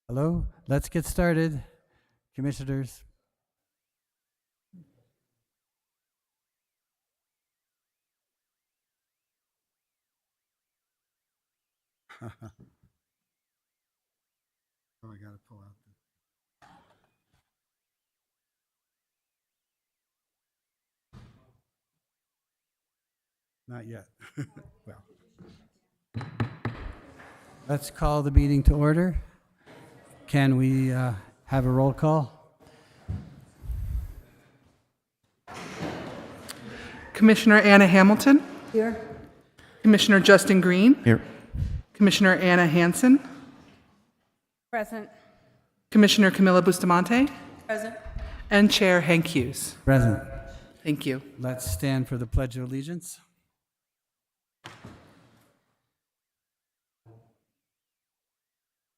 Hello, let's get started. Commissioners. Oh, I got to pull out Not yet. Well, let's call the meeting to order. Can we have a roll call? Commissioner Anna Hamilton. Here. Commissioner Justin Green. Here. Commissioner Anna Hansen. Present. Commissioner Camilla Bustamante. Present. And Chair Hank Hughes. Present. Thank you. Let's stand for the Pledge of Allegiance.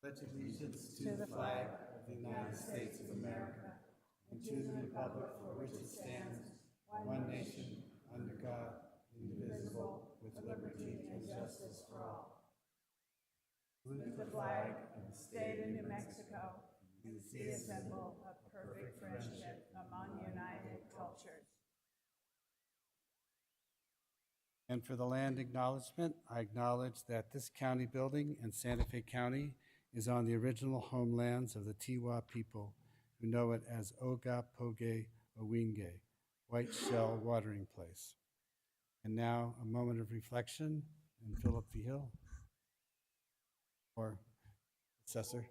Pledge allegiance to the flag of the United States of America and to the republic for which it stands, one nation, under God, indivisible, with liberty and justice for all. The flag of the state of New Mexico is a symbol of perfect friendship among united cultures. And for the land acknowledgement, I acknowledge that this county building in Santa Fe County is on the original homelands of the Tiwa people, who know it as Oga-Poge Owinge, White Shell Watering Place. And now, a moment of reflection, and Philip V. Hill, or Assessor.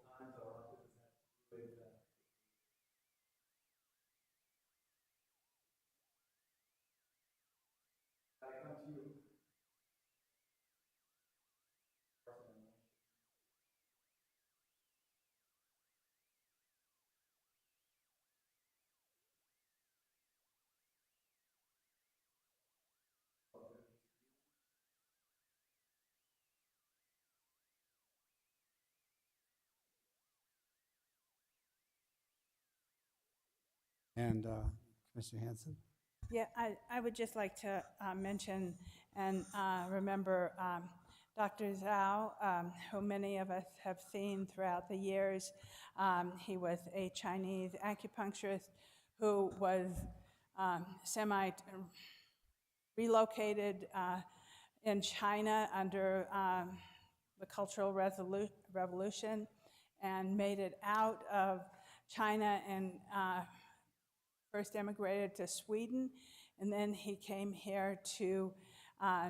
And Commissioner Hanson. Yeah, I would just like to mention and remember Dr. Zhao, who many of us have seen throughout the years. He was a Chinese acupuncturist who was relocated in China under the Cultural Revolution and made it out of China and first emigrated to Sweden, and then he came here to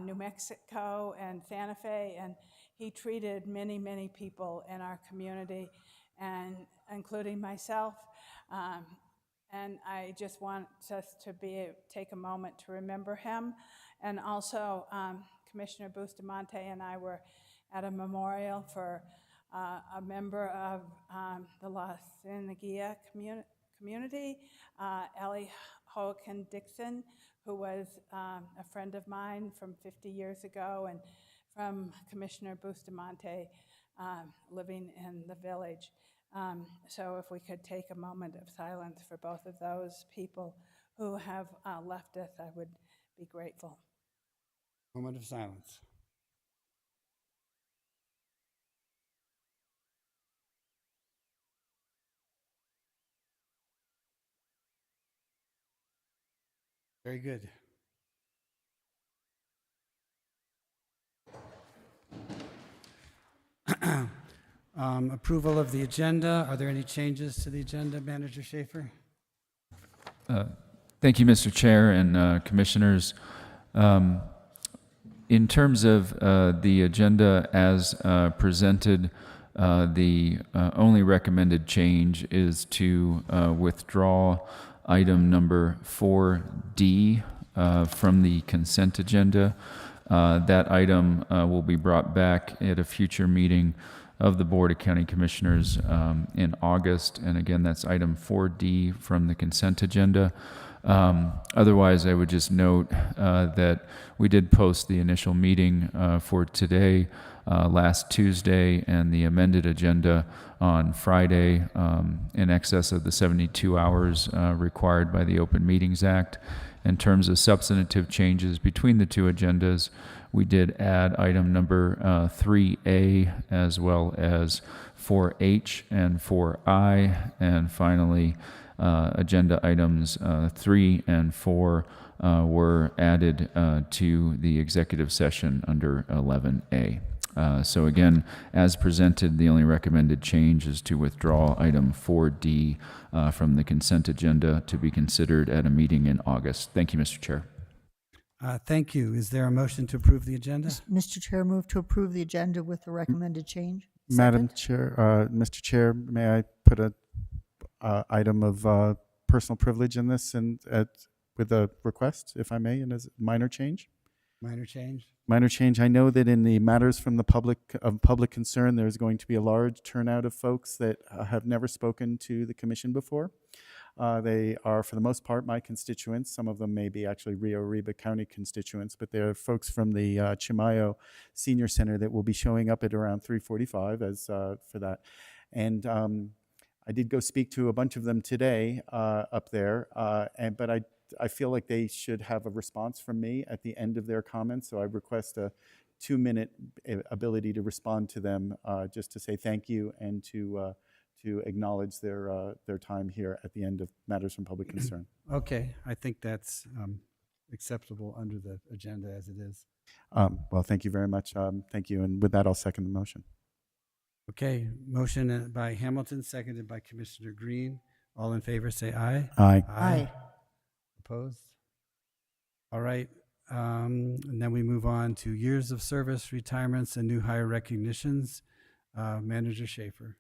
New Mexico and Santa Fe, and he treated many, many people in our community, and including myself. And I just want us to take a moment to remember him. And also, Commissioner Bustamante and I were at a memorial for a member of the La Cienega community, Ellie Hoeken Dixon, who was a friend of mine from 50 years ago, and from Commissioner Bustamante living in the village. So if we could take a moment of silence for both of those people who have left us, I would be grateful. Moment of silence. Very good. Approval of the agenda. Are there any changes to the agenda, Manager Schaefer? Thank you, Mr. Chair and Commissioners. In terms of the agenda as presented, the only recommended change is to withdraw item number 4D from the consent agenda. That item will be brought back at a future meeting of the Board of County Commissioners in August. And again, that's item 4D from the consent agenda. Otherwise, I would just note that we did post the initial meeting for today, last Tuesday, and the amended agenda on Friday in excess of the 72 hours required by the Open Meetings Act. In terms of substantive changes between the two agendas, we did add item number 3A as well as 4H and 4I, and finally, agenda items 3 and 4 were added to the executive session under 11A. So again, as presented, the only recommended change is to withdraw item 4D from the consent agenda to be considered at a meeting in August. Thank you, Mr. Chair. Thank you. Is there a motion to approve the agenda? Mr. Chair, move to approve the agenda with the recommended change. Madam Chair, Mr. Chair, may I put a item of personal privilege in this and with a request, if I may, and as a minor change? Minor change? Minor change. I know that in the matters from the public of public concern, there's going to be a large turnout of folks that have never spoken to the commission before. They are, for the most part, my constituents. Some of them may be actually Rio Arriba County constituents, but they're folks from the Chimayo Senior Center that will be showing up at around 3:45 as for that. And I did go speak to a bunch of them today up there, but I feel like they should have a response from me at the end of their comments, so I request a 2-minute ability to respond to them, just to say thank you and to acknowledge their time here at the end of matters from public concern. Okay, I think that's acceptable under the agenda as it is. Well, thank you very much. Thank you, and with that, I'll second the motion. Okay, motion by Hamilton, seconded by Commissioner Green. All in favor, say aye. Aye. Aye. Opposed? All right, and then we move on to years of service, retirements, and new hire recognitions. Manager Schaefer.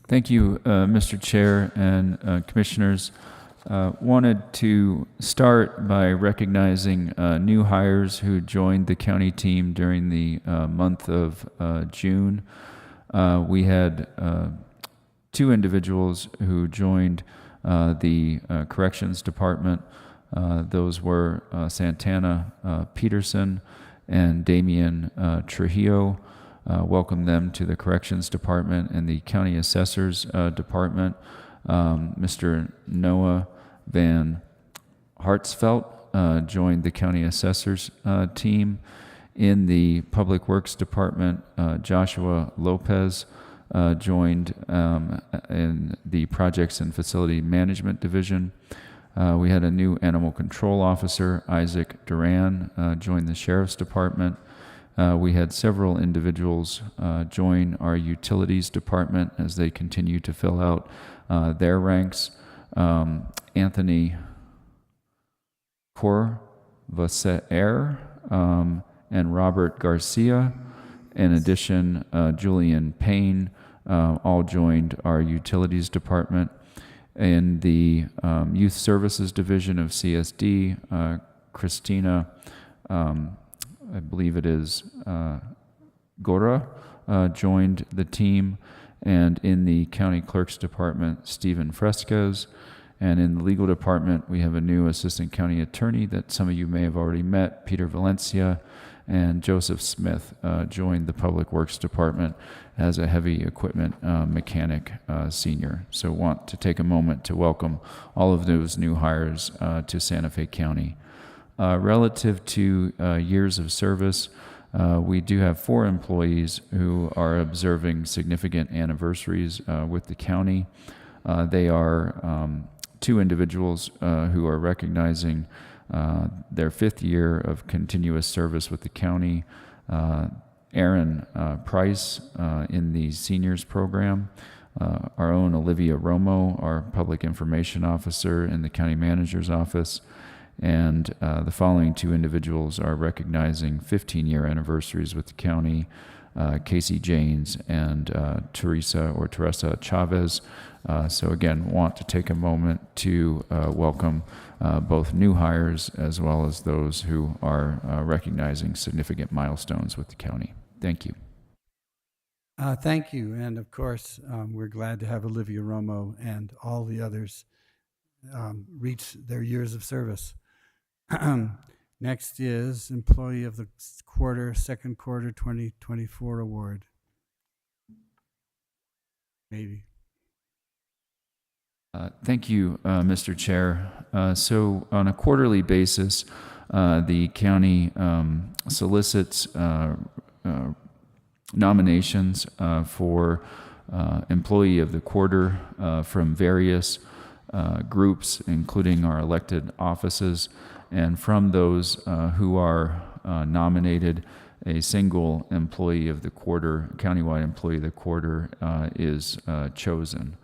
Thank you, Mr. Chair and Commissioners. Wanted to start by recognizing new hires who joined the county team during the month of June. We had 2 individuals who joined the Corrections Department. Those were Santana Peterson and Damian Trujillo. Welcome them to the Corrections Department and the County Assessor's Department. Mr. Noah Van Hartsveld joined the County Assessor's team. In the Public Works Department, Joshua Lopez joined in the Projects and Facility Management Division. We had a new Animal Control Officer, Isaac Duran, join the Sheriff's Department. We had several individuals join our Utilities Department as they continue to fill out their ranks. Anthony Corvaser and Robert Garcia. In addition, Julian Payne all joined our Utilities Department. In the Youth Services Division of CSD, Christina, I believe it is Gora, joined the team. And in the County Clerk's Department, Stephen Frescoes. And in the Legal Department, we have a new Assistant County Attorney that some of you may have already met, Peter Valencia. And Joseph Smith joined the Public Works Department as a heavy equipment mechanic senior. So want to take a moment to welcome all of those new hires to Santa Fe County. Relative to years of service, we do have 4 employees who are observing significant anniversaries with the county. They are 2 individuals who are recognizing their 5th year of continuous service with the county. Aaron Price in the seniors program. Our own Olivia Romo, our public information officer in the county manager's office. And the following 2 individuals are recognizing 15-year anniversaries with the county, Casey Janes and Teresa Chavez. So again, want to take a moment to welcome both new hires as well as those who are recognizing significant milestones with the county. Thank you. Thank you. And of course, we're glad to have Olivia Romo and all the others reach their years of service. Next is Employee of the Quarter, Second Quarter 2024 Award. Maybe. Thank you, Mr. Chair. So on a quarterly basis, the county solicits nominations for Employee of the Quarter from various groups, including our elected offices. And from those who are nominated, a single Employee of the Quarter, countywide Employee of the Quarter, is chosen.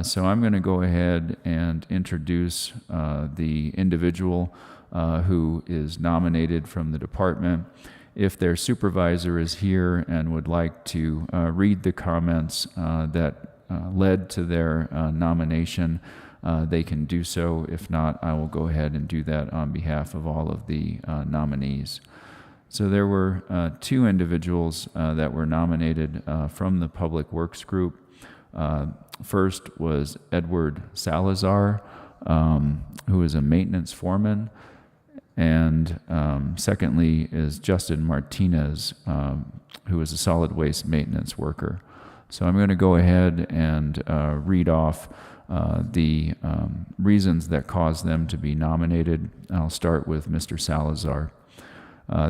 So I'm going to go ahead and introduce the individual who is nominated from the department. If their supervisor is here and would like to read the comments that led to their nomination, they can do so. If not, I will go ahead and do that on behalf of all of the nominees. So there were two individuals that were nominated from the Public Works Group. First was Edward Salazar, who is a maintenance foreman. And secondly is Justin Martinez, who is a solid waste maintenance worker. So I'm going to go ahead and read off the reasons that caused them to be nominated. I'll start with Mr. Salazar.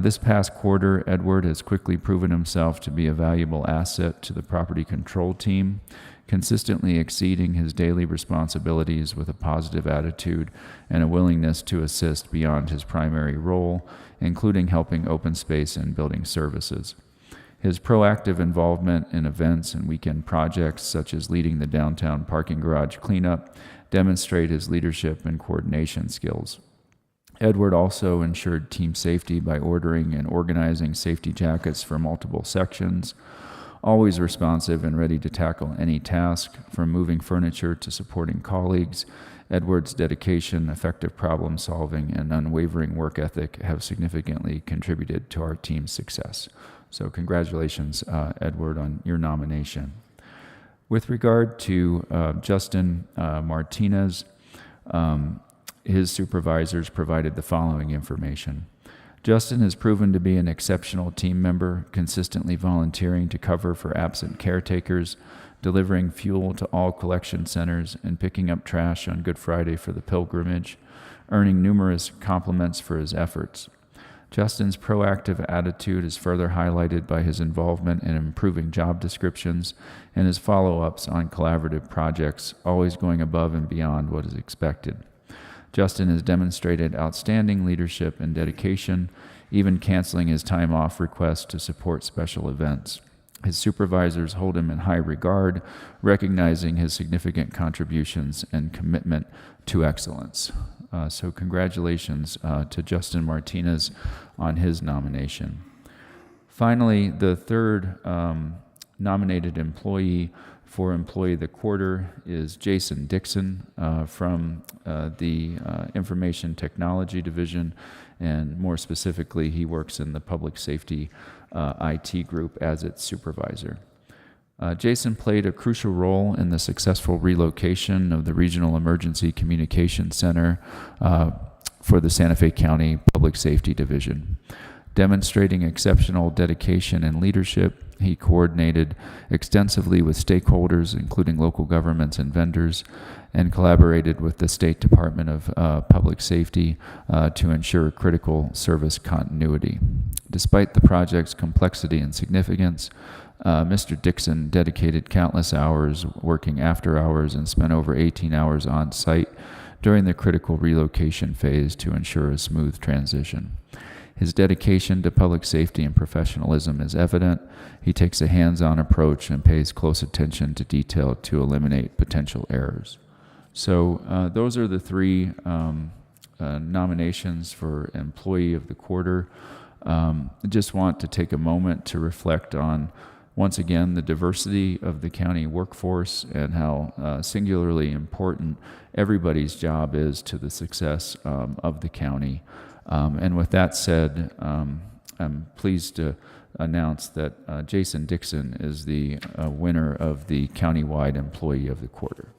This past quarter, Edward has quickly proven himself to be a valuable asset to the property control team, consistently exceeding his daily responsibilities with a positive attitude and a willingness to assist beyond his primary role, including helping open space and building services. His proactive involvement in events and weekend projects, such as leading the downtown parking garage cleanup, demonstrate his leadership and coordination skills. Edward also ensured team safety by ordering and organizing safety jackets for multiple sections. Always responsive and ready to tackle any task, from moving furniture to supporting colleagues, Edward's dedication, effective problem solving, and unwavering work ethic have significantly contributed to our team's success. So congratulations, Edward, on your nomination. With regard to Justin Martinez, his supervisors provided the following information. Justin has proven to be an exceptional team member, consistently volunteering to cover for absent caretakers, delivering fuel to all collection centers, and picking up trash on Good Friday for the pilgrimage, earning numerous compliments for his efforts. Justin's proactive attitude is further highlighted by his involvement in improving job descriptions and his follow-ups on collaborative projects, always going above and beyond what is expected. Justin has demonstrated outstanding leadership and dedication, even canceling his time off request to support special events. His supervisors hold him in high regard, recognizing his significant contributions and commitment to excellence. So congratulations to Justin Martinez on his nomination. Finally, the third nominated employee for Employee of the Quarter is Jason Dixon from the Information Technology Division, and more specifically, he works in the Public Safety IT group as its supervisor. Jason played a crucial role in the successful relocation of the Regional Emergency Communications Center for the Santa Fe County Public Safety Division. Demonstrating exceptional dedication and leadership, he coordinated extensively with stakeholders, including local governments and vendors, and collaborated with the State Department of Public Safety to ensure critical service continuity. Despite the project's complexity and significance, Mr. Dixon dedicated countless hours working after hours and spent over 18 hours on site during the critical relocation phase to ensure a smooth transition. His dedication to public safety and professionalism is evident. He takes a hands-on approach and pays close attention to detail to eliminate potential errors. So those are the three nominations for Employee of the Quarter. I just want to take a moment to reflect on, once again, the diversity of the county workforce and how singularly important everybody's job is to the success of the county. And with that said, I'm pleased to announce that Jason Dixon is the winner of the countywide Employee of the Quarter.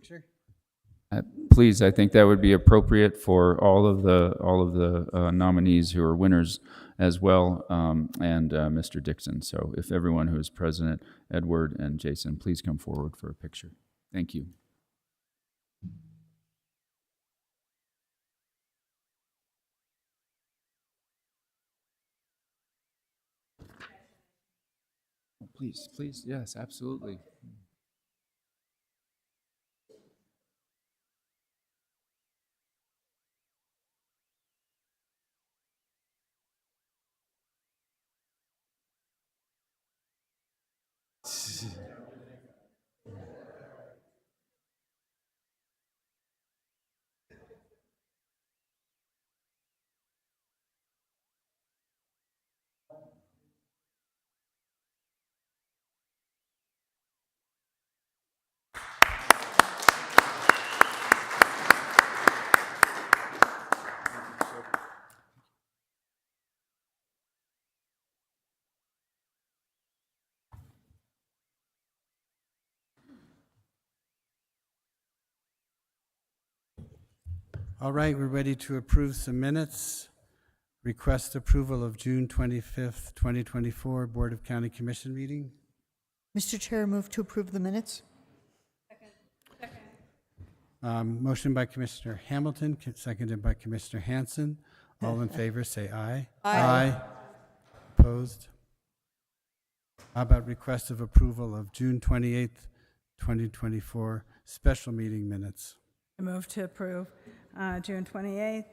picture? Please, I think that would be appropriate for all of the nominees who are winners as well, and Mr. Dixon. So if everyone who is present, Edward and Jason, please come forward for a picture. Thank you. Please, please, yes, absolutely. All right, we're ready to approve some minutes. Request approval of June 25th, 2024 Board of County Commission meeting. Mr. Chair, move to approve the minutes. Motion by Commissioner Hamilton, seconded by Commissioner Hanson. All in favor, say aye. Aye. Opposed? How about request of approval of June 28th, 2024 special meeting minutes? I move to approve June 28th,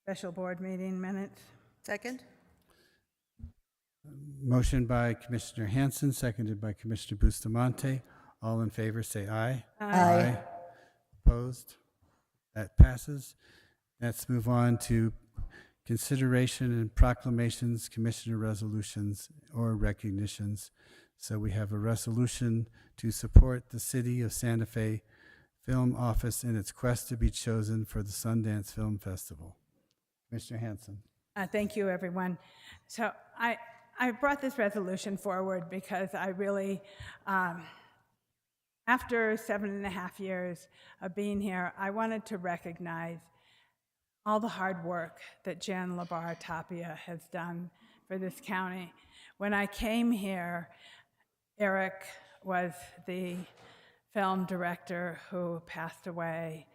special board meeting minutes. Second? Motion by Commissioner Hanson, seconded by Commissioner Bustamante. All in favor, say aye. Aye. Opposed? That passes. Let's move on to consideration and proclamations, commissioner resolutions, or recognitions. So we have a resolution to support the City of Santa Fe Film Office in its quest to be chosen for the Sundance Film Festival. Commissioner Hanson. Thank you, everyone. So I brought this resolution forward because I really, after 7.5 years of being here, I wanted to recognize all the hard work that Jen Labar Tapia has done for this county. When I came here, Eric was the film director who passed away,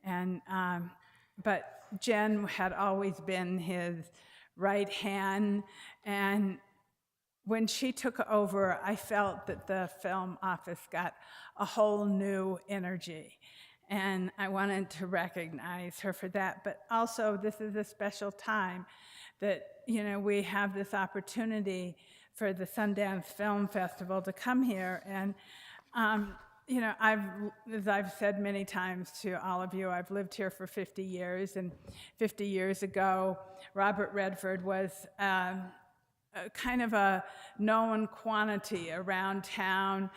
and but Jen had always been his right hand, and when she took over, I felt that the film office got a whole new energy, and I wanted to recognize her for that. But also, this is a special time that, you know, we have this opportunity for the Sundance Film Festival to come here. And you know, as I've said many times to all of you, I've lived here for 50 years, and 50 years ago, Robert Redford was kind of a known quantity around town.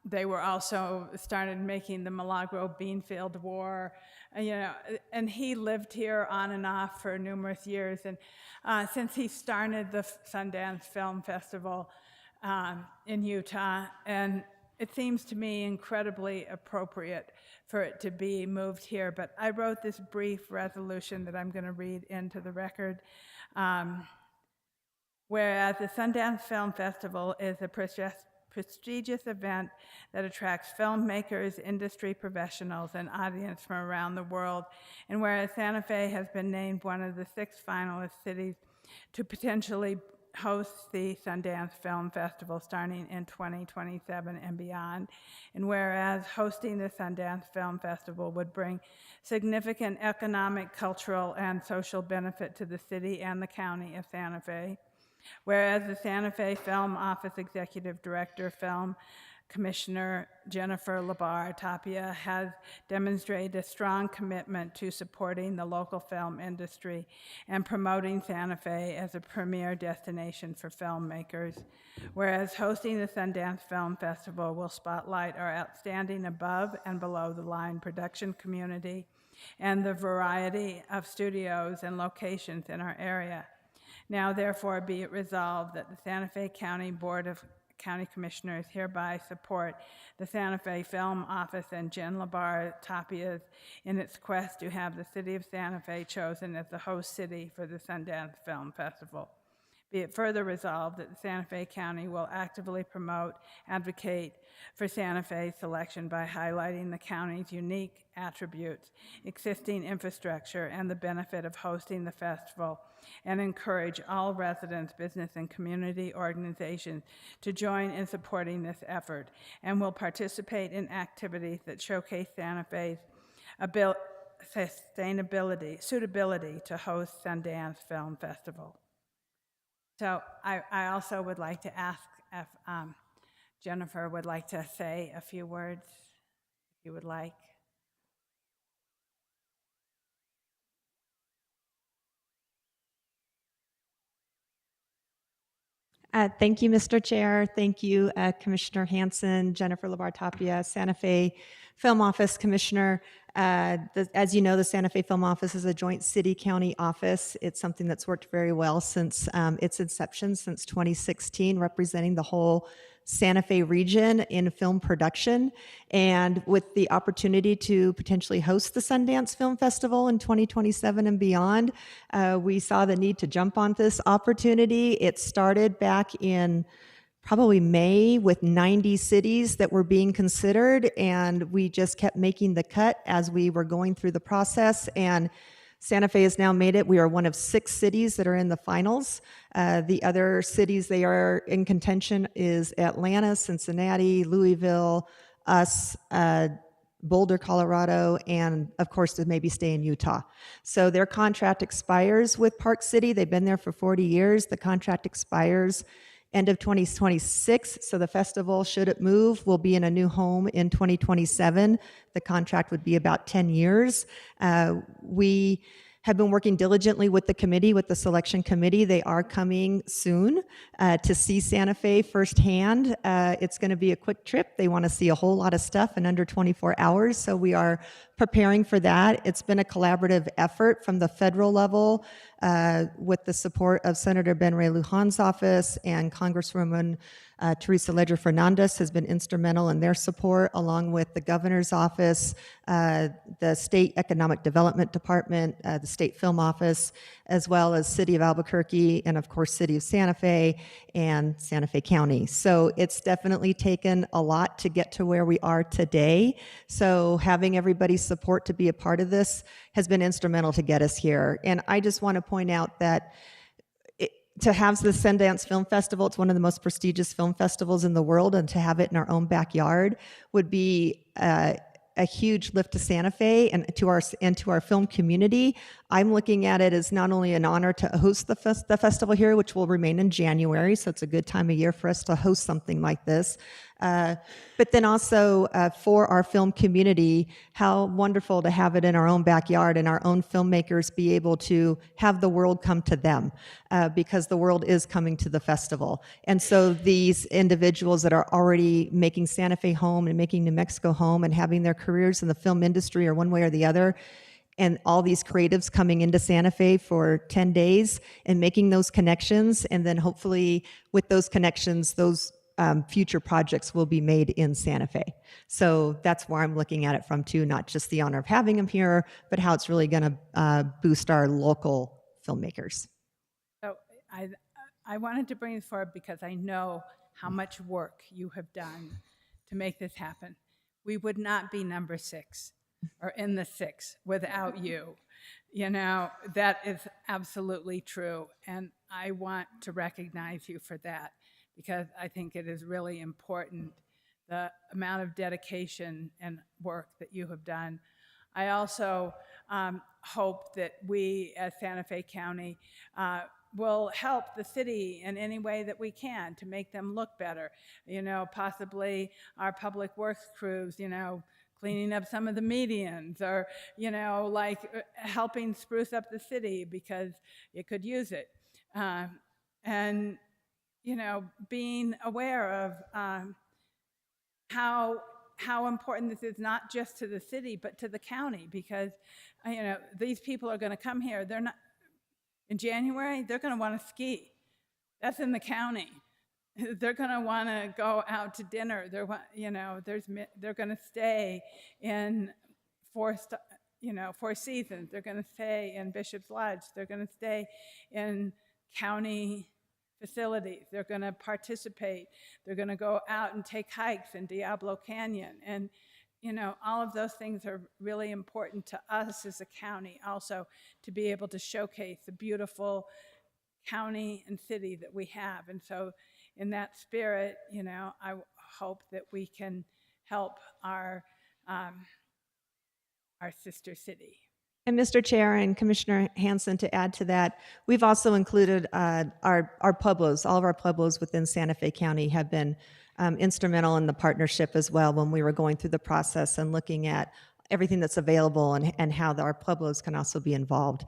They were also started making the Milagro Beanfield War, you know, and he lived here on and off for numerous years. And since he started the Sundance Film Festival in Utah, and it seems to me incredibly appropriate for it to be moved here. But I wrote this brief resolution that I'm going to read into the record. Whereas the Sundance Film Festival is a prestigious event that attracts filmmakers, industry professionals, and audience from around the world, and whereas Santa Fe has been named one of the 6 finalist cities to potentially host the Sundance Film Festival starting in 2027 and beyond, and whereas hosting the Sundance Film Festival would bring significant economic, cultural, and social benefit to the city and the county of Santa Fe, whereas the Santa Fe Film Office Executive Director, Film Commissioner Jennifer Labar Tapia has demonstrated a strong commitment to supporting the local film industry and promoting Santa Fe as a premier destination for filmmakers, whereas hosting the Sundance Film Festival will spotlight our outstanding above and below the line production community and the variety of studios and locations in our area. Now, therefore, be it resolved that the Santa Fe County Board of County Commissioners hereby support the Santa Fe Film Office and Jen Labar Tapias in its quest to have the city of Santa Fe chosen as the host city for the Sundance Film Festival. Be it further resolved that the Santa Fe County will actively promote, advocate for Santa Fe's selection by highlighting the county's unique attributes, existing infrastructure, and the benefit of hosting the festival, and encourage all residents, business, and community organizations to join in supporting this effort, and will participate in activities that showcase Santa Fe's suitability to host Sundance Film Festival. So I also would like to ask if Jennifer would like to say a few words, if you would like. Thank you, Mr. Chair. Thank you, Commissioner Hanson, Jennifer Labar Tapia, Santa Fe Film Office Commissioner. As you know, the Santa Fe Film Office is a joint city-county office. It's something that's worked very well since its inception, since 2016, representing the whole Santa Fe region in film production. And with the opportunity to potentially host the Sundance Film Festival in 2027 and beyond, we saw the need to jump on this opportunity. It started back in probably May with 90 cities that were being considered, and we just kept making the cut as we were going through the process, and Santa Fe has now made it. We are one of 6 cities that are in the finals. The other cities they are in contention is Atlanta, Cincinnati, Louisville, us, Boulder, Colorado, and of course to maybe stay in Utah. So their contract expires with Park City. They've been there for 40 years. The contract expires end of 2026. So the festival, should it move, will be in a new home in 2027. The contract would be about 10 years. We have been working diligently with the committee, with the selection committee. They are coming soon to see Santa Fe firsthand. It's going to be a quick trip. They want to see a whole lot of stuff in under 24 hours, so we are preparing for that. It's been a collaborative effort from the federal level with the support of Senator Ben Ray Lujan's office, and Congresswoman Teresa Ledger Fernandez has been instrumental in their support, along with the governor's office, the State Economic Development Department, the State Film Office, as well as City of Albuquerque, and of course City of Santa Fe and Santa Fe County. So it's definitely taken a lot to get to where we are today. So having everybody's support to be a part of this has been instrumental to get us here. And I just want to point out that to have the Sundance Film Festival, it's one of the most prestigious film festivals in the world, and to have it in our own backyard would be a huge lift to Santa Fe and to our film community. I'm looking at it as not only an honor to host the festival here, which will remain in January, so it's a good time of year for us to host something like this, but then also for our film community, how wonderful to have it in our own backyard and our own filmmakers be able to have the world come to them, because the world is coming to the festival. And so these individuals that are already making Santa Fe home and making New Mexico home and having their careers in the film industry or one way or the other, and all these creatives coming into Santa Fe for 10 days and making those connections, and then hopefully with those connections, those future projects will be made in Santa Fe. So that's where I'm looking at it from too, not just the honor of having them here, but how it's really going to boost our local filmmakers. So I wanted to bring this forward because I know how much work you have done to make this happen. We would not be number 6 or in the 6 without you. You know, that is absolutely true. And I want to recognize you for that, because I think it is really important, the amount of dedication and work that you have done. I also hope that we as Santa Fe County will help the city in any way that we can to make them look better. You know, possibly our public works crews, you know, cleaning up some of the medians, or, you know, like helping spruce up the city because it could use it. And you know, being aware of how important this is, not just to the city, but to the county, because, you know, these people are going to come here. They're not, in January, they're going to want to ski. That's in the county. they're going to want to go out to dinner. They're going to stay in Four Seasons. They're going to stay in Bishop's Lodge. They're going to stay in county facilities. They're going to participate. They're going to go out and take hikes in Diablo Canyon. And, all of those things are really important to us as a county also, to be able to showcase the beautiful county and city that we have. And so in that spirit, I hope that we can help our sister city. And Mr. Chair and Commissioner Hanson, to add to that, we've also included our Pueblos. All of our Pueblos within Santa Fe County have been instrumental in the partnership as well when we were going through the process and looking at everything that's available and how our Pueblos can also be involved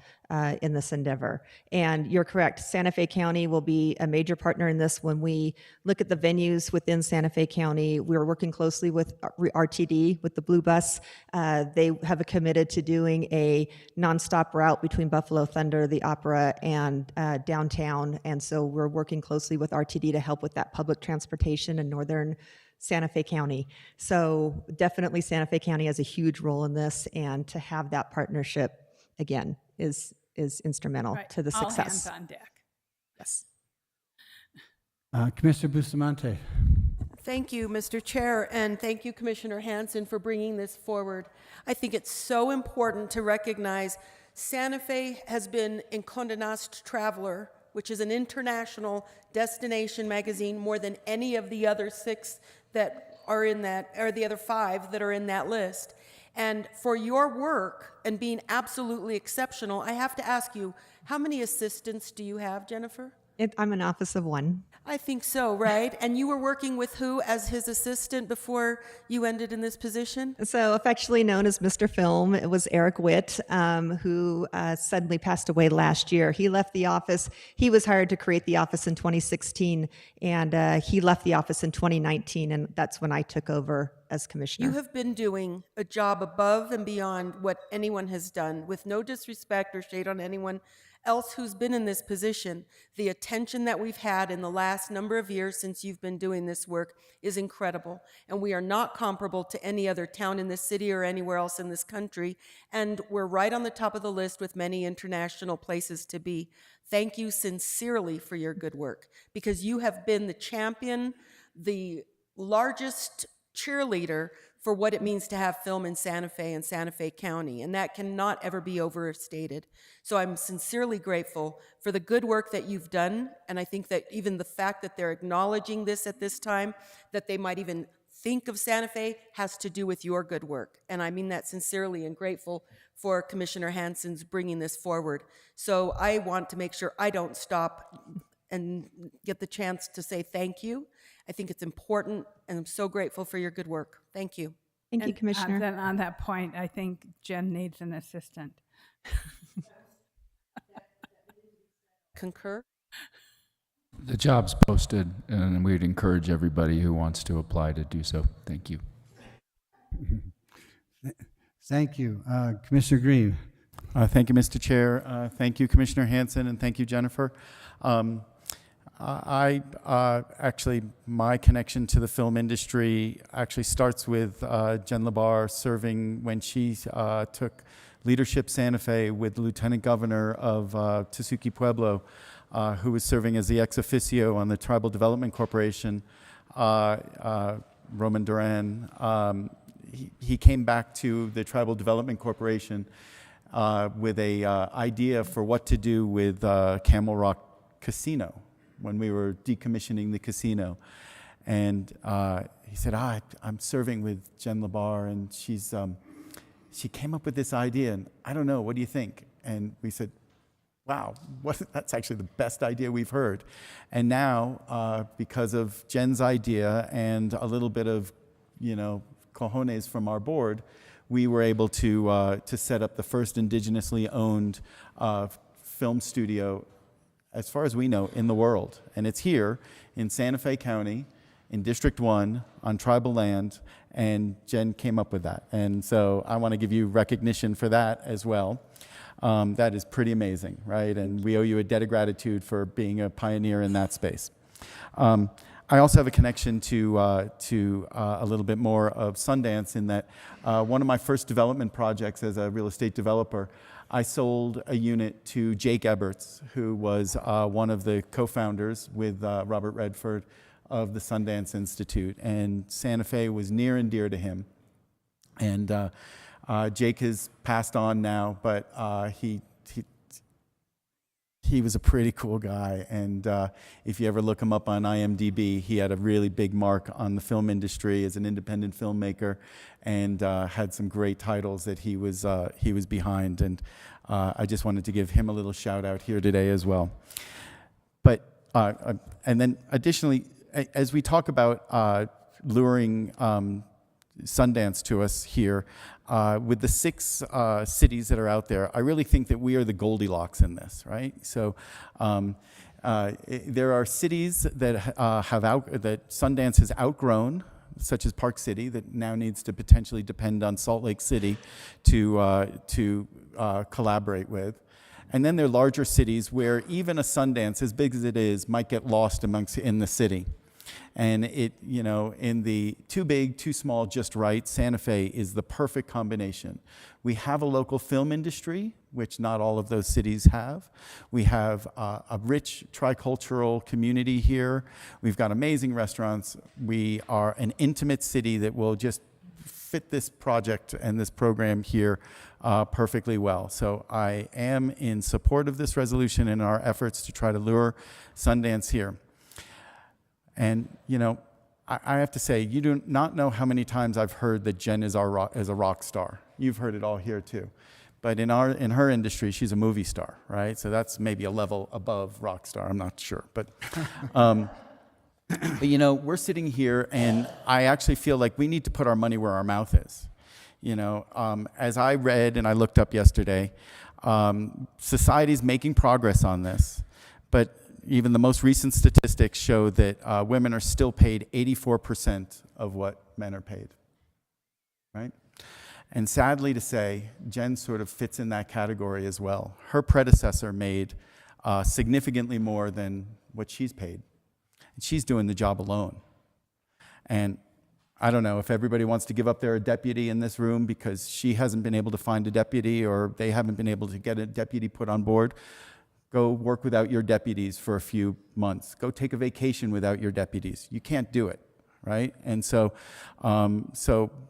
in this endeavor. And you're correct, Santa Fe County will be a major partner in this. When we look at the venues within Santa Fe County, we're working closely with RTD, with the Blue Bus. They have committed to doing a nonstop route between Buffalo Thunder, the Opera, and downtown. And so we're working closely with RTD to help with that public transportation in northern Santa Fe County. So definitely Santa Fe County has a huge role in this, and to have that partnership, again, is instrumental Right. to the All success. hands on deck. Yes. Commissioner Bustamante. Thank you, Mr. Chair, and thank you, Commissioner Hanson, for bringing this forward. I think it's so important to recognize Santa Fe has been in Condé Nast Traveler, which is an international destination magazine, more than any of the other 6 that are in that, or the other 5 that are in that list. And for your work and being absolutely exceptional, I have to ask you, how many assistants do you have, Jennifer? I'm an office of one. I think so, right? And you were working with who as his assistant before you ended in this position? So affectionately known as Mr. Film, it was Eric Witt, who suddenly passed away last year. He left the office. He was hired to create the office in 2016, and he left the office in 2019, and that's when I took over as commissioner. You have been doing a job above and beyond what anyone has done, with no disrespect or shade on anyone else who's been in this position. The attention that we've had in the last number of years since you've been doing this work is incredible. And we are not comparable to any other town in this city or anywhere else in this country. And we're right on the top of the list with many international places to be. Thank you sincerely for your good work, because you have been the champion, the largest cheerleader for what it means to have film in Santa Fe and Santa Fe County, and that cannot ever be overstated. So I'm sincerely grateful for the good work that you've done, and I think that even the fact that they're acknowledging this at this time, that they might even think of Santa Fe, has to do with your good work. And I mean that sincerely, and grateful for Commissioner Hanson's bringing this forward. So I want to make sure I don't stop and get the chance to say thank you. I think it's important, and I'm so grateful for your good work. Thank you. Thank you, And, Commissioner. then on that point, I think Jen needs an assistant. Concur? The job's posted, and we'd encourage everybody who wants to apply to do so. Thank you. Thank you. Commissioner Green. Thank you, Mr. Chair. Thank you, Commissioner Hanson, and thank you, Jennifer. Actually, my connection to the film industry actually starts with Jen Labar serving when she took leadership Santa Fe with the Lieutenant Governor of Tesuque Pueblo, who was serving as the ex officio on the Tribal Development Corporation, Roman Duran. He came back to the Tribal Development Corporation with a idea for what to do with Camel Rock Casino when we were decommissioning the casino. And he said, I'm serving with Jen Labar, and she came up with this idea, and I don't know, what do you think? And we said, wow, that's actually the best idea we've heard. And now, because of Jen's idea and a little bit of, cojones from our board, we were able to set up the first indigenously owned film studio, as far as we know, in the world. And it's here in Santa Fe County, in District 1, on tribal land, and Jen came up with that. And so I want to give you recognition for that as well. That is pretty amazing, right? And we owe you a debt of gratitude for being a pioneer in that space. I also have a connection to a little bit more of Sundance in that one of my first development projects as a real estate developer, I sold a unit to Jake Eberts, who was one of the co-founders with Robert Redford of the Sundance Institute, and Santa Fe was near and dear to him. And Jake has passed on now, but he was a pretty cool guy, and if you ever look him up on IMDb, he had a really big mark on the film industry as an independent filmmaker, and had some great titles that he was behind, and I just wanted to give him a little shout out here today as well. But and then additionally, as we talk about luring Sundance to us here, with the 6 cities that are out there, I really think that we are the Goldilocks in this, right? So there are cities that that Sundance has outgrown, such as Park City, that now needs to potentially depend on Salt Lake City to collaborate with. And then there are larger cities where even a Sundance, as big as it is, might get lost in the city. And it, in the too big, too small, just right, Santa Fe is the perfect combination. We have a local film industry, which not all of those cities have. We have a rich tricultural community here. We've got amazing restaurants. We are an intimate city that will just fit this project and this program here perfectly well. So I am in support of this resolution and our efforts to try to lure Sundance here. And, I have to say, you do not know how many times I've heard that Jen is a rock star. You've heard it all here, too. But in her industry, she's a movie star, right? So that's maybe a level above rock star. I'm not sure. But, we're sitting here, and I actually feel like we need to put our money where our mouth is. As I read and I looked up yesterday, society's making progress on this. But even the most recent statistics show that women are still paid 84% of what men are paid, right? And sadly to say, Jen sort of fits in that category as well. Her predecessor made significantly more than what she's paid. And she's doing the job alone. And I don't know if everybody wants to give up their deputy in this room because she hasn't been able to find a deputy or they haven't been able to get a deputy put on board. Go work without your deputies for a few months. Go take a vacation without your deputies. You can't do it, right? And so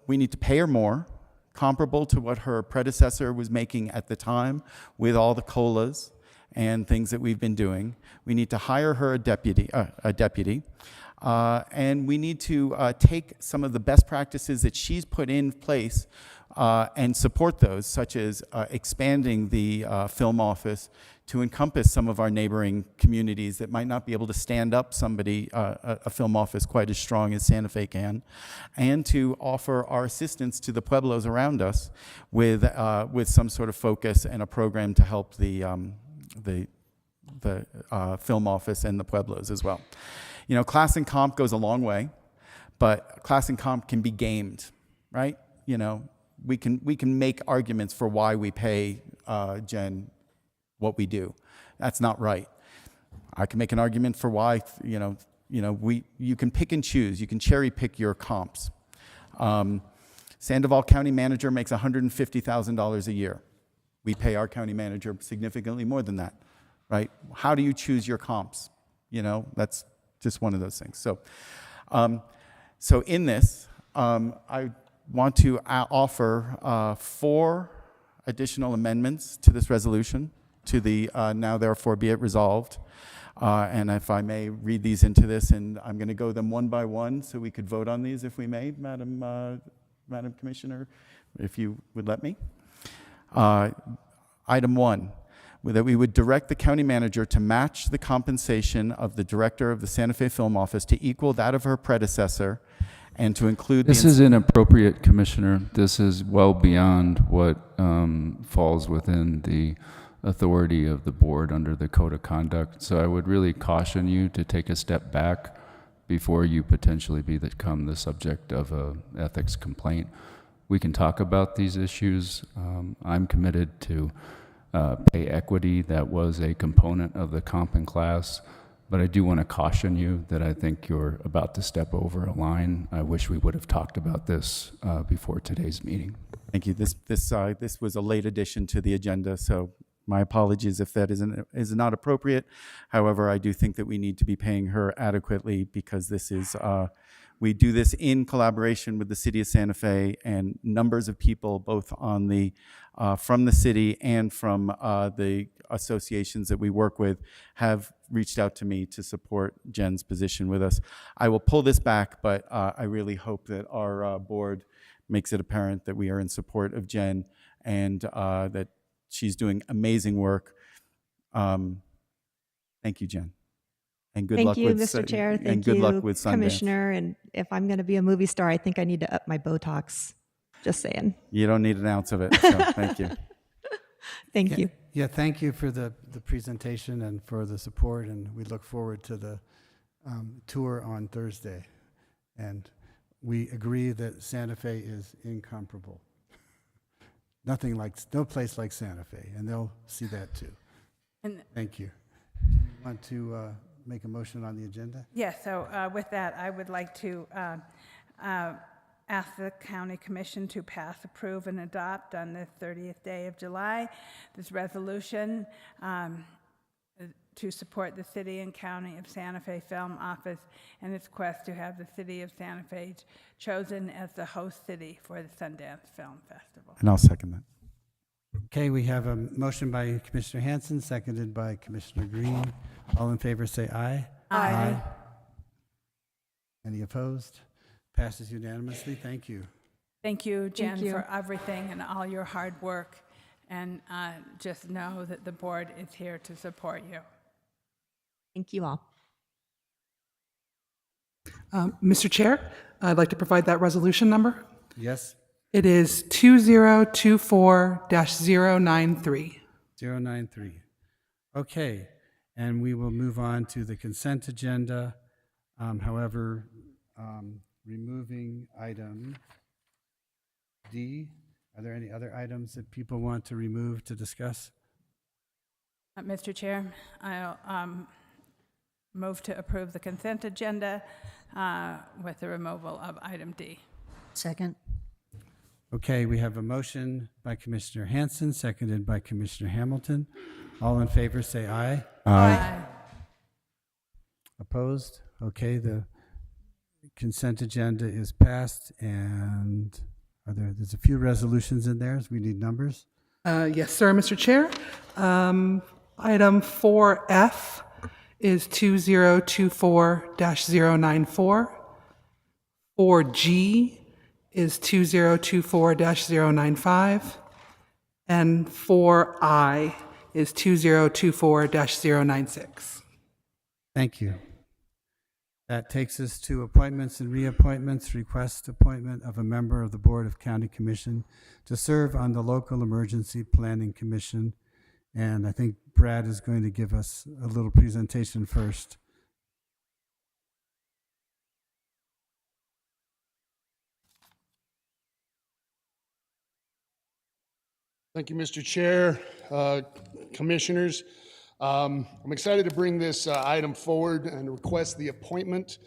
we need to pay her more, comparable to what her predecessor was making at the time with all the COLAs and things that we've been doing. We need to hire her a deputy, and we need to take some of the best practices that she's put in place and support those, such as expanding the film office to encompass some of our neighboring communities that might not be able to stand up a film office quite as strong as Santa Fe can, and to offer our assistance to the pueblos around us with some sort of focus and a program to help the film office and the pueblos as well. Class and comp goes a long way, but class and comp can be gamed, right? We can make arguments for why we pay Jen what we do. That's not right. I can make an argument for why you can pick and choose. You can cherry pick your comps. Sandoval County manager makes $150,000 a year. We pay our county manager significantly more than that, right? How do you choose your comps? That's just one of those things. So in this, I want to offer 4 additional amendments to this resolution, to the now therefore be it resolved. And if I may read these into this, and I'm going to go them one by one so we could vote on these if we may, Madam Commissioner, if you would let me. Item 1, that we would direct the county manager to match the compensation of the director of the Santa Fe Film Office to equal that of her predecessor, and to include This is inappropriate, Commissioner. This is well beyond what falls within the authority of the board under the Code of Conduct. So I would really caution you to take a step back before you potentially become the subject of an ethics complaint. We can talk about these issues. I'm committed to pay equity. That was a component of the comp and class, But I do want to caution you that I think you're about to step over a line. I wish we would have talked about this before today's meeting. Thank you. This was a late addition to the agenda, so my apologies if that is not appropriate. However, I do think that we need to be paying her adequately because this is, we do this in collaboration with the city of Santa Fe, and numbers of people, both on the, from the city and from the associations that we work with, have reached out to me to support Jen's position with us. I will pull this back, but I really hope that our board makes it apparent that we are in support of Jen and that she's doing amazing work. Thank you, Jen. And good luck Thank you, with Mr. Chair. and Thank good you, luck with Sundance. Commissioner. And if I'm going to be a movie star, I think I need to up my Botox. Just saying. You don't need an ounce of it, so thank you. Thank you. Yeah, thank you for the presentation and for the support, and we look forward to the tour on Thursday. And we agree that Santa Fe is incomparable. No place like Santa Fe, and they'll see that too. And Thank you. Want to make a motion on the agenda? yes, so with that, I would like to ask the county commission to pass, approve, and adopt on the 30th day of July this resolution to support the City and County of Santa Fe Film Office and its quest to have the City of Santa Fe chosen as the host city for the Sundance Film Festival. And I'll second that. Okay, we have a motion by Commissioner Hanson, seconded by Commissioner Green. All in favor say aye. Aye. Any opposed? Passes unanimously. Thank you. Thank you, Jen, you. for everything and all your hard work. And just know that the board is here to support you. Thank you all. Mr. Chair, I'd like to provide that resolution number. Yes? It is 2024-093. 093. Okay, and we will move on to the consent agenda. However, removing item D, are there any other items that people want to remove to discuss? Mr. Chair, I'll move to approve the consent agenda with the removal of item D. Second. Okay, we have a motion by Commissioner Hanson, seconded by Commissioner Hamilton. All in favor say aye. Aye. Opposed? Okay, the consent agenda is passed, and there's a few resolutions in there, so we need numbers. Yes, sir, Mr. Chair. Item 4F is 2024-094. 4G is 2024-095. And 4I is 2024-096. Thank you. That takes us to appointments and reappointments. Request appointment of a member of the Board of County Commission to serve on the Local Emergency Planning Commission. And I think Brad is going to give us a little presentation first. Thank you, Mr. Chair, Commissioners. I'm excited to bring this item forward and request the appointment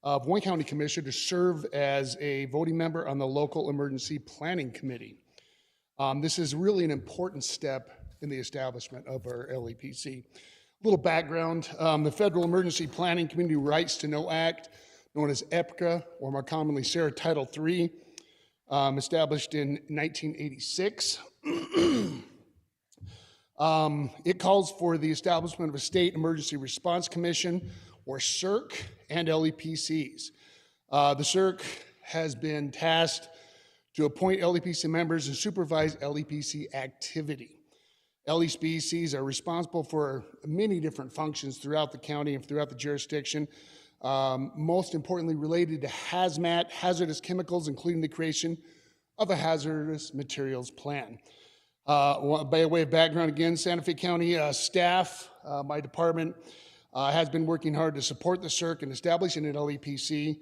of one county commissioner to serve as a voting member on the Local Emergency Planning Committee. This is really an important step in the establishment of our LEPC. A little background, the Federal Emergency Planning Community Rights to Know Act, known as EPCA, or more commonly SARA Title III, established in 1986. It calls for the establishment of a State Emergency Response Commission, or CERC, and LEPCs. The CERC has been tasked to appoint LEPC members and supervise LEPC activity. LEPCs are responsible for many different functions throughout the county and throughout the jurisdiction, most importantly related to hazmat, hazardous chemicals, including the creation of a hazardous materials plan. By way of background again, Santa Fe County staff, my department, has been working hard to support the CERC in establishing an LEPC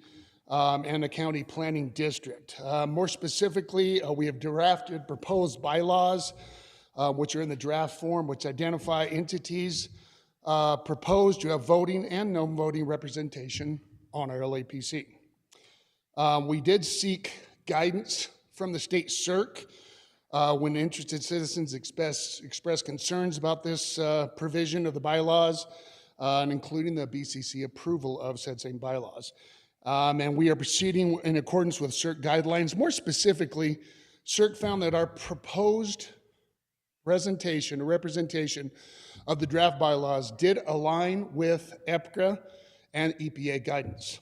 and a county planning district. More specifically, we have drafted proposed bylaws, which are in the draft form, which identify entities proposed to have voting and non-voting representation on our LAPC. We did seek guidance from the state CERC when interested citizens expressed concerns about this provision of the bylaws, and including the BCC approval of said same bylaws. And we are proceeding in accordance with CERC guidelines. More specifically, CERC found that our proposed presentation or representation of the draft bylaws did align with EPCA and EPA guidance.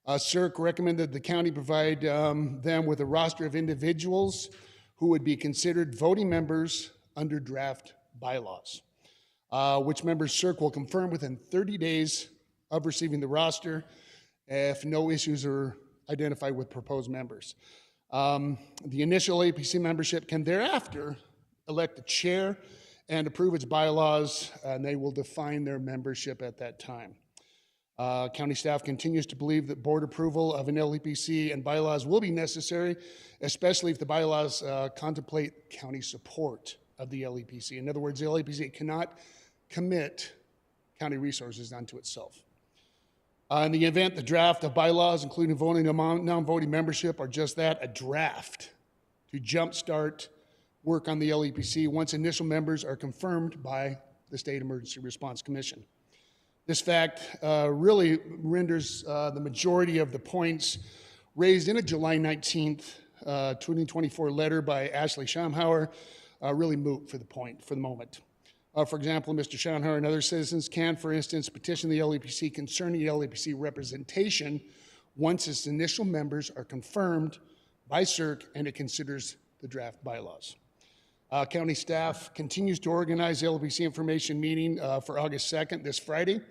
CERC recommended the county provide them with a roster of individuals who would be considered voting members under draft bylaws, which members CERC will confirm within 30 days of receiving the roster if no issues are identified with proposed members. The initial APC membership can thereafter elect a chair and approve its bylaws, and they will define their membership at that time. County staff continues to believe that board approval of an LEPC and bylaws will be necessary, especially if the bylaws contemplate county support of the LEPC. In other words, the LEPC cannot commit county resources unto itself. In the event the draft of bylaws, including voting and non-voting membership, are just that, a draft to jumpstart work on the LEPC once initial members are confirmed by the State Emergency Response Commission. This fact really renders the majority of the points raised in a July 19th, 2024 letter by Ashley Schamhauer really moot for the moment. For example, Mr. Schamhauer and other citizens can, for instance, petition the LEPC concerning LEPC representation once its initial members are confirmed by CERC and it considers the draft bylaws. County staff continues to organize the LEPC information meeting for August 2nd, this Friday,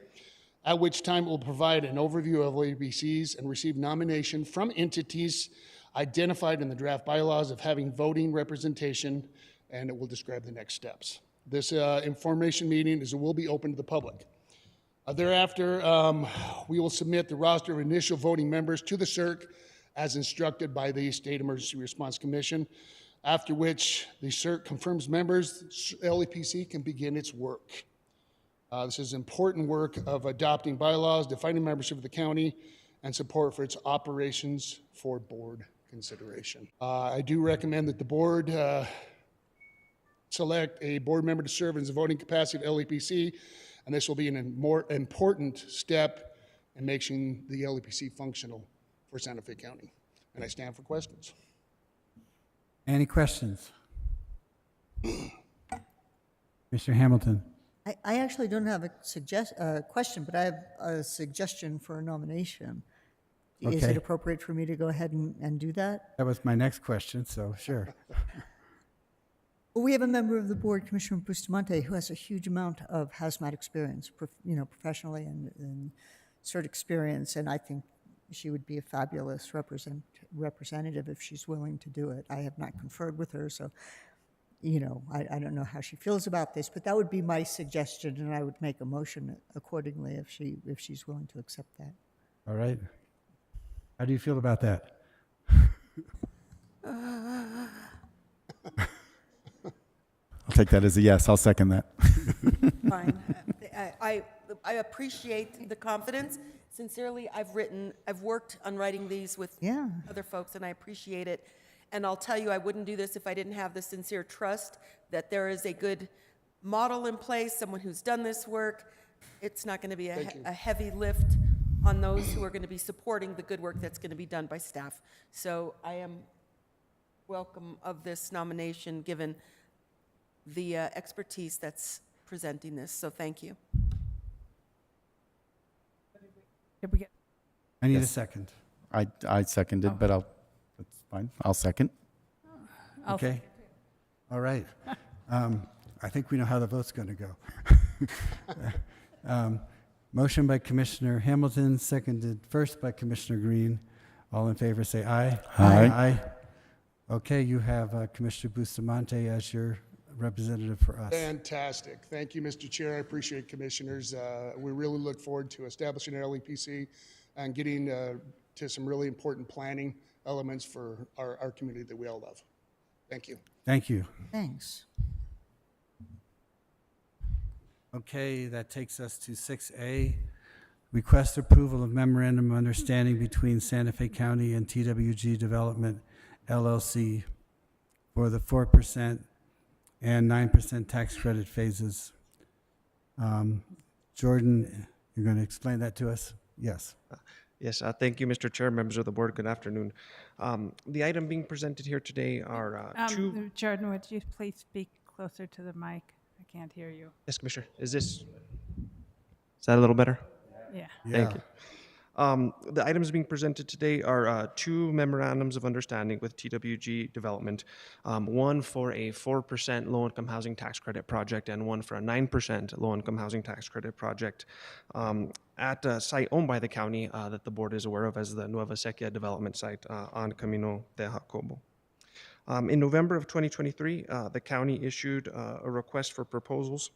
at which time it will provide an overview of LEPCs and receive nomination from entities identified in the draft bylaws of having voting representation, and it will describe the next steps. This information meeting will be open to the public. Thereafter, we will submit the roster of initial voting members to the CERC as instructed by the State Emergency Response Commission, after which the CERC confirms members, LEPC can begin its work. This is important work of adopting bylaws, defining membership of the county, and support for its operations for board consideration. I do recommend that the board select a board member to serve in the voting capacity of LEPC, and this will be a more important step in making the LEPC functional for Santa Fe County. And I stand for questions. Any questions? Mr. Hamilton. I actually don't have a question, but I have a suggestion for a nomination. Is Okay. it appropriate for me to go ahead and do that? That was my next question, so sure. Well, we have a member of the board, Commissioner Bustamante, who has a huge amount of hazmat experience, professionally and CERT experience, and I think she would be a fabulous representative if she's willing to do it. I have not conferred with her, so I don't know how she feels about this, but that would be my suggestion, and I would make a motion accordingly if she's willing to accept that. All right. How do you feel about that? I'll take that as a yes. I'll second that. Fine. I appreciate the confidence. Sincerely, I've worked on writing these with other folks, and I appreciate it. And I'll tell you, I wouldn't do this if I didn't have the sincere trust that there is a good model in place, someone who's done this work. It's not going to be a heavy lift on those who are going to be supporting the good work that's going to be done by staff. So I am welcome of this nomination, given the expertise that's presenting this. So thank you. I need a second. I seconded, but that's fine. I'll second. Okay. All right. I think we know how the vote's going to go. Motion by Commissioner Hamilton, seconded first by Commissioner Green. All in favor say aye. Aye. Aye. Okay, you have Commissioner Bustamante as your representative for us. Fantastic. Thank you, Mr. Chair. I appreciate commissioners. We really look forward to establishing an LEPC and getting to some really important planning elements for our community that we all love. Thank you. Thank you. Thanks. Okay, that takes us to 6A. Request approval of memorandum of understanding between Santa Fe County and TWG Development LLC for the 4% and 9% tax credit phases. Jordan, you're going to explain that to us? Yes. Yes, thank you, Mr. Chair, members of the board. Good afternoon. The item being presented here today are two. Jordan, would you please speak closer to the mic? I can't hear you. Yes, Commissioner. Is that a little better? Yeah. Thank you. The items being presented today are two memorandums of understanding with TWG Development, one for a 4% low-income housing tax credit project and one for a 9% low-income housing tax credit project at a site owned by the county that the board is aware of as the Nueva Sequia development site on Camino de Jacobo. In November of 2023, the county issued a request for proposals,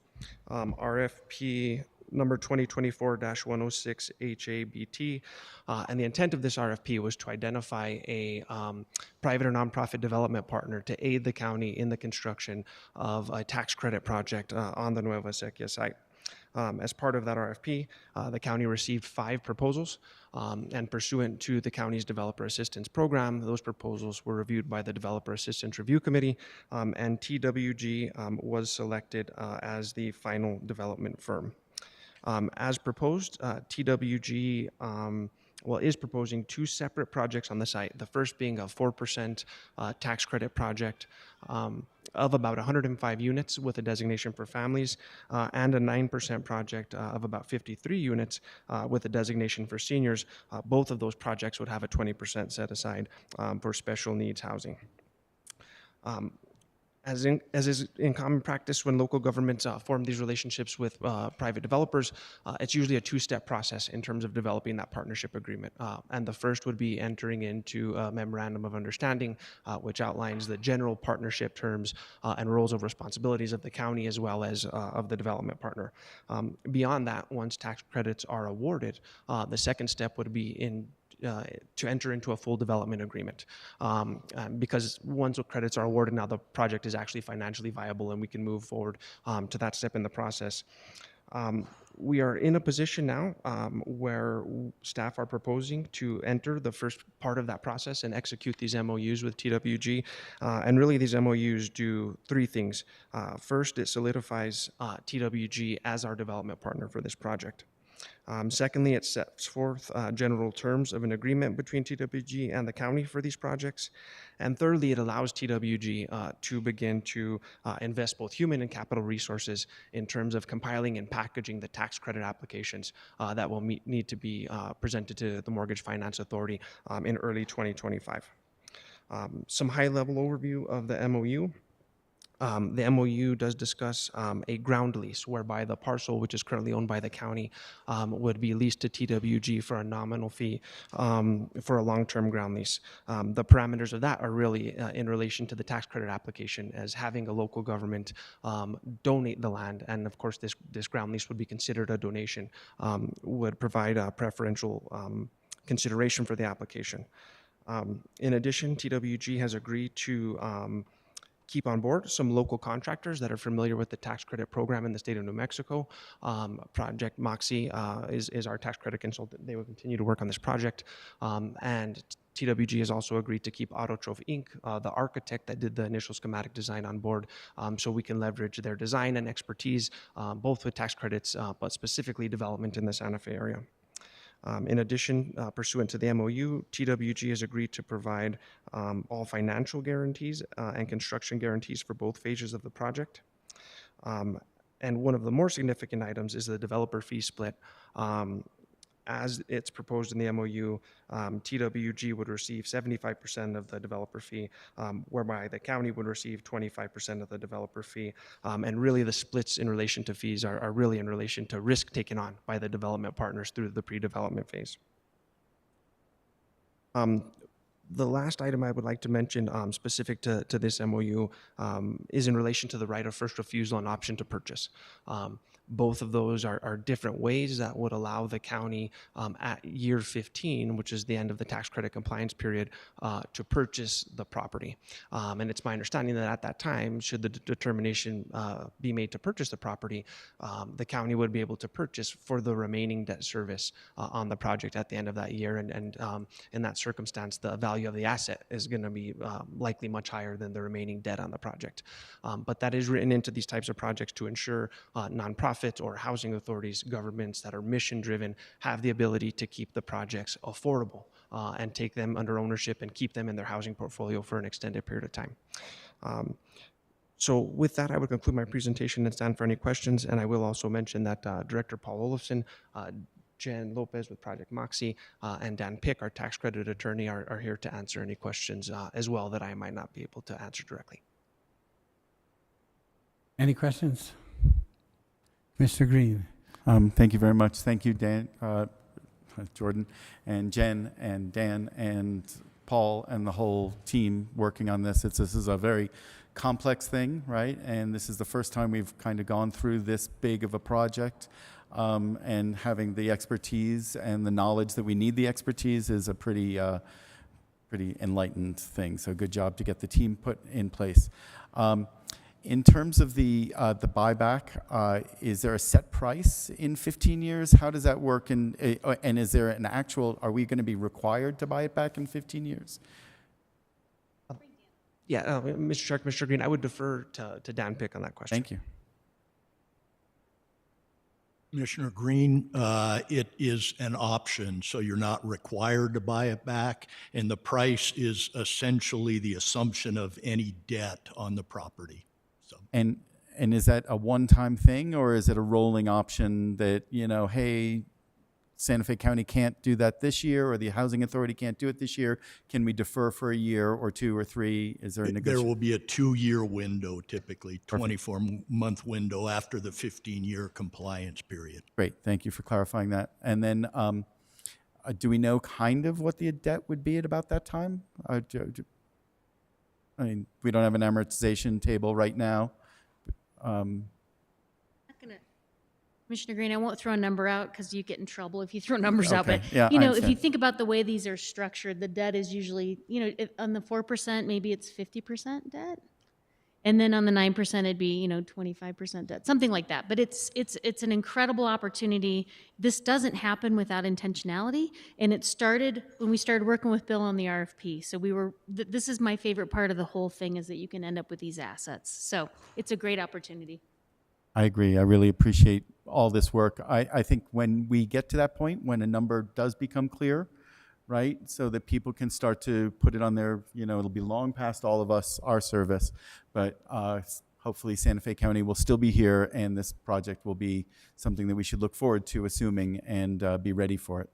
RFP number 2024-106 HABT, and the intent of this RFP was to identify a private or nonprofit development partner to aid the county in the construction of a tax credit project on the Nueva Sequia site. As part of that RFP, the county received 5 proposals, and pursuant to the county's Developer Assistance Program, those proposals were reviewed by the Developer Assistance Review Committee, and TWG was selected as the final development firm. As proposed, TWG is proposing 2 separate projects on the site, the first being a 4% tax credit project of about 105 units with a designation for families, and a 9% project of about 53 units with a designation for seniors. Both of those projects would have a 20% set aside for special needs housing. As is in common practice when local governments form these relationships with private developers, it's usually a 2-step process in terms of developing that partnership agreement. And the first would be entering into a memorandum of understanding, which outlines the general partnership terms and roles of responsibilities of the county as well as of the development partner. Beyond that, once tax credits are awarded, the second step would be to enter into a full development agreement, because once the credits are awarded, now the project is actually financially viable and we can move forward to that step in the process. We are in a position now where staff are proposing to enter the first part of that process and execute these MOUs with TWG. And really these MOUs do 3 things. First, it solidifies TWG as our development partner for this project. Secondly, it sets forth general terms of an agreement between TWG and the county for these projects. And thirdly, it allows TWG to begin to invest both human and capital resources in terms of compiling and packaging the tax credit applications that will need to be presented to the Mortgage Finance Authority in early 2025. Some high-level overview of the MOU. The MOU does discuss a ground lease whereby the parcel, which is currently owned by the county, would be leased to TWG for a nominal fee for a long-term ground lease. The parameters of that are really in relation to the tax credit application, as having a local government donate the land, and of course this ground lease would be considered a donation, would provide a preferential consideration for the application. In addition, TWG has agreed to keep on board some local contractors that are familiar with the tax credit program in the state of New Mexico. Project Moxie is our tax credit consultant. They will continue to work on this project. And TWG has also agreed to keep Autotroph Inc., the architect that did the initial schematic design, on board, so we can leverage their design and expertise, both with tax credits, but specifically development in the Santa Fe area. In addition, pursuant to the MOU, TWG has agreed to provide all financial guarantees and construction guarantees for both phases of the project. And one of the more significant items is the developer fee split. As it's proposed in the MOU, TWG would receive 75% of the developer fee, whereby the county would receive 25% of the developer fee. And really the splits in relation to fees are really in relation to risk taken on by the development partners through the pre-development phase. The last item I would like to mention, specific to this MOU, is in relation to the right of first refusal and option to purchase. Both of those are different ways that would allow the county at year 15, which is the end of the tax credit compliance period, to purchase the property. And it's my understanding that at that time, should the determination be made to purchase the property, the county would be able to purchase for the remaining debt service on the project at the end of that year. And in that circumstance, the value of the asset is going to be likely much higher than the remaining debt on the project. But that is written into these types of projects to ensure nonprofits or housing authorities, governments that are mission-driven, have the ability to keep the projects affordable and take them under ownership and keep them in their housing portfolio for an extended period of time. So with that, I would conclude my presentation and stand for any questions. And I will also mention that Director Paul Olofsson, Jen Lopez with Project Moxie, and Dan Pick, our tax credit attorney, are here to answer any questions as well that I might not be able to answer directly. Any questions? Mr. Green. Thank you very much. Thank you, Dan, Jordan, and Jen, and Dan, and Paul, and the whole team working on this. This is a very complex thing, right? And this is the first time we've kind of gone through this big of a project. And having the expertise and the knowledge that we need the expertise is a pretty enlightened thing. So good job to get the team put in place. In terms of the buyback, is there a set price in 15 years? How does that work? And is there an actual, are we going to be required to buy it back in 15 years? Yeah, Mr. Chair, Mr. Green, I would defer to Dan Pick on that question. Thank you. Commissioner Green, it is an option, so you're not required to buy it back, and the price is essentially the assumption of any debt on the property. So. And is that a one-time thing, or is it a rolling option that, you know, hey, Santa Fe County can't do that this year, or the Housing Authority can't do it this year? Can we defer for a year or 2 or 3? Is there a negotiation? There will be a 2-year window, typically, 24-month window after the 15-year compliance period. Great, thank you for clarifying that. And then, do we know kind of what the debt would be at about that time? I mean, we don't have an amortization table right now. Commissioner Green, I won't throw a number out because you get in trouble if you throw numbers out. Okay. But Yeah, you I know, if you understand. think about the way these are structured, the debt is usually, you know, on the 4%, maybe it's 50% debt, and then on the 9%, it'd be, you know, 25% debt, something like that. But it's an incredible opportunity. This doesn't happen without intentionality, and it started when we started working with Bill on the RFP. So we were. This is my favorite part of the whole thing, is that you can end up with these assets. So it's a great opportunity. I agree. I really appreciate all this work. I think when we get to that point, when a number does become clear, right, so that people can start to put it on their, you know, it'll be long past all of us, our service, but hopefully Santa Fe County will still be here, and this project will be something that we should look forward to assuming and be ready for it.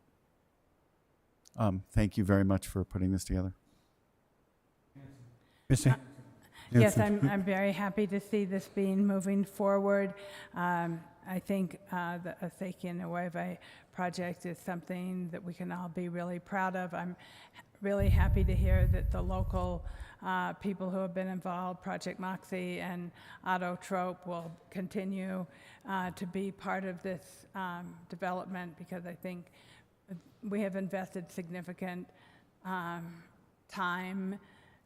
Thank you very much for putting this together. Mr. Yes, Hanson. I'm very happy to see this being moving forward. I think the Acequia Nueva project is something that we can all be really proud of. I'm really happy to hear that the local people who have been involved, Project Moxie and Autotrope, will continue to be part of this development, because I think we have invested significant time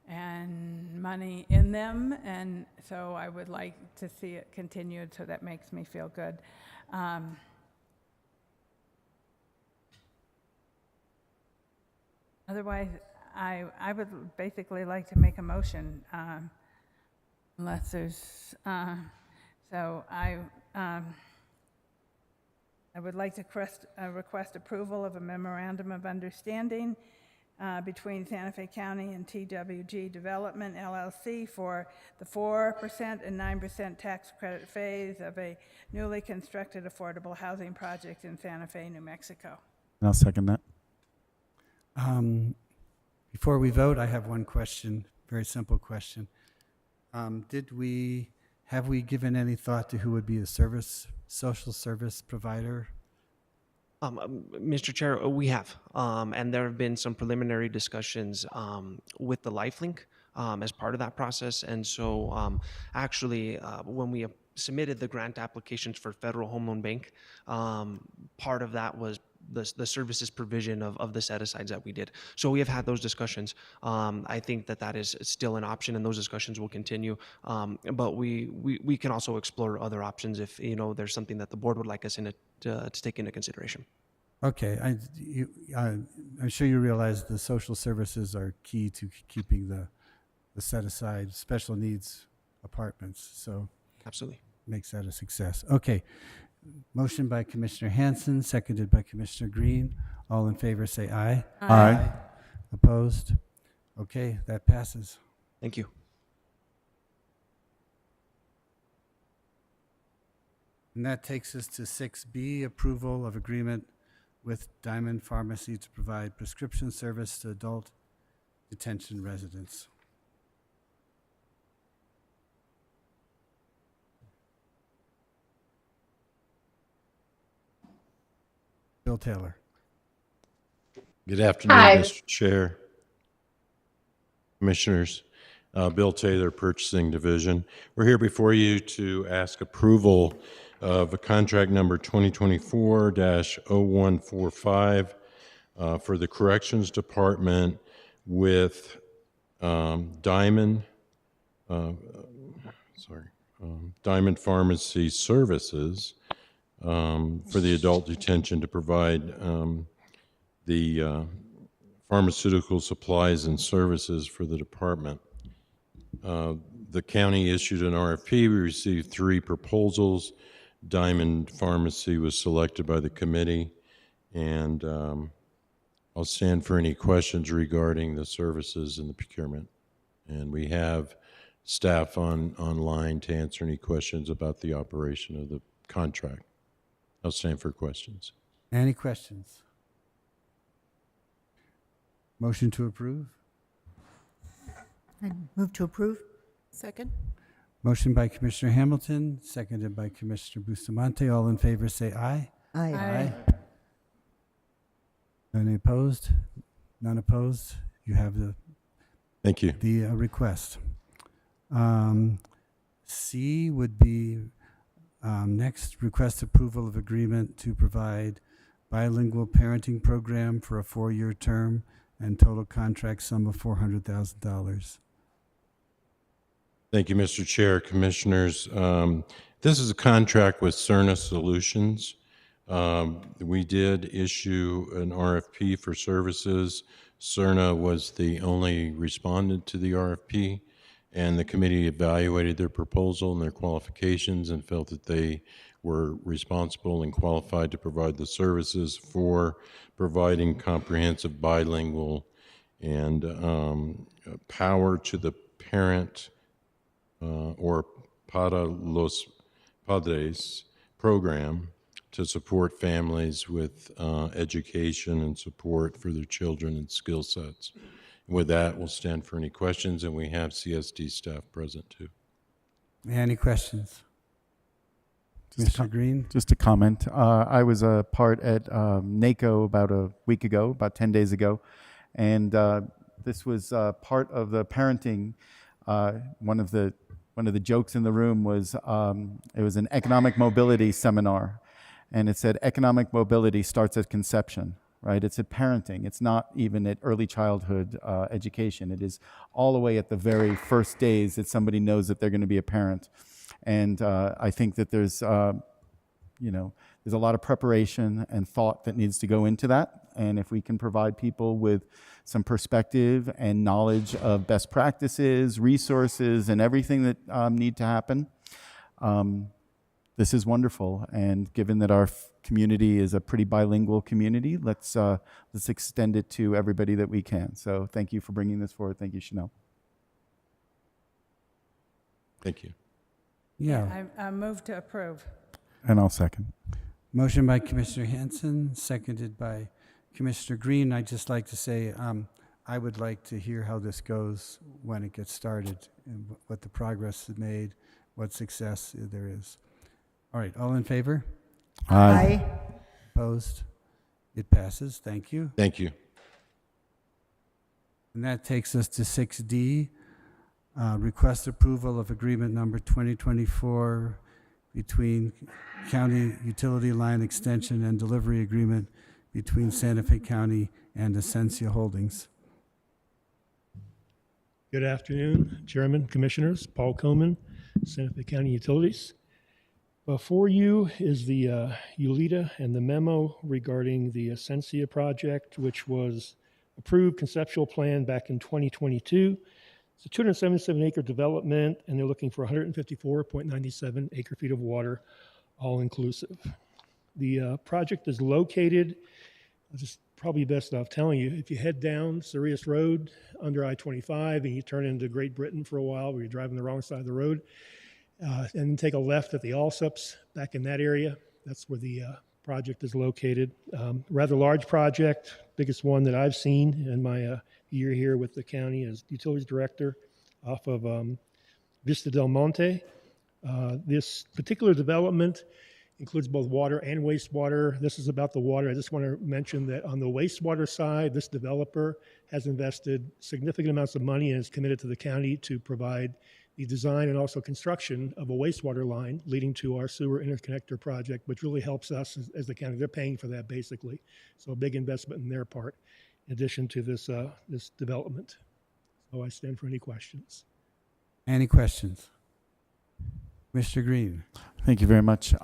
and money in them, and so I would like to see it continued, so that makes me feel good. Otherwise, I would basically like to make a motion, unless there's, so I would like to request approval of a memorandum of understanding between Santa Fe County and TWG Development LLC for the 4% and 9% tax credit phase of a newly constructed affordable housing project in Santa Fe, New Mexico. And I'll second that. Before we vote, I have one question, very simple question. Have we given any thought to who would be the social service provider Mr. Chair, we have, and there have been some preliminary discussions with the LifeLink as part of that process. And so actually, when we submitted the grant applications for Federal Home Loan Bank, part of that was the services provision of the set-asides that we did. So we have had those discussions. I think that is still an option, and those discussions will continue. But we can also explore other options if there's something that the board would like us to take into consideration. Okay, I'm sure you realize the social services are key to keeping the set-aside special needs apartments, so Absolutely. makes that a success. Okay, motion by Commissioner Hanson, seconded by Commissioner Green. All in favor say aye. Aye. Opposed? Okay, that passes. Thank you. And that takes us to 6B, approval of agreement with Diamond Pharmacy to provide prescription service to adult detention residents. Bill Taylor. Good afternoon, Mr. Chair, Commissioners. Bill Taylor, Purchasing Division. We're here before you to ask approval of a contract number 2024-0145 for the Corrections Department with Diamond Pharmacy Services for the adult detention to provide the pharmaceutical supplies and services for the department. The county issued an RFP. We received 3 proposals. Diamond Pharmacy was selected by the committee, and I'll stand for any questions regarding the services and the procurement. And we have staff online to answer any questions about the operation of the contract. I'll stand for questions. Any questions? Motion to approve? I move to approve. Second? Motion by Commissioner Hamilton, seconded by Commissioner Bustamante. All in favor say aye. Aye. Any opposed? None opposed? You have Thank you. the request. C would be next, request approval of agreement to provide bilingual parenting program for a 4-year term and total contract sum of $400,000. Thank you, Mr. Chair, Commissioners. This is a contract with Cerna Solutions. We did issue an RFP for services. Cerna was the only respondent to the RFP, and the committee evaluated their proposal and their qualifications and felt that they were responsible and qualified to provide the services for providing comprehensive bilingual and power to the parent or Para los Padres program to support families with education and support for their children and skill sets. With that, we'll stand for any questions, and we have CSD staff present too. Any questions? Mr. Green? Just a comment. I was a part at NACO about a week ago, about 10 days ago, and this was part of the parenting. One of the jokes in the room was it was an economic mobility seminar, and it said economic mobility starts at conception. Right? It's at parenting. It's not even at early childhood education. It is all the way at the very first days that somebody knows that they're going to be a parent. And I think that there's a lot of preparation and thought that needs to go into that. And if we can provide people with some perspective and knowledge of best practices, resources, and everything that need to happen, this is wonderful. And given that our community is a pretty bilingual community, let's extend it to everybody that we can. So thank you for bringing this forward. Thank you, Chanel. Thank you. Yeah. I move to approve. And I'll second. Motion by Commissioner Hanson, seconded by Commissioner Green. I'd just like to say I would like to hear how this goes when it gets started and what the progress is made, what success there is. All right, all in favor? Aye. Opposed? It passes. Thank you. Thank you. And that takes us to 6D, request approval of agreement number 2024 between County Utility Line Extension and Delivery Agreement between Santa Fe County and Essentia Holdings. Good afternoon, Chairman, Commissioners. Paul Coman, Santa Fe County Utilities. Before you is the ULITA and the memo regarding the Essentia project, which was approved conceptual plan back in 2022. It's a 277-acre development, and they're looking for 154.97 acre-feet of water, all-inclusive. The project is located, just probably best off telling you, if you head down Sirius Road under I-25 and you turn into Great Britain for a while where you're driving the wrong side of the road, and then take a left at the Allsups back in that area, that's where the project is located. Rather large project, biggest one that I've seen in my year here with the county as utilities director off of Vista del Monte. This particular development includes both water and wastewater. This is about the water. I just want to mention that on the wastewater side, this developer has invested significant amounts of money and is committed to the county to provide the design and also construction of a wastewater line leading to our sewer interconnector project, which really helps us as the county. They're paying for that basically. So a big investment in their part in addition to this, this development. So I stand for any questions. Any questions? Mr. Green. Thank you very much.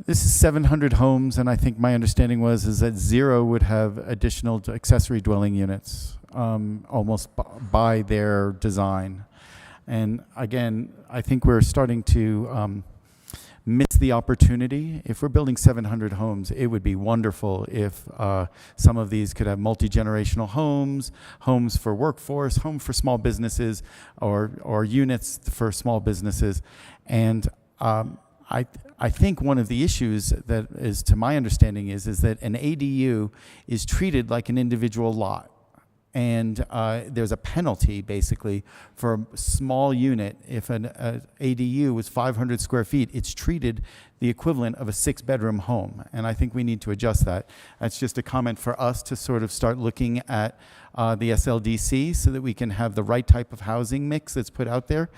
This is 700 homes, and I think my understanding is that 0 would have additional accessory dwelling units, almost by their design. And again, I think we're starting to miss the opportunity. If we're building 700 homes, it would be wonderful if some of these could have multi-generational homes, homes for workforce, home for small businesses, or units for small businesses. And I think one of the issues that is, to my understanding, is that an ADU is treated like an individual lot. And there's a penalty, basically, for a small unit. If an ADU is 500 square feet, it's treated the equivalent of a 6-bedroom home. And I think we need to adjust that. That's just a comment for us to sort of start looking at the SLDC so that we can have the right type of housing mix that's put out there.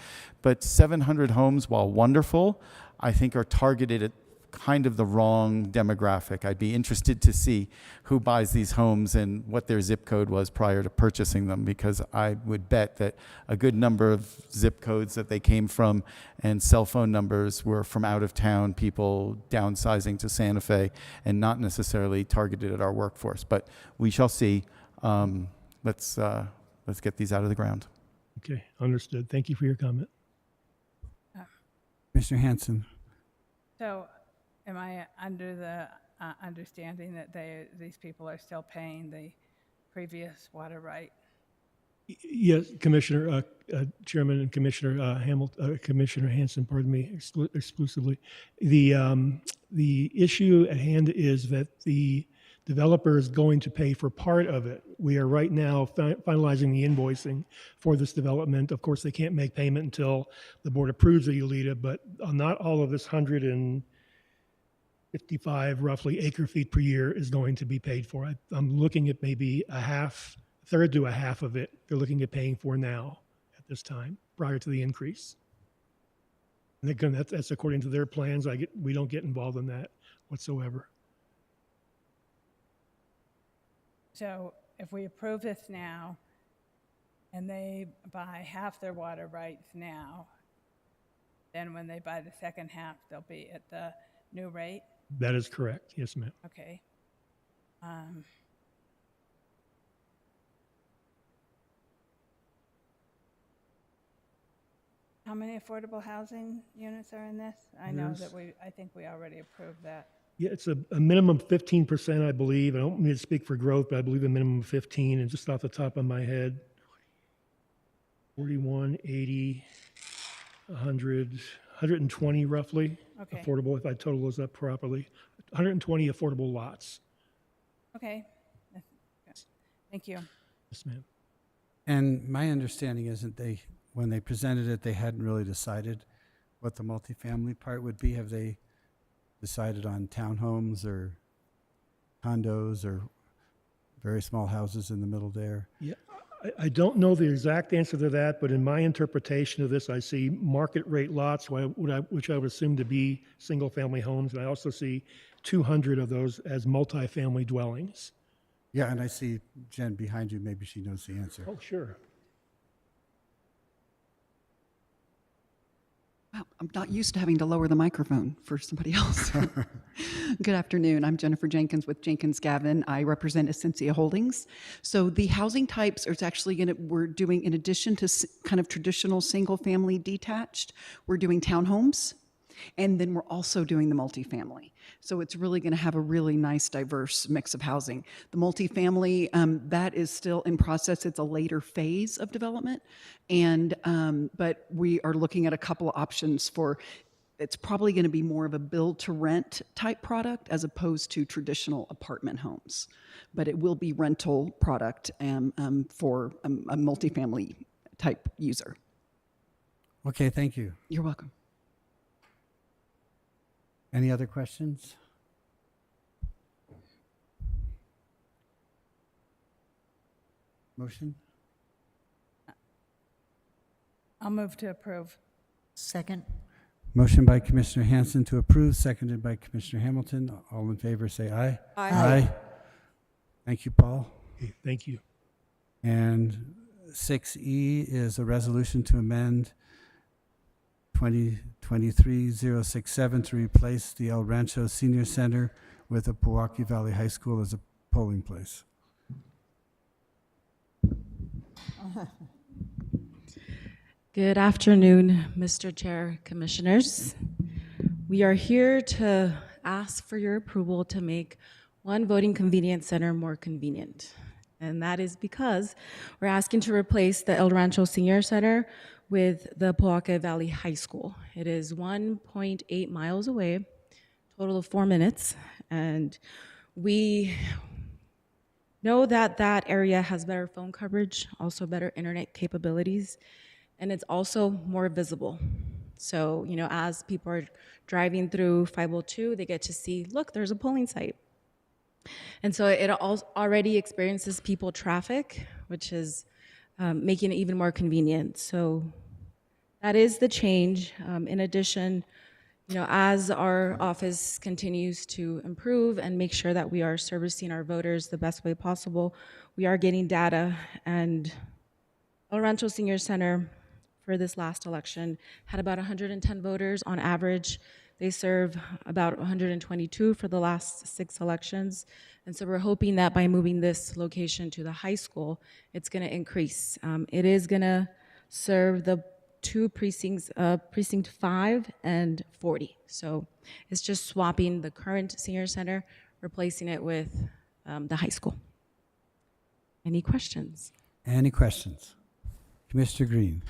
But 700 homes, while wonderful, I think are targeted at kind of the wrong demographic. I'd be interested to see who buys these homes and what their zip code was prior to purchasing them, because I would bet that a good number of zip codes that they came from and cell phone numbers were from out of town, people downsizing to Santa Fe and not necessarily targeted at our workforce. But we shall see. Let's get these out of the ground. Okay, understood. Thank you for your comment. Mr. Hanson. So am I under the understanding that these people are still paying the previous water right? Yes, Commissioner, Chairman and Commissioner Commissioner Hanson, pardon me, exclusively. The issue at hand is that the developer is going to pay for part of it. We are right now finalizing the invoicing for this development. Of course, they can't make payment until the board approves the ULITA, but not all of this 155 roughly acre feet per year is going to be paid for. I'm looking at maybe a third to a half of it they're looking at paying for now at this time prior to the increase. And again, that's according to their plans. We don't get involved in that whatsoever. So if we approve this now and they buy half their water rights now, then when they buy the second half, they'll be at the new rate? That is correct. Yes, ma'am. Okay. How many affordable housing units are in this? I know that I think we already approved that. Yeah, it's a minimum of 15%, I believe. I don't mean to speak for growth, but I believe a minimum of 15. And just off the top of my head, 41, 80, 100, 120 roughly affordable, if I total those up properly. 120 affordable lots. Okay. Thank you. Yes, ma'am. And my understanding is that when they presented it, they hadn't really decided what the multifamily part would be. Have they decided on townhomes or condos or very small houses in the middle there? Yeah, I don't know the exact answer to that, but in my interpretation of this, I see market rate lots, which I would assume to be single-family homes, and I also see 200 of those as multifamily dwellings. Yeah, and I see Jen behind you. Maybe she knows the answer. Oh, sure. Wow, I'm not used to having to lower the microphone for somebody else. Good afternoon. I'm Jennifer Jenkins with Jenkins Gavin. I represent Essentia Holdings. So the housing types are actually we're doing, in addition to kind of traditional single-family detached, we're doing townhomes, and then we're also doing the multifamily. So it's really going to have a really nice, diverse mix of housing. The multifamily, that is still in process. It's a later phase of development, but we are looking at a couple of options for. It's probably going to be more of a build-to-rent type product as opposed to traditional apartment homes, but it will be rental product for a multifamily type user. Okay, thank you. You're welcome. Any other questions? Motion? I'll move to approve. Second. Motion by Commissioner Hanson to approve, seconded by Commissioner Hamilton. All in favor say aye. Aye. Aye. Thank you, Paul. Okay, thank you. And 6E is a resolution to amend 2023-067 to replace the El Rancho Senior Center with the Pewaukee Valley High School as a polling place. Good afternoon, Mr. Chair, Commissioners. We are here to ask for your approval to make one voting convenience center more convenient. And that is because we're asking to replace the El Rancho Senior Center with the Pewaukee Valley High School. It is 1.8 miles away, total of 4 minutes, and we know that that area has better phone coverage, also better internet capabilities, and it's also more visible. So, you know, as people are driving through 502, they get to see, look, there's a polling site. And so it already experiences people traffic, which is making it even more convenient. So that is the change. In addition, you know, as our office continues to improve and make sure that we are servicing our voters the best way possible, we are getting data. And El Rancho Senior Center for this last election had about 110 voters on average. They serve about 122 for the last 6 elections. And so we're hoping that by moving this location to the high school, it's gonna increase. It is gonna serve the 2 precincts, precinct 5 and 40. So it's just swapping the current senior center, replacing it with the high school. Any questions? Any questions? Commissioner Green.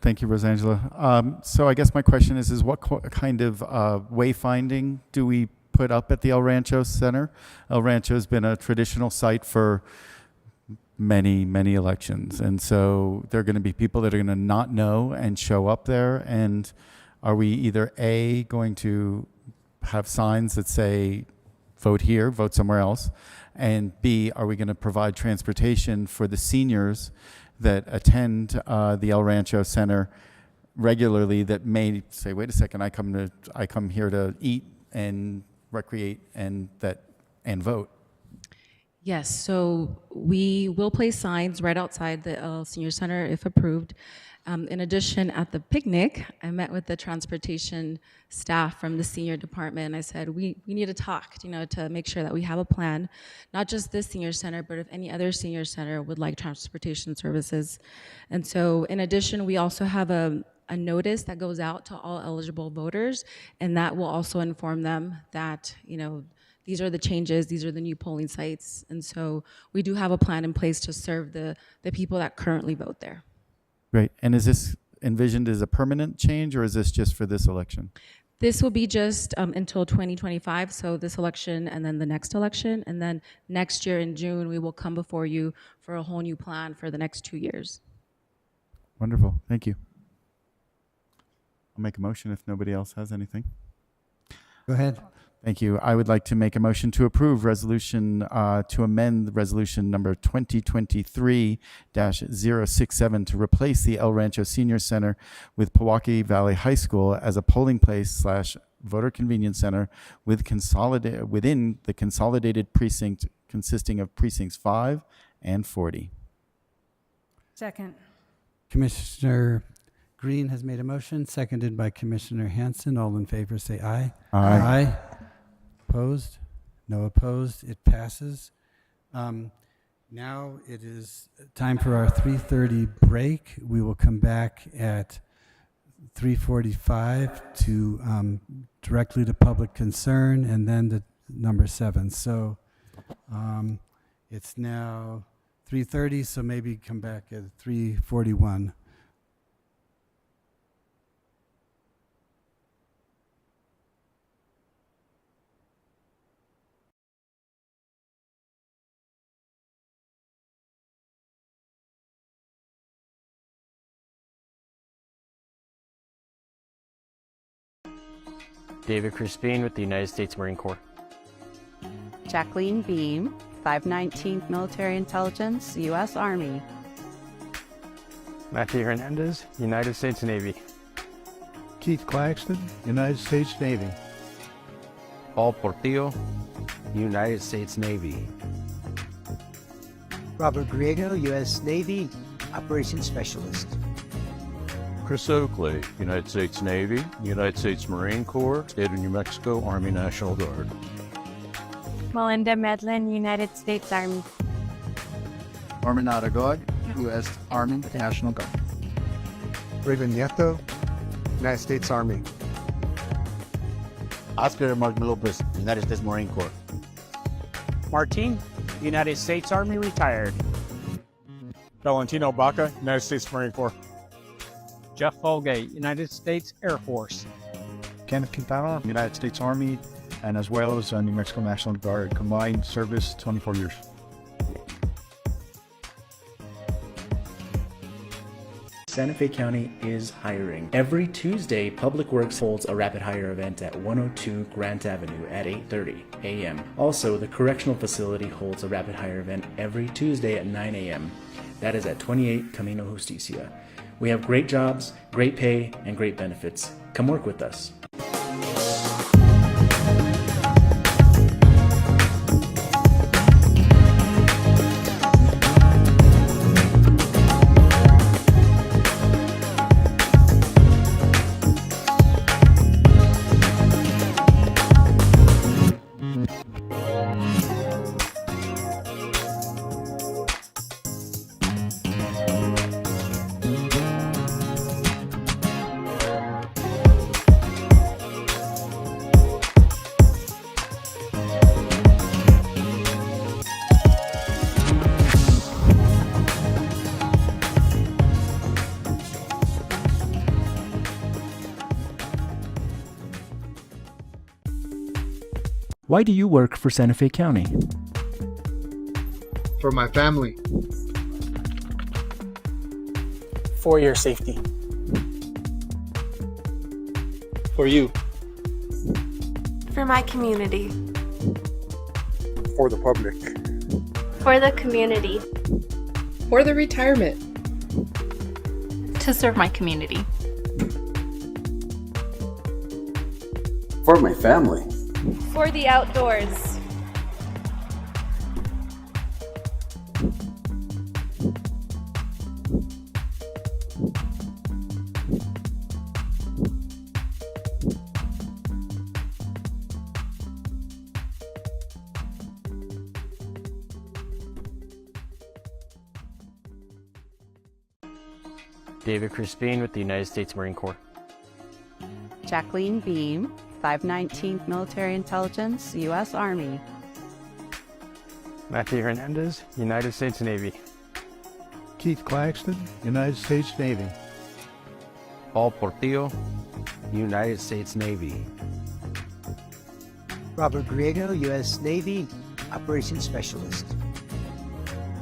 Thank you, Rosangela. So I guess my question is what kind of wayfinding do we put up at the El Rancho Center? El Rancho has been a traditional site for many, many elections. And so there are going to be people that are going to not know and show up there. And are we either A, going to have signs that say, vote here, vote somewhere else? And B, are we going to provide transportation for the seniors that attend the El Rancho Center regularly that may say, wait a second, I come here to eat and recreate and vote? Yes, so we will place signs right outside the Senior Center if approved. In addition, at the picnic, I met with the transportation staff from the senior department, and I said, we need to talk, you know, to make sure that we have a plan, not just this senior center, but if any other senior center would like transportation services. And so in addition, we also have a notice that goes out to all eligible voters, and that will also inform them that, you know, these are the changes, these are the new polling sites. And so we do have a plan in place to serve the people that currently vote there. Great. And is this envisioned as a permanent change, or is this just for this election? This will be just until 2025, so this election and then the next election. And then next year in June, we will come before you for a whole new plan for the next 2 years. Wonderful. Thank you. I'll make a motion if nobody else has anything. Go Go ahead. Thank you. I would like to make a motion to approve resolution, to amend resolution number 2023-067 to replace the El Rancho Senior Center with Pewaukee Valley High School as a polling place / voter convenience center within the consolidated precinct consisting of precincts 5 and 40. Second. Commissioner Green has made a motion, seconded by Commissioner Hanson. All in favor say aye. Aye. Aye. Opposed? No opposed. It passes. Now it is time for our 3:30 break. We will come back at 3:45 to directly to public concern and then to number 7. So it's now 3:30, so maybe come back at 3:41. David Crispin with the United States Marine Corps. Jacqueline Beam, 519th Military Intelligence, U.S. Army. Matthew Hernandez, United States Navy. Keith Claxton, United States Navy. Paul Portillo, United States Navy. Robert Griego, U.S. Navy, Operations Specialist. Chris Oakley, United States Navy, United States Marine Corps, State of New Mexico Army National Guard. Melinda Medlin, United States Army. Norman Aragod, U.S. Army National Guard. Raven Nieto, United States Army. Oscar Martin Lopez, United States Marine Corps. Martin, United States Army retired. Valentino Baca, United States Marine Corps. Jeff Folgate, United States Air Force. Kenneth Quintana, United States Army, and as well as New Mexico National Guard. Combined service, 24 years. Santa Fe County is hiring. Every Tuesday, Public Works holds a rapid hire event at 102 Grant Avenue at 8:30 a.m. Also, the Correctional Facility holds a rapid hire event every Tuesday at 9 a.m. That is at 28 Camino Justicia. We have great jobs, great pay, and great benefits. Come work with us. Why do you work for Santa Fe County? For my family. For your safety. For you. For my community. For the public. For the community. For the retirement. To serve my community. For my family. For the outdoors. David Crispin with the United States Marine Corps. Jacqueline Beam, 519th Military Intelligence, U.S. Army. Matthew Hernandez, United States Navy. Keith Claxton, United States Navy. Paul Portillo, United States Navy. Robert Griego, U.S. Navy, Operations Specialist.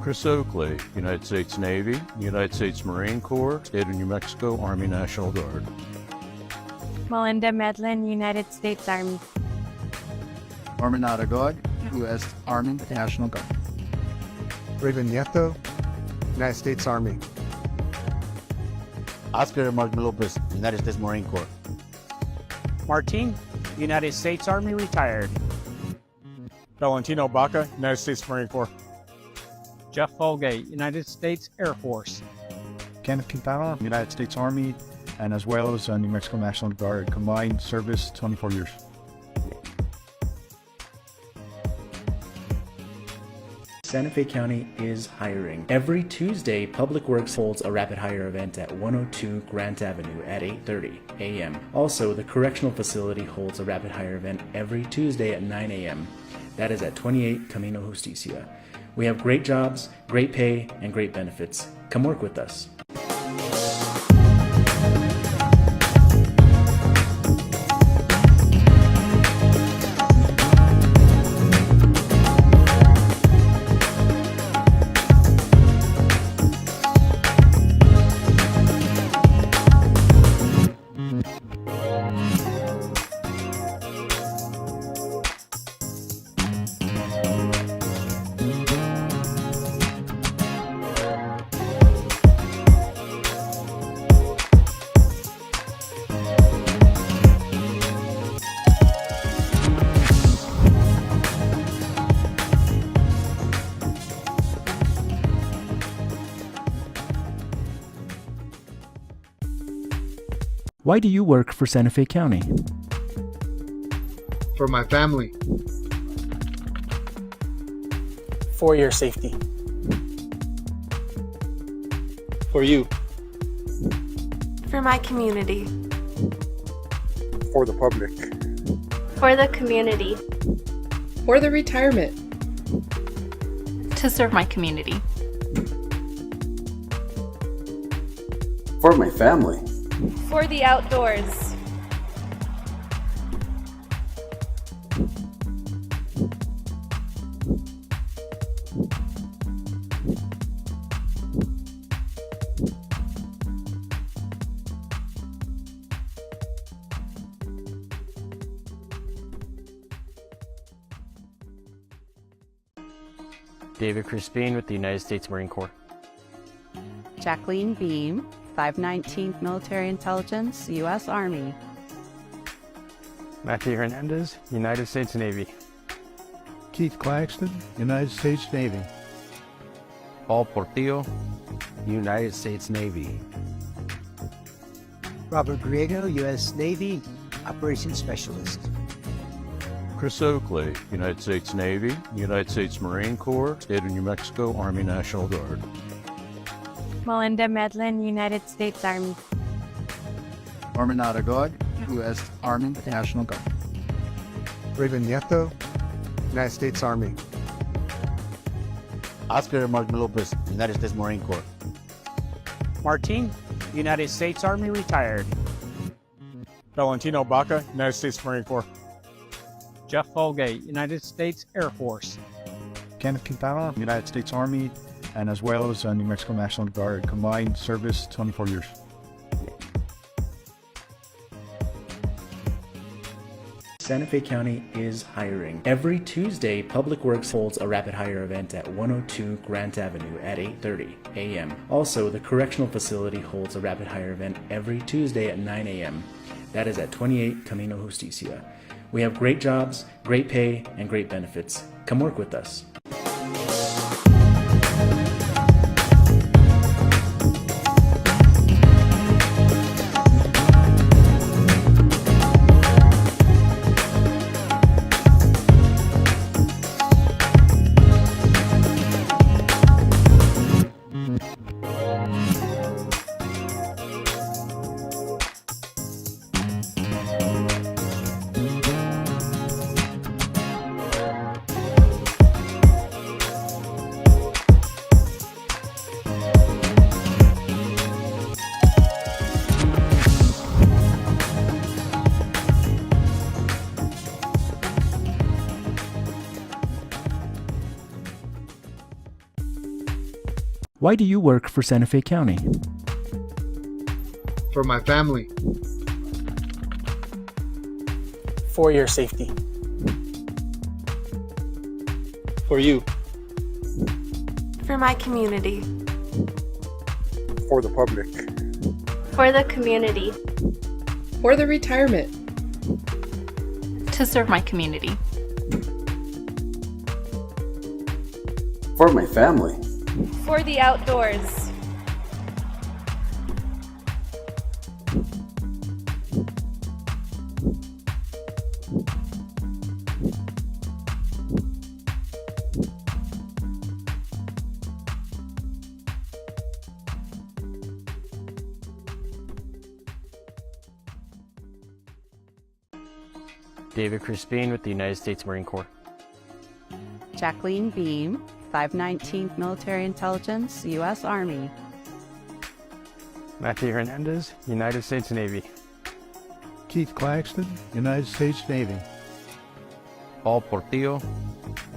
Chris Oakley, United States Navy, United States Marine Corps, State of New Mexico Army National Guard. Melinda Medlin, United States Army. Norman Aragod, U.S. Army National Guard. Raven Nieto, United States Army. Oscar Martin Lopez, United States Marine Corps. Martin, United States Army retired. Valentino Baca, United States Marine Corps. Jeff Folgate, United States Air Force. Kenneth Quintana, United States Army, and as well as New Mexico National Guard. Combined service 24 years. Santa Fe County is hiring. Every Tuesday, Public Works holds a rapid hire event at 102 Grant Avenue at 8:30 a.m. Also, the correctional facility holds a rapid hire event every Tuesday at 9 a.m. That is at 28 Camino Justicia. We have great jobs, great pay, and great benefits. Come work with us. Why do you work for Santa Fe County? For my family. For your safety. For you. For my community. For the public. For the community. For the retirement. To serve my community. For my family. For the outdoors. David Crispin with the United States Marine Corps. Jacqueline Beam, 519th Military Intelligence, U.S. Army. Matthew Hernandez, United States Navy. Keith Claxton, United States Navy. Paul Portillo, United States Navy. Robert Griego, U.S. Navy, Operations Specialist. Chris Oakley, United States Navy, United States Marine Corps, State of New Mexico Army National Guard. Melinda Medlin, United States Army. Norman Aragod, U.S. Army National Guard. Raven Nieto, United States Army. Oscar Martin Lopez, United States Marine Corps. Martin, United States Army retired. Valentino Baca, United States Marine Corps. Jeff Folgate, United States Air Force. Kenneth Quintana, United States Army, and as well as New Mexico National Guard. Combined service 24 years. Santa Fe County is hiring. Every Tuesday, Public Works holds a rapid hire event at 102 Grant Avenue at 8:30 a.m. Also, the correctional facility holds a rapid hire event every Tuesday at 9 a.m. That is at 28 Camino Justicia. We have great jobs, great pay, and great benefits. Come work with us. Why do you work for Santa Fe County? For my family. For your safety. For you. For my community. For the public. For the community. For the retirement. To serve my community. For my family. For the outdoors. David Crispin with the United States Marine Corps. Jacqueline Beam, 519th Military Intelligence, U.S. Army. Matthew Hernandez, United States Navy. Keith Claxton, United States Navy. Paul Portillo,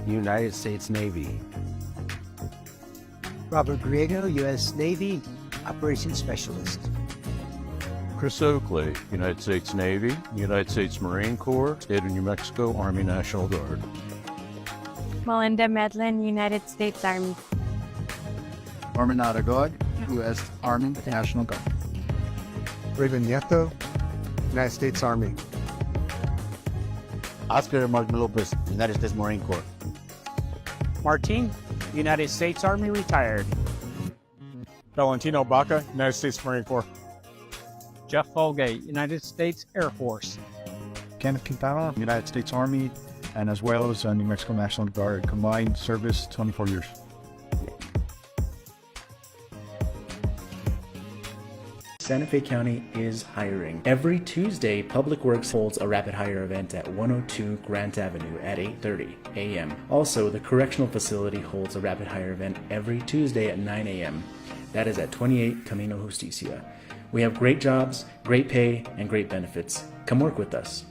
United States Navy. Robert Griego, U.S. Navy, Operations Specialist. Chris Oakley, United States Navy, United States Marine Corps, State of New Mexico Army National Guard. Melinda Medlin, United States Army. Norman Aragod, U.S. Army National Guard. Raven Nieto, United States Army. Oscar Martin Lopez, United States Marine Corps. Martin, United States Army retired. Valentino Baca, United States Marine Corps. Jeff Folgate, United States Air Force. Kenneth Quintana, United States Army, and as well as New Mexico National Guard. Combined service 24 years. Santa Fe County is hiring. Every Tuesday, Public Works holds a rapid hire event at 102 Grant Avenue at 8:30 a.m. Also, the correctional facility holds a rapid hire event every Tuesday at 9 a.m. That is at 28 Camino Justicia. We have great jobs, great pay, and great benefits. Come work with us.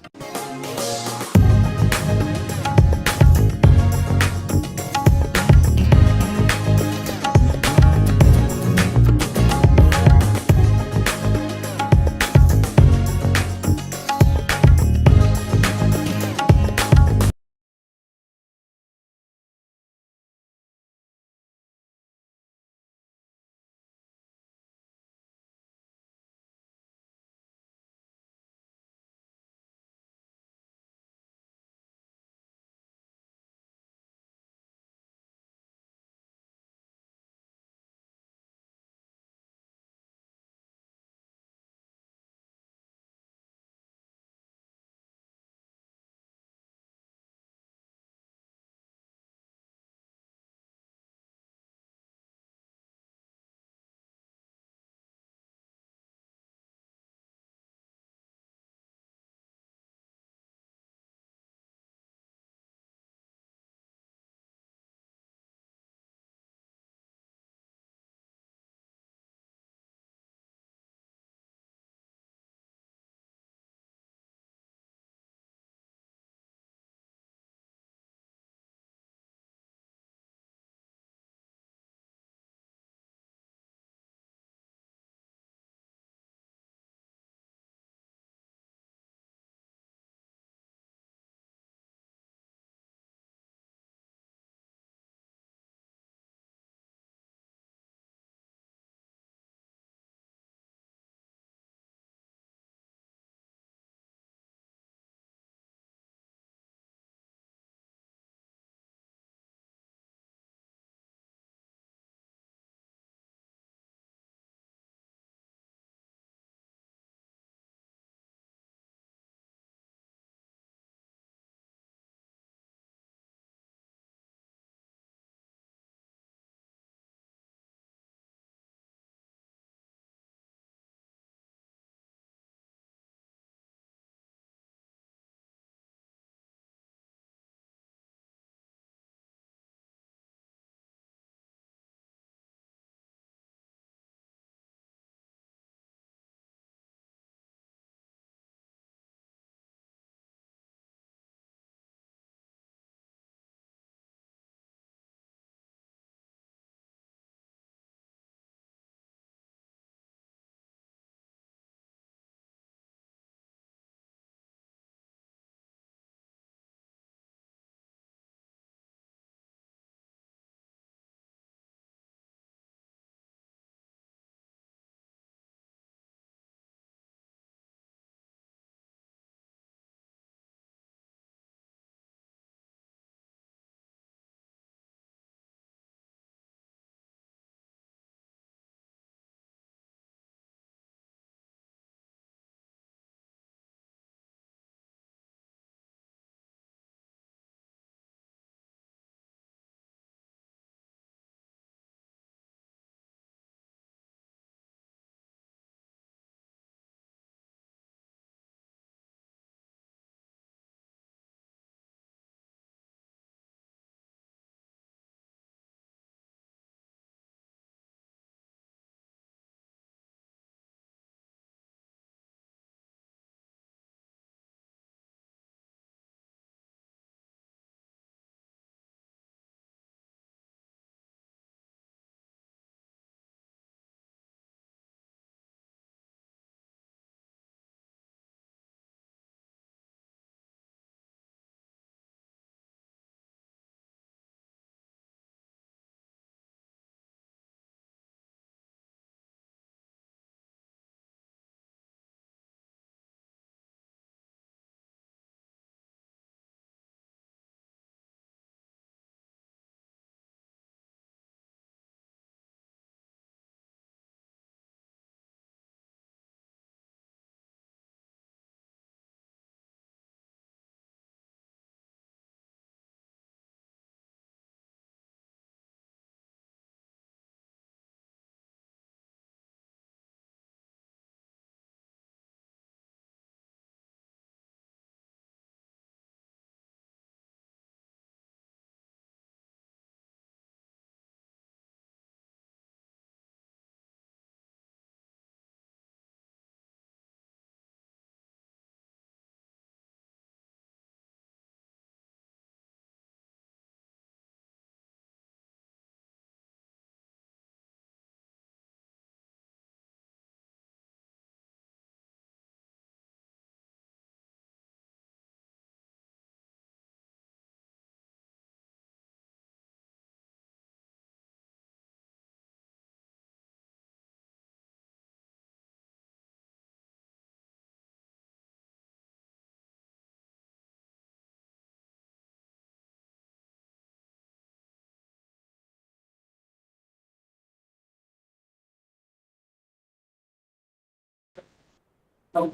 You.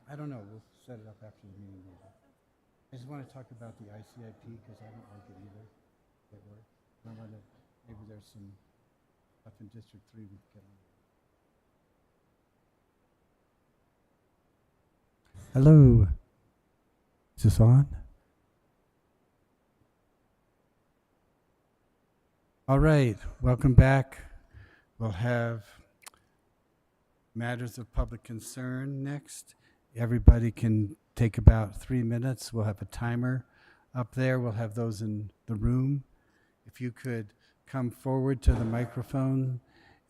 I don't know. We'll set it up after the meeting. Maybe. I just want to talk about the ICIP because I don't like it either. It works. I want to. Maybe there's some stuff in District 3 we can get on. Hello. Is this on? All right. Welcome back. We'll have matters of public concern next. Everybody can take about 3 minutes. We'll have a timer up there. We'll have those in the room. If you could come forward to the microphone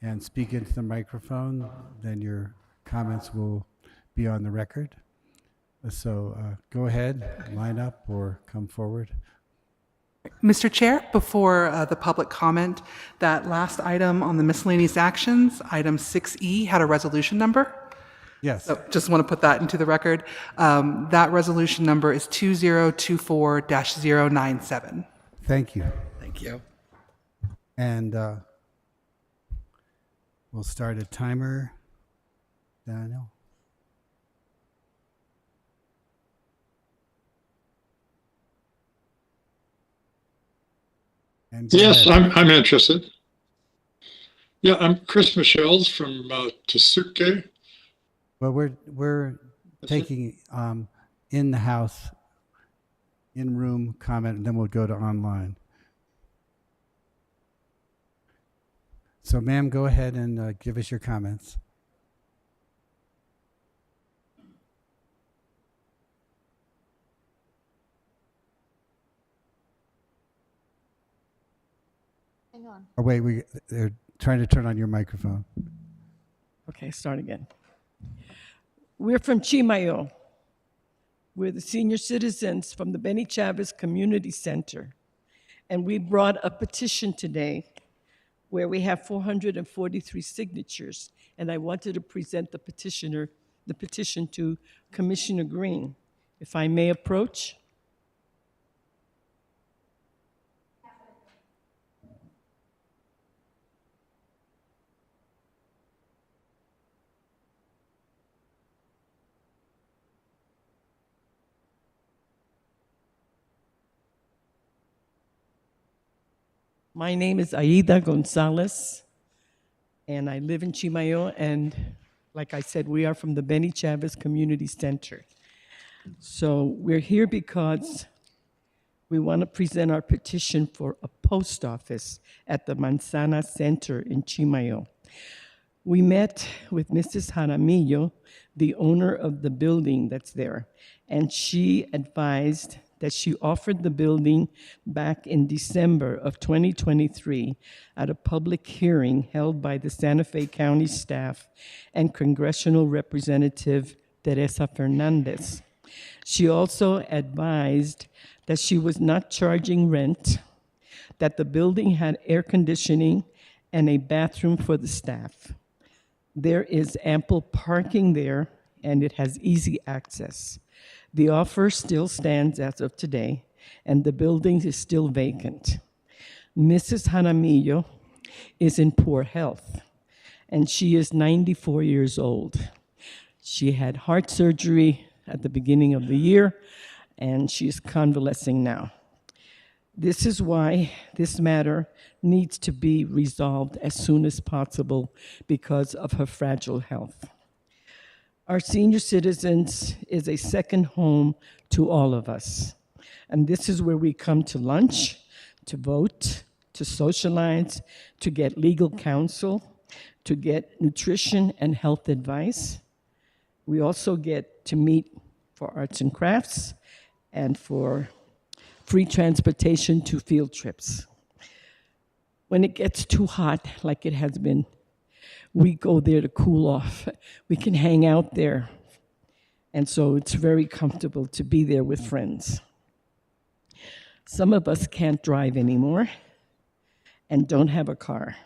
and speak into the microphone, then your comments will be on the record. So go ahead, line up, or come forward. Mr. Chair, before the public comment, that last item on the miscellaneous actions, item 6E, had a resolution number. Yes. So just want to put that into the record. That resolution number is 2024-097. Thank you. Thank you. And we'll start a timer. Daniel? And yes, I'm interested. Yeah, I'm Chris Michels from Tsuke. Well, we're taking in the house, in room comment, and then we'll go to online. So, ma'am, go ahead and give us your comments. Hang on. Oh, wait, they're trying to turn on your microphone. Okay, start again. We're from Chimayo. We're the senior citizens from the Benny Chavez Community Center. And we brought a petition today where we have 443 signatures. And I wanted to present the petition to Commissioner Green. If I may approach. My name is Aida Gonzalez, and I live in Chimayo, and like I said, we are from the Benny Chavez Community Center. So we're here because we want to present our petition for a post office at the Manzana Center in Chimayo. We met with Mrs. Jaramillo, the owner of the building that's there, and she advised that she offered the building back in December of 2023 at a public hearing held by the Santa Fe County staff and Congressional Representative Teresa Fernandez. She also advised that she was not charging rent, that the building had air conditioning and a bathroom for the staff. There is ample parking there, and it has easy access. The offer still stands as of today, and the building is still vacant. Mrs. Jaramillo is in poor health, and she is 94 years old. She had heart surgery at the beginning of the year, and she is convalescing now. This is why this matter needs to be resolved as soon as possible because of her fragile health. Our senior citizens is a second home to all of us. And this is where we come to lunch, to vote, to socialize, to get legal counsel, to get nutrition and health advice. We also get to meet for arts and crafts and for free transportation to field trips. When it gets too hot, like it has been, we go there to cool off. We can hang out there. And so it's very comfortable to be there with friends. Some of us can't drive anymore and don't have a car.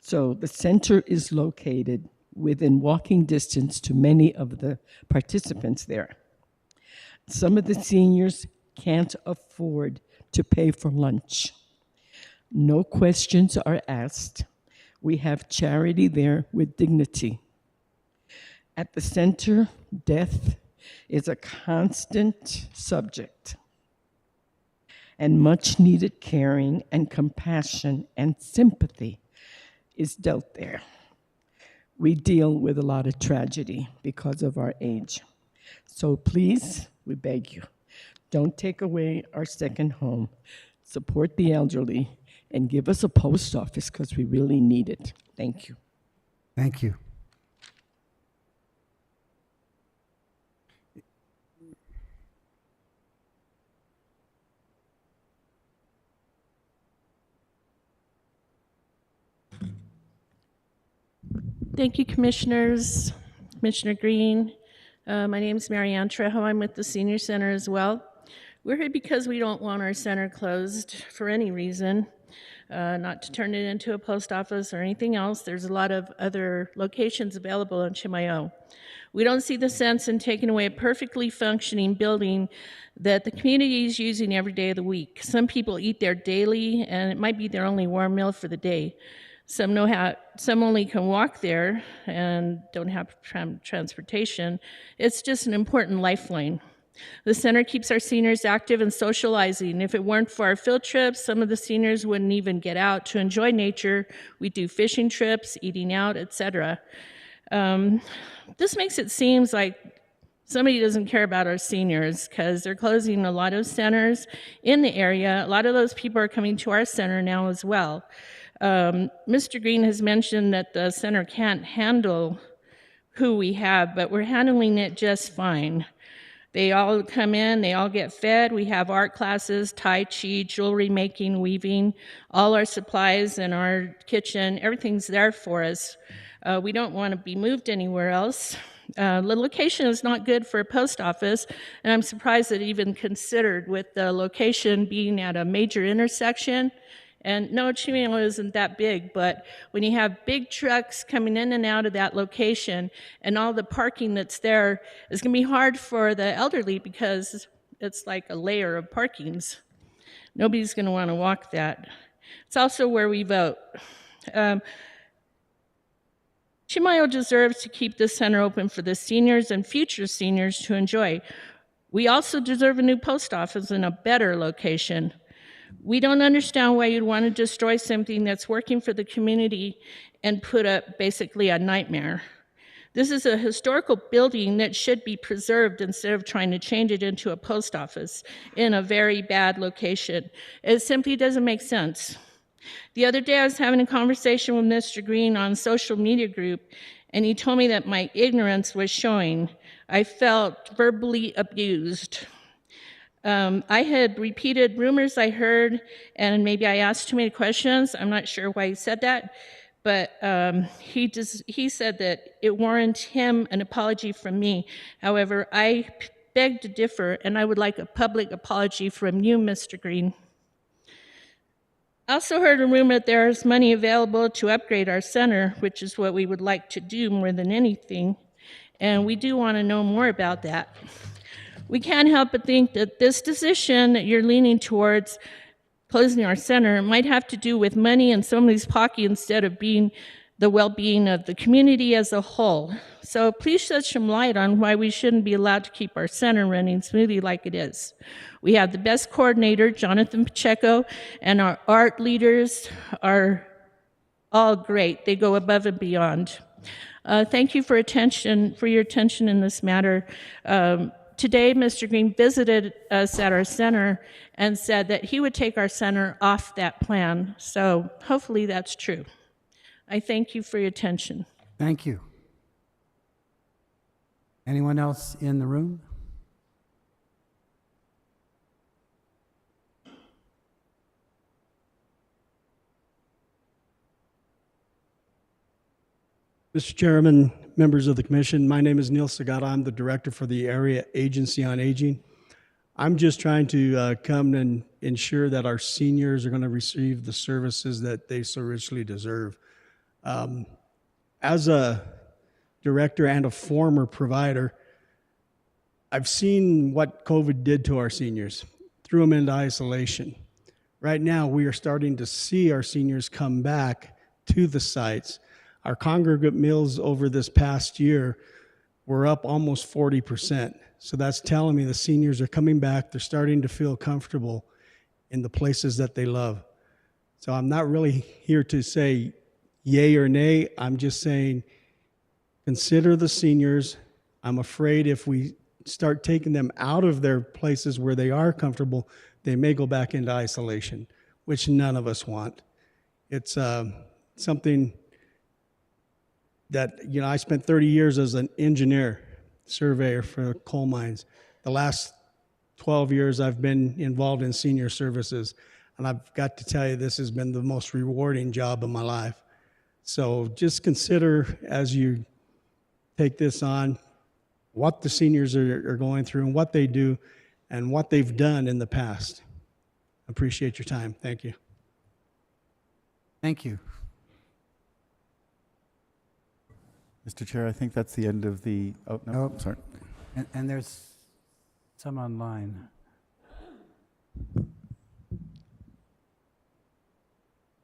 So the center is located within walking distance to many of the participants there. Some of the seniors can't afford to pay for lunch. No questions are asked. We have charity there with dignity. At the center, death is a constant subject, and much needed caring and compassion and sympathy is dealt there. We deal with a lot of tragedy because of our age. So please, we beg you, don't take away our second home. Support the elderly and give us a post office because we really need it. Thank you. Thank you. Thank you, Commissioners. Commissioner Green. My name is Marianne Trejo. I'm with the Senior Center as well. We're here because we don't want our center closed for any reason, not to turn it into a post office or anything else. There's a lot of other locations available in Chimayo. We don't see the sense in taking away a perfectly functioning building that the community is using every day of the week. Some people eat there daily, and it might be their only warm meal for the day. Some only can walk there and don't have transportation. It's just an important lifeline. The center keeps our seniors active and socializing. If it weren't for our field trips, some of the seniors wouldn't even get out to enjoy nature. We do fishing trips, eating out, etc. This makes it seem like somebody doesn't care about our seniors because they're closing a lot of centers in the area. A lot of those people are coming to our center now as well. Mr. Green has mentioned that the center can't handle who we have, but we're handling it just fine. They all come in, they all get fed. We have art classes, Tai Chi, jewelry making, weaving, all our supplies in our kitchen, everything's there for us. We don't want to be moved anywhere else. The location is not good for a post office, and I'm surprised that even considered with the location being at a major intersection. And no, Chimayo isn't that big, but when you have big trucks coming in and out of that location and all the parking that's there, it's going to be hard for the elderly because it's like a layer of parkings. Nobody's going to want to walk that. It's also where we vote. Chimayo deserves to keep this center open for the seniors and future seniors to enjoy. We also deserve a new post office in a better location. We don't understand why you'd want to destroy something that's working for the community and put up basically a nightmare. This is a historical building that should be preserved instead of trying to change it into a post office in a very bad location. It simply doesn't make sense. The other day I was having a conversation with Mr. Green on a social media group, and he told me that my ignorance was showing. I felt verbally abused. I had repeated rumors I heard, and maybe I asked too many questions. I'm not sure why he said that, but he said that it warranted him an apology from me. However, I beg to differ, and I would like a public apology from you, Mr. Green. I also heard a rumor that there is money available to upgrade our center, which is what we would like to do more than anything, and we do want to know more about that. We can't help but think that this decision that you're leaning towards closing our center might have to do with money in somebody's pocket instead of being the well-being of the community as a whole. So please shed some light on why we shouldn't be allowed to keep our center running smoothly like it is. We have the best coordinator, Jonathan Pacheco, and our art leaders are all great. They go above and beyond. Thank you for your attention in this matter. Today, Mr. Green visited us at our center and said that he would take our center off that plan. So hopefully that's true. I thank you for your attention. Thank you. Anyone else in the room? Mr. Chairman, members of the commission, my name is Neil Sagata. I'm the director for the Area Agency on Aging. I'm just trying to come and ensure that our seniors are going to receive the services that they so richly deserve. As a director and a former provider, I've seen what COVID did to our seniors, threw them into isolation. Right now, we are starting to see our seniors come back to the sites. Our congregate meals over this past year were up almost 40%. So that's telling me the seniors are coming back. They're starting to feel comfortable in the places that they love. So I'm not really here to say yay or nay. I'm just saying consider the seniors. I'm afraid if we start taking them out of their places where they are comfortable, they may go back into isolation, which none of us want. It's something that, I spent 30 years as an engineer, surveyor for coal mines. The last 12 years I've been involved in senior services, and I've got to tell you, this has been the most rewarding job of my life. So just consider as you take this on what the seniors are going through and what they do and what they've done in the past. I appreciate your time. Thank you. Thank you. Mr. Chair, I think that's the end of the, oh, no, Nope. sorry. And there's some online.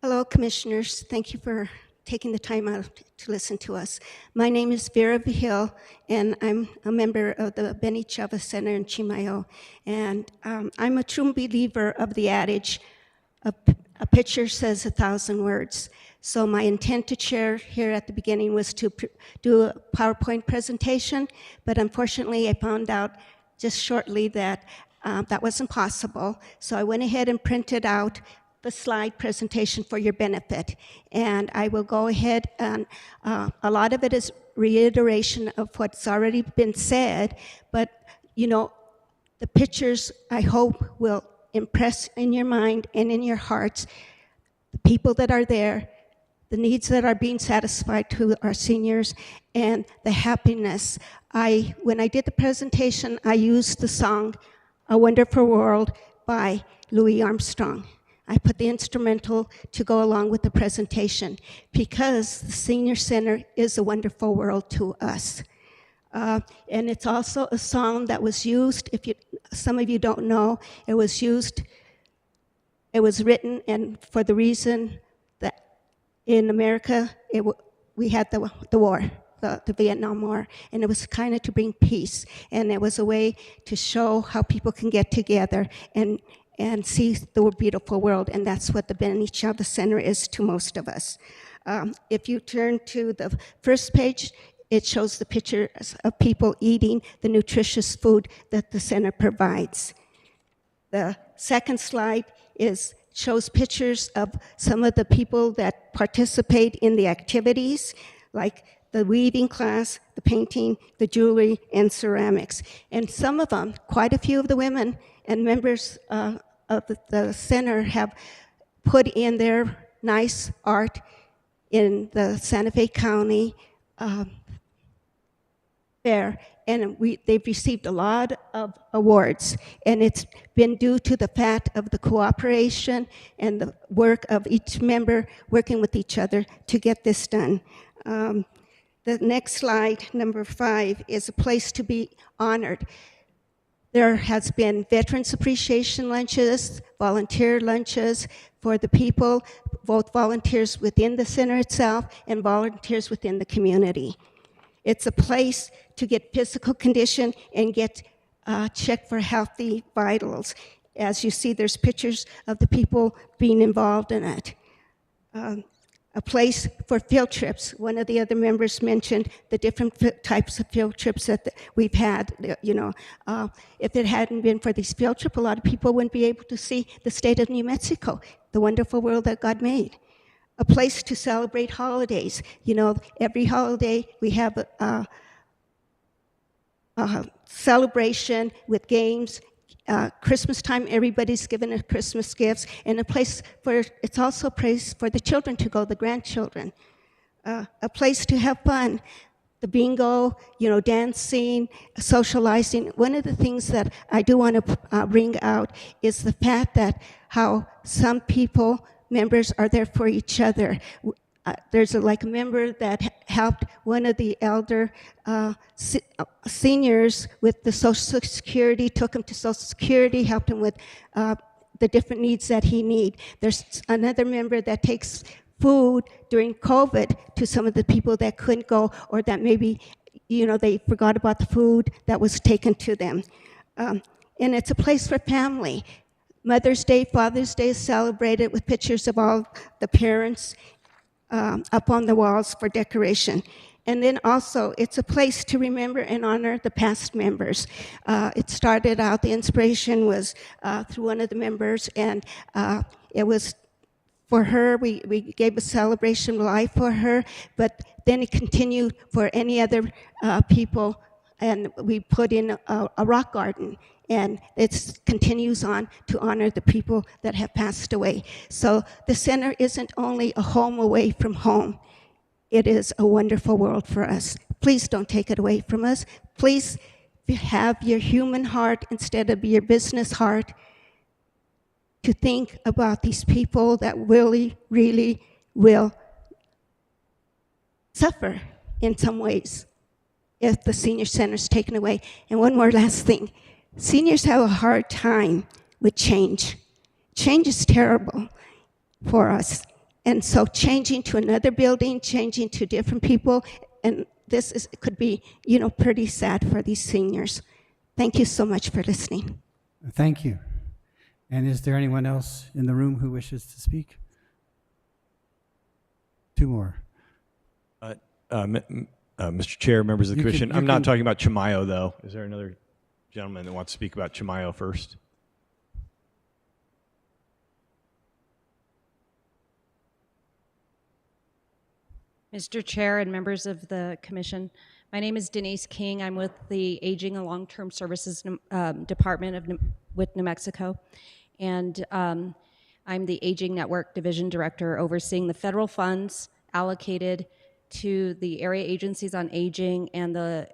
Hello, Commissioners. Thank you for taking the time out to listen to us. My name is Vera Vigil, and I'm a member of the Benny Chavez Center in Chimayo. And I'm a true believer of the adage, a picture says 1,000 words. So my intent to share here at the beginning was to do a PowerPoint presentation, but unfortunately I found out just shortly that that wasn't possible. So I went ahead and printed out the slide presentation for your benefit. And I will go ahead and a lot of it is reiteration of what's already been said, but the pictures I hope will impress in your mind and in your hearts the people that are there, the needs that are being satisfied to our seniors, and the happiness. When I did the presentation, I used the song A Wonderful World by Louis Armstrong. I put the instrumental to go along with the presentation because the Senior Center is a wonderful world to us. And it's also a song that was used, some of you don't know, it was written and for the reason that in America, we had the war, the Vietnam War, and it was kind of to bring peace. And it was a way to show how people can get together and see the beautiful world, and that's what the Benny Chavez Center is to most of us. If you turn to the first page, it shows the pictures of people eating the nutritious food that the center provides. The second slide shows pictures of some of the people that participate in the activities, like the weaving class, the painting, the jewelry, and ceramics. And some of them, quite a few of the women and members of the center have put in their nice art in the Santa Fe County Fair, and they've received a lot of awards, and it's been due to the fact of the cooperation and the work of each member working with each other to get this done. The next slide, number 5, is a place to be honored. There has been Veterans Appreciation Lunches, volunteer lunches for the people, both volunteers within the center itself and volunteers within the community. It's a place to get physical condition and get checked for healthy vitals. As you see, there's pictures of the people being involved in it. A place for field trips. One of the other members mentioned the different types of field trips that we've had. If it hadn't been for these field trips, a lot of people wouldn't be able to see the state of New Mexico, the wonderful world that God made. A place to celebrate holidays. Every holiday we have a celebration with games. Christmas time, everybody's given a Christmas gifts, and it's also a place for the children to go, the grandchildren. A place to have fun, the bingo, dancing, socializing. One of the things that I do want to bring out is the fact that how some members are there for each other. There's a member that helped one of the elder seniors with the Social Security, took him to Social Security, helped him with the different needs that he needs. There's another member that takes food during COVID to some of the people that couldn't go, or that maybe, they forgot about the food that was taken to them. And it's a place for family. Mother's Day, Father's Day is celebrated with pictures of all the parents up on the walls for decoration. And then also, it's a place to remember and honor the past members. It started out, the inspiration was through one of the members, and it was for her. We gave a celebration of life for her, but then it continued for any other people, and we put in a rock garden. And it continues on to honor the people that have passed away. So the center isn't only a home away from home. It is a wonderful world for us. Please don't take it away from us. Please have your human heart instead of your business heart to think about these people that really, really will suffer in some ways if the senior center is taken away. And one more last thing. Seniors have a hard time with change. Change is terrible for us. And so changing to another building, changing to different people, and could be, pretty sad for these seniors. Thank you so much for listening. Thank you. And is there anyone else in the room who wishes to speak? Two more. Mr. Chair, members of the commission, I'm not can- talking about Chimayo, though. Is there another gentleman that wants to speak about Chimayo first? Mr. Chair and members of the commission, my name is Denise King. I'm with the Aging and Long-Term Services Department with New Mexico, and I'm the Aging Network Division Director, overseeing the federal funds allocated to the area agencies on aging and the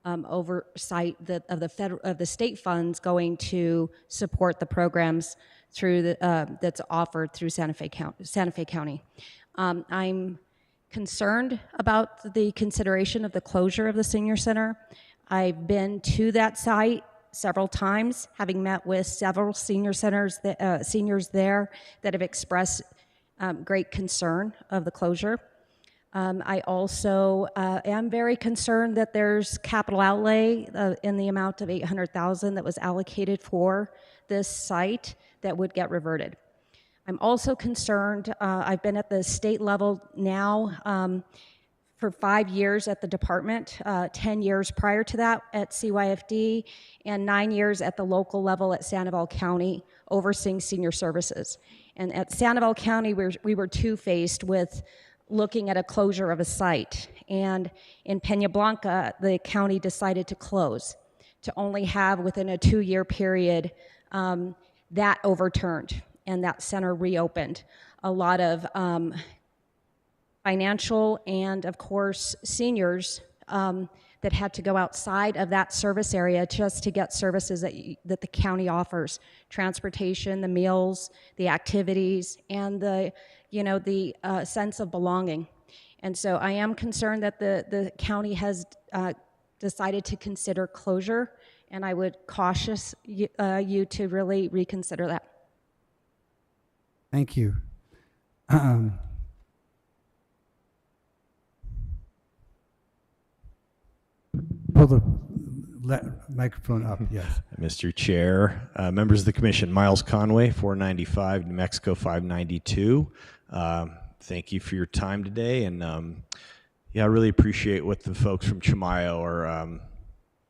oversight of the state funds going to support the programs through that's offered through Santa Fe County. I'm concerned about the consideration of the closure of the senior center. I've been to that site several times, having met with several seniors there that have expressed great concern of the closure. I also am very concerned that there's capital outlay in the amount of $800,000 that was allocated for this site that would get reverted. I'm also concerned, I've been at the state level now for 5 years at the department, 10 years prior to that at CYFD, and 9 years at the local level at Sandoval County, overseeing senior services. And at Sandoval County, we were two-faced with looking at a closure of a site. And in Peña Blanca, the county decided to close, to only have within a 2-year period that overturned and that center reopened. A lot of financial and, of course, seniors that had to go outside of that service area just to get services that the county offers: transportation, the meals, the activities, and the sense of belonging. And so I am concerned that the county has decided to consider closure, and I would caution you to really reconsider that. Thank you. Pull the microphone up, yes. Mr. Chair, members of the commission, Miles Conway, 495, New Mexico 592. Thank you for your time today, and I really appreciate what the folks from Chimayo are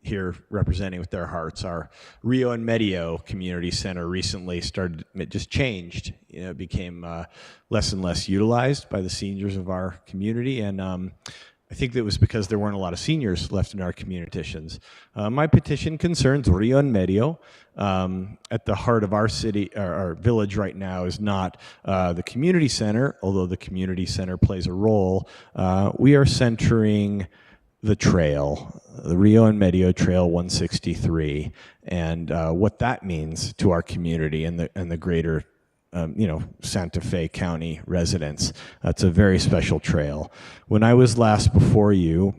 here representing with their hearts. Our Rio and Medio Community Center recently just changed. It became less and less utilized by the seniors of our community, and I think that was because there weren't a lot of seniors left in our community petitions. My petition concerns Rio and Medio. At the heart of our city, our village right now is not the community center, although the community center plays a role. We are centering the trail, the Rio and Medio Trail 163, and what that means to our community and the greater Santa Fe County residents. It's a very special trail. When I was last before you,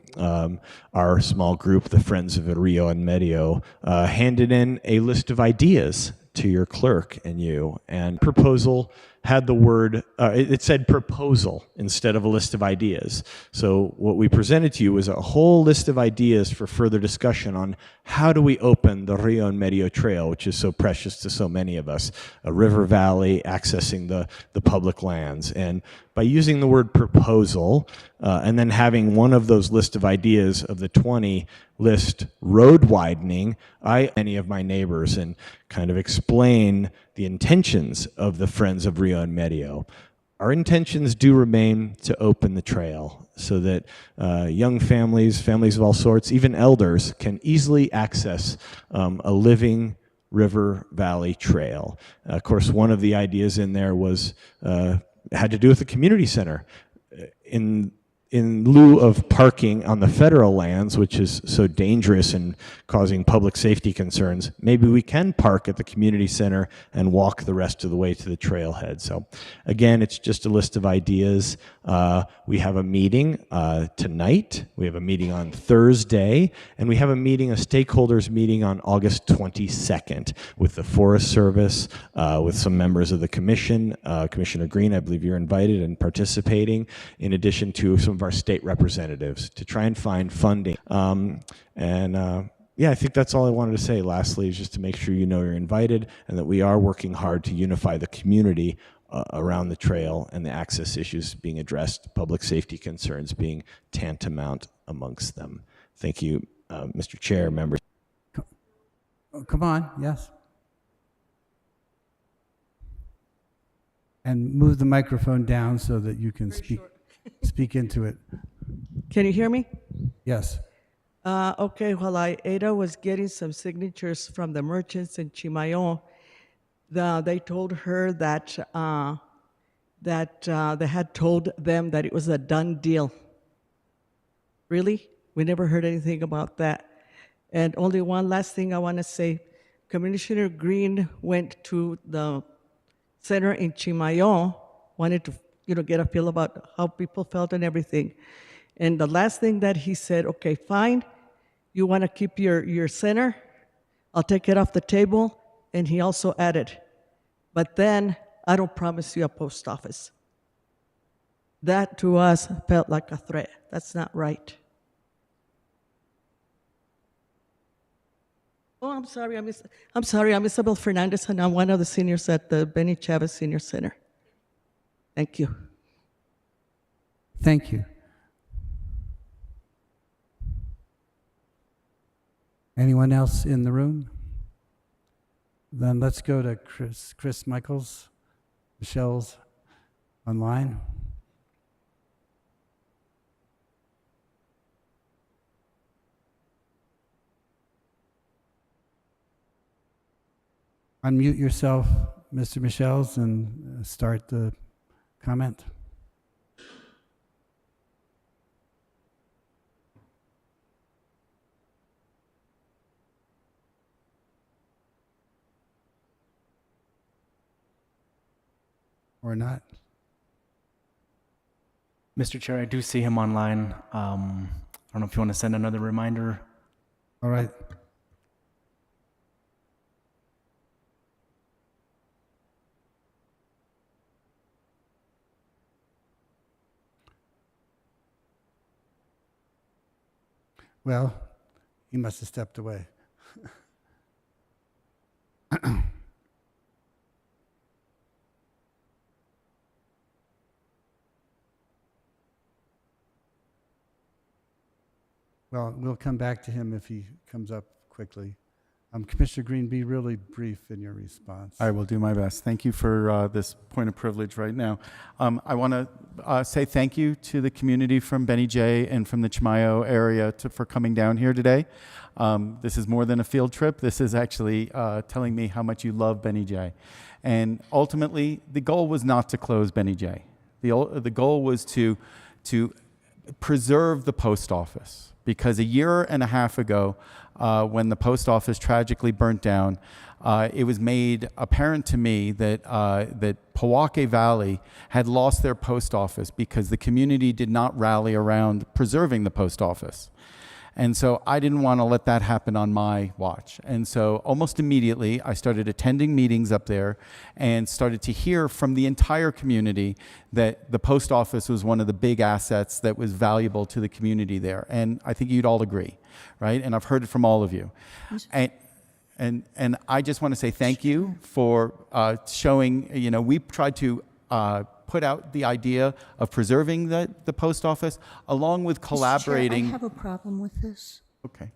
our small group, the Friends of Rio and Medio, handed in a list of ideas to your clerk and you, and proposal had the word, it said proposal instead of a list of ideas. So what we presented to you was a whole list of ideas for further discussion on how do we open the Rio en Medio Trail, which is so precious to so many of us, a river valley accessing the public lands. And by using the word proposal and then having one of those list of ideas of the 20 list road widening, many of my neighbors and kind of explain the intentions of the Friends of Rio en Medio. Our intentions do remain to open the trail so that young families, families of all sorts, even elders, can easily access a living river valley trail. Of course, one of the ideas in there was had to do with the community center. In lieu of parking on the federal lands, which is so dangerous and causing public safety concerns, maybe we can park at the community center and walk the rest of the way to the trailhead. So again, it's just a list of ideas. We have a meeting tonight, we have a meeting on Thursday, and we have a meeting, a stakeholders meeting on August 22nd with the Forest Service, with some members of the commission. Commissioner Green, I believe you're invited and participating, in addition to some of our state representatives to try and find funding. Yeah, I think that's all I wanted to say. Lastly, is just to make sure you know you're invited and that we are working hard to unify the community around the trail and the access issues being addressed, public safety concerns being tantamount amongst them. Thank you, Mr. Chair, members. Come on, yes. And move the microphone down so that you can speak into it. Can you hear me? Yes. Okay, while Ada was getting some signatures from the merchants in Chimayon, they told her that they had told them that it was a done deal. Really? We never heard anything about that. And only one last thing I want to say. Commissioner Green went to the center in Chimayon, wanted to get a feel about how people felt and everything. And the last thing that he said, okay, fine, you want to keep your center? I'll take it off the table. And he also added, but then I don't promise you a post office. That to us felt like a threat. That's not right. Oh, I'm sorry, I'm Isabel Fernandez, and I'm one of the seniors at the Benny Chavez Senior Center. Thank you. Thank you. Anyone else in the room? Then let's go to Chris Michaels. Michelle's online. Unmute yourself, Mr. Michels, and start the comment. Or not. Mr. Chair, I do see him online. I don't know if you want to send another reminder. All right. Well, he must have stepped away. Well, we'll come back to him if he comes up quickly. Commissioner Green, be really brief in your response. I will do my best. Thank you for this point of privilege right now. I want to say thank you to the community from Benny J and from the Chimayo area for coming down here today. This is more than a field trip. This is actually telling me how much you love Benny J. And ultimately, the goal was not to close Benny J. The goal was to preserve the post office, because a year and a half ago, when the post office tragically burnt down, it was made apparent to me that Pojoaque Valley had lost their post office because the community did not rally around preserving the post office. And so I didn't want to let that happen on my watch. And so almost immediately, I started attending meetings up there and started to hear from the entire community that the post office was one of the big assets that was valuable to the community there. And I think you'd all agree, right? And I've heard it from all of you. And I just want to say thank you for showing, we tried to put out the idea of preserving the post office along with collaborating. Mr. Chair, I have a problem with this. Okay.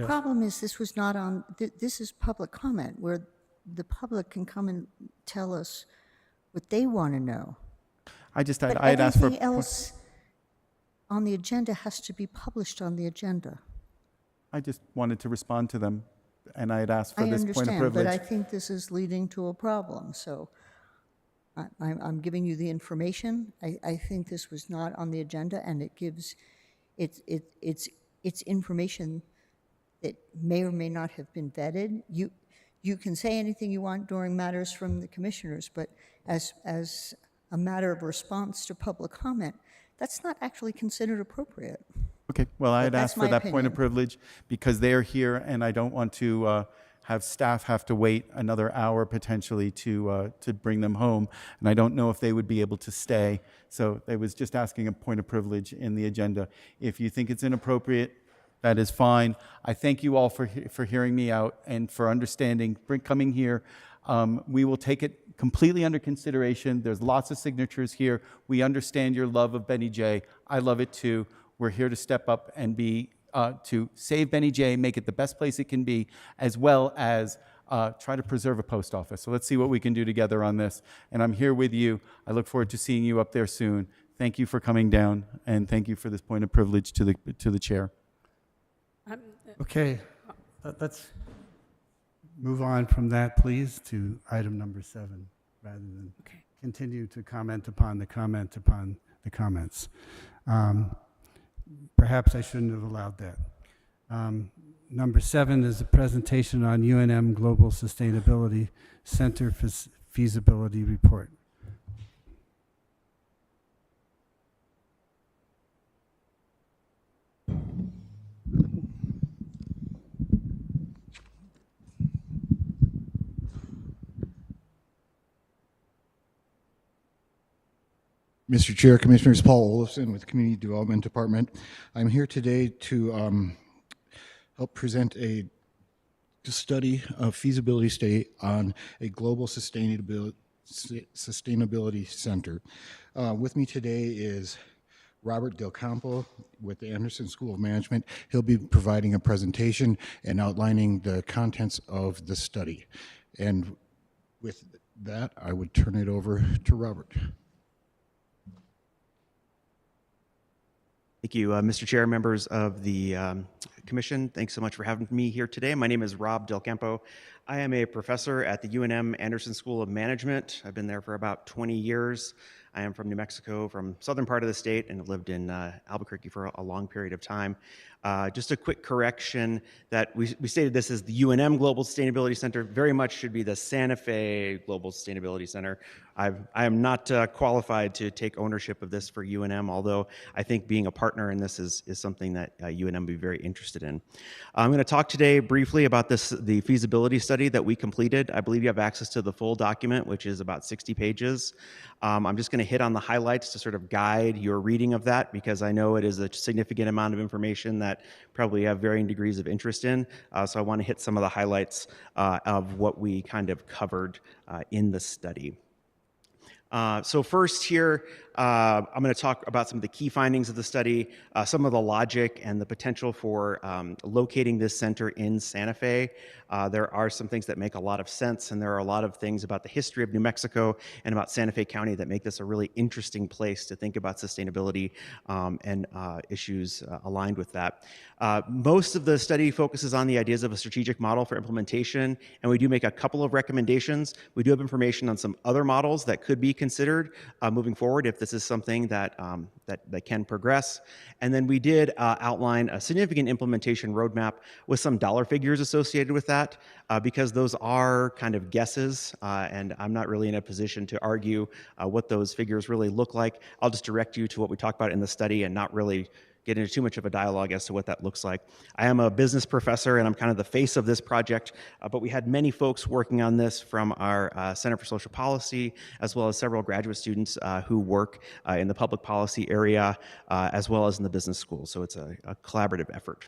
Problem is this was not on, this is public comment where the public can come and tell us what they want to know. I But had asked for. everything else on the agenda has to be published on the agenda. I just wanted to respond to them, and I had asked for I this point of understand, privilege. but I think this is leading to a problem, so I'm giving you the information. I think this was not on the agenda, and it gives, it's information that may or may not have been vetted. You can say anything you want during matters from the commissioners, but as a matter of response to public comment, that's not actually considered appropriate. Okay, well, I had That's asked for my that point of opinion. privilege because they're here, and I don't want to have staff have to wait another hour potentially to bring them home, and I don't know if they would be able to stay. So I was just asking a point of privilege in the agenda. If you think it's inappropriate, that is fine. I thank you all for hearing me out and for understanding, coming here. We will take it completely under consideration. There's lots of signatures here. We understand your love of Benny J. I love it too. We're here to step up and be to save Benny J, make it the best place it can be, as well as try to preserve a post office. So let's see what we can do together on this. And I'm here with you. I look forward to seeing you up there soon. Thank you for coming down, and thank you for this point of privilege to the chair. Okay, let's move on from that, please, to item number 7, rather than continue to comment upon the comments. Perhaps I shouldn't have allowed that. Number 7 is a presentation on UNM Global Sustainability Center Feasibility Report. Mr. Chair, Commissioners, Paul Olofson with Community Development Department. I'm here today to help present a study, a feasibility study on a global sustainability center. With me today is Robert Del Campo with the Anderson School of Management. He'll be providing a presentation and outlining the contents of the study. And with that, I would turn it over to Robert. Thank you, Mr. Chair, members of the Commission. Thanks so much for having me here today. My name is Rob Del Campo. I am a professor at the UNM Anderson School of Management. I've been there for about 20 years. I am from New Mexico, from southern part of the state, and lived in Albuquerque for a long period of time. Just a quick correction that we stated this as the UNM Global Sustainability Center. Very much should be the Santa Fe Global Sustainability Center. I am not qualified to take ownership of this for UNM, although I think being a partner in this is something that UNM would be very interested in. I'm going to talk today briefly about the feasibility study that we completed. I believe you have access to the full document, which is about 60 pages. I'm just going to hit on the highlights to sort of guide your reading of that, because I know it is a significant amount of information that probably have varying degrees of interest in. So I want to hit some of the highlights of what we kind of covered in the study. So first here, I'm going to talk about some of the key findings of the study, some of the logic and the potential for locating this center in Santa Fe. There are some things that make a lot of sense, and there are a lot of things about the history of New Mexico and about Santa Fe County that make this a really interesting place to think about sustainability and issues aligned with that. Most of the study focuses on the ideas of a strategic model for implementation, and we do make a couple of recommendations. We do have information on some other models that could be considered moving forward if this is something that can progress. And then we did outline a significant implementation roadmap with some dollar figures associated with that, because those are kind of guesses, and I'm not really in a position to argue what those figures really look like. I'll just direct you to what we talked about in the study and not really get into too much of a dialogue as to what that looks like. I am a business professor and I'm kind of the face of this project, but we had many folks working on this from our Center for Social Policy, as well as several graduate students who work in the public policy area, as well as in the business school. So it's a collaborative effort.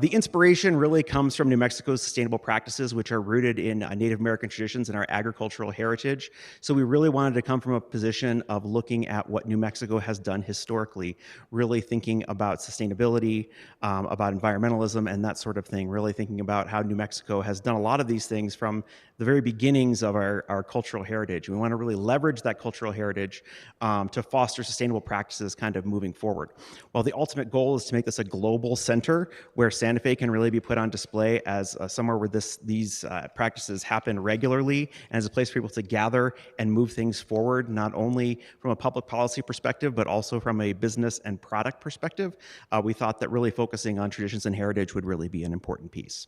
The inspiration really comes from New Mexico's sustainable practices, which are rooted in Native American traditions and our agricultural heritage. So we really wanted to come from a position of looking at what New Mexico has done historically, really thinking about sustainability, about environmentalism and that sort of thing, really thinking about how New Mexico has done a lot of these things from the very beginnings of our cultural heritage. We want to really leverage that cultural heritage to foster sustainable practices kind of moving forward. While the ultimate goal is to make this a global center where Santa Fe can really be put on display as somewhere where these practices happen regularly and as a place for people to gather and move things forward, not only from a public policy perspective, but also from a business and product perspective, we thought that really focusing on traditions and heritage would really be an important piece.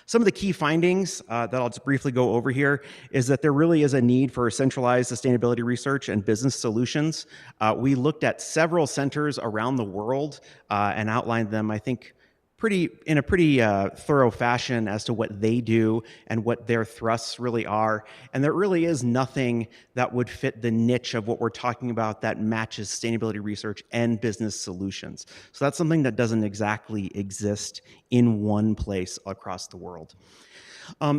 Some of the key findings that I'll just briefly go over here is that there really is a need for centralized sustainability research and business solutions. We looked at several centers around the world and outlined them, I think, in a pretty thorough fashion as to what they do and what their thrusts really are. And there really is nothing that would fit the niche of what we're talking about that matches sustainability research and business solutions. So that's something that doesn't exactly exist in one place across the world.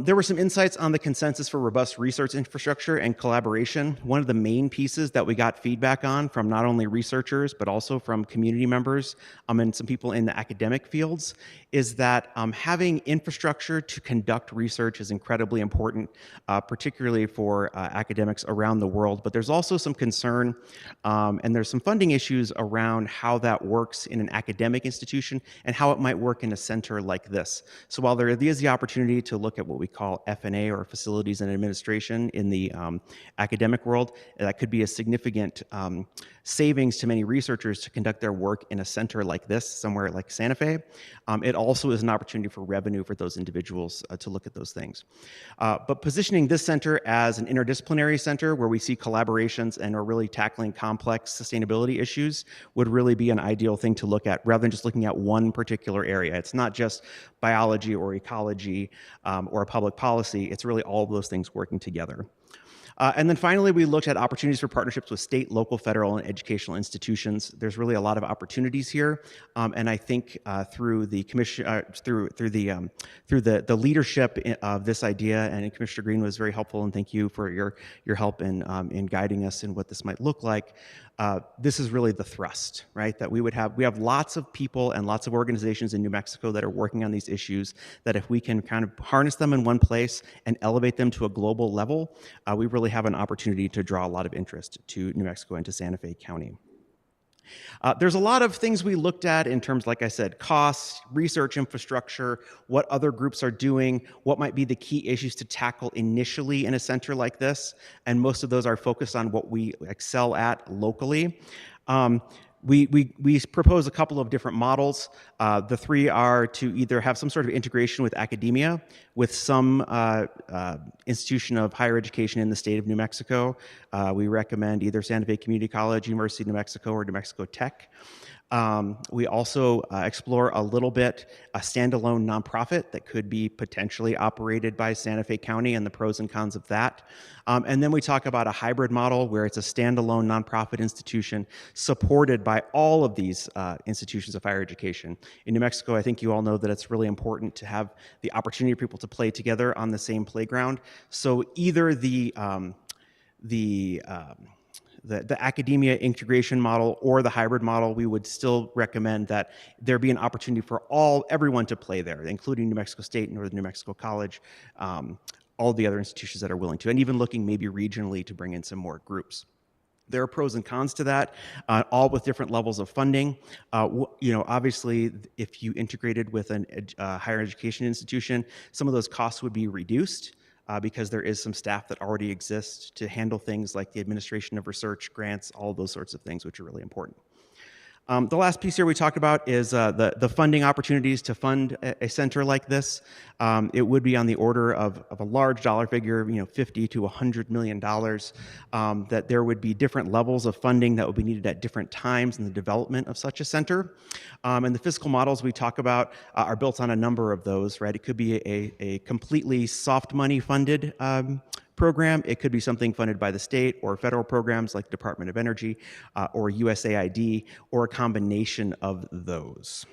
There were some insights on the consensus for robust research infrastructure and collaboration. One of the main pieces that we got feedback on from not only researchers, but also from community members and some people in the academic fields is that having infrastructure to conduct research is incredibly important, particularly for academics around the world. But there's also some concern and there's some funding issues around how that works in an academic institution and how it might work in a center like this. So while there is the opportunity to look at what we call F&A or facilities and administration in the academic world, that could be a significant savings to many researchers to conduct their work in a center like this, somewhere like Santa Fe. It also is an opportunity for revenue for those individuals to look at those things. But positioning this center as an interdisciplinary center where we see collaborations and are really tackling complex sustainability issues would really be an ideal thing to look at rather than just looking at one particular area. It's not just biology or ecology or public policy, it's really all of those things working together. And then finally, we looked at opportunities for partnerships with state, local, federal, and educational institutions. There's really a lot of opportunities here, and I think through the commission, through the leadership of this idea, and Commissioner Green was very helpful, and thank you for your help in guiding us in what this might look like. This is really the thrust, right? That we have lots of people and lots of organizations in New Mexico that are working on these issues, that if we can kind of harness them in one place and elevate them to a global level, we really have an opportunity to draw a lot of interest to New Mexico and to Santa Fe County. There's a lot of things we looked at in terms, like I said, costs, research infrastructure, what other groups are doing, what might be the key issues to tackle initially in a center like this, and most of those are focused on what we excel at locally. We propose a couple of different models. The three are to either have some sort of integration with academia, with some institution of higher education in the state of New Mexico. We recommend either Santa Fe Community College, University of New Mexico, or New Mexico Tech. We also explore a little bit a standalone nonprofit that could be potentially operated by Santa Fe County and the pros and cons of that. And then we talk about a hybrid model where it's a standalone nonprofit institution supported by all of these institutions of higher education. In New Mexico, I think you all know that it's really important to have the opportunity for people to play together on the same playground. So either the academia integration model or the hybrid model, we would still recommend that there be an opportunity for everyone to play there, including New Mexico State, Northern New Mexico College, all the other institutions that are willing to, and even looking maybe regionally to bring in some more groups. There are pros and cons to that, all with different levels of funding. Obviously, if you integrated with a higher education institution, some of those costs would be reduced. Because there is some staff that already exists to handle things like the administration of research, grants, all of those sorts of things, which are really important. The last piece here we talked about is the funding opportunities to fund a center like this. It would be on the order of a large dollar figure, $50 to $100 million, that there would be different levels of funding that would be needed at different times in the development of such a center. And the fiscal models we talk about are built on a number of those, right? It could be a completely soft money funded program. It could be something funded by the state or federal programs like Department of Energy or USAID, or a combination of those.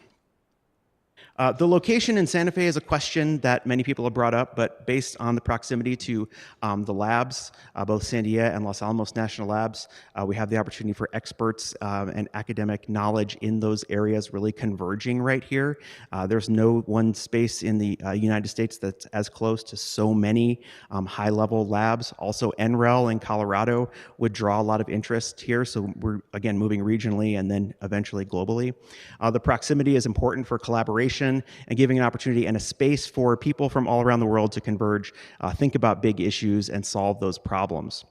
The location in Santa Fe is a question that many people have brought up, but based on the proximity to the labs, both Sandia and Los Alamos National Labs, we have the opportunity for experts and academic knowledge in those areas really converging right here. There's no one space in the United States that's as close to so many high-level labs. Also, NREL in Colorado would draw a lot of interest here, so we're, again, moving regionally and then eventually globally. The proximity is important for collaboration and giving an opportunity and a space for people from all around the world to converge, think about big issues, and solve those problems.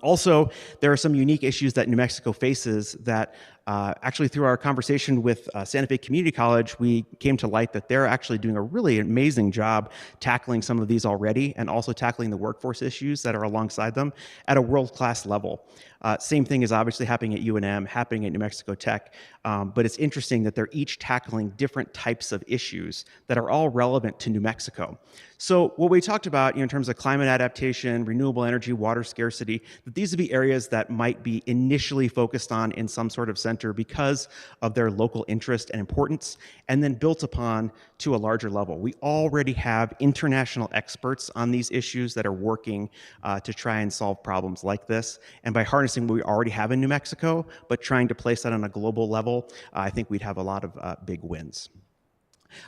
Also, there are some unique issues that New Mexico faces that actually through our conversation with Santa Fe Community College, we came to light that they're actually doing a really amazing job tackling some of these already, and also tackling the workforce issues that are alongside them at a world-class level. Same thing is obviously happening at UNM, happening at New Mexico Tech, but it's interesting that they're each tackling different types of issues that are all relevant to New Mexico. So what we talked about in terms of climate adaptation, renewable energy, water scarcity, that these would be areas that might be initially focused on in some sort of center because of their local interest and importance, and then built upon to a larger level. We already have international experts on these issues that are working to try and solve problems like this. And by harnessing what we already have in New Mexico, but trying to place that on a global level, I think we'd have a lot of big wins.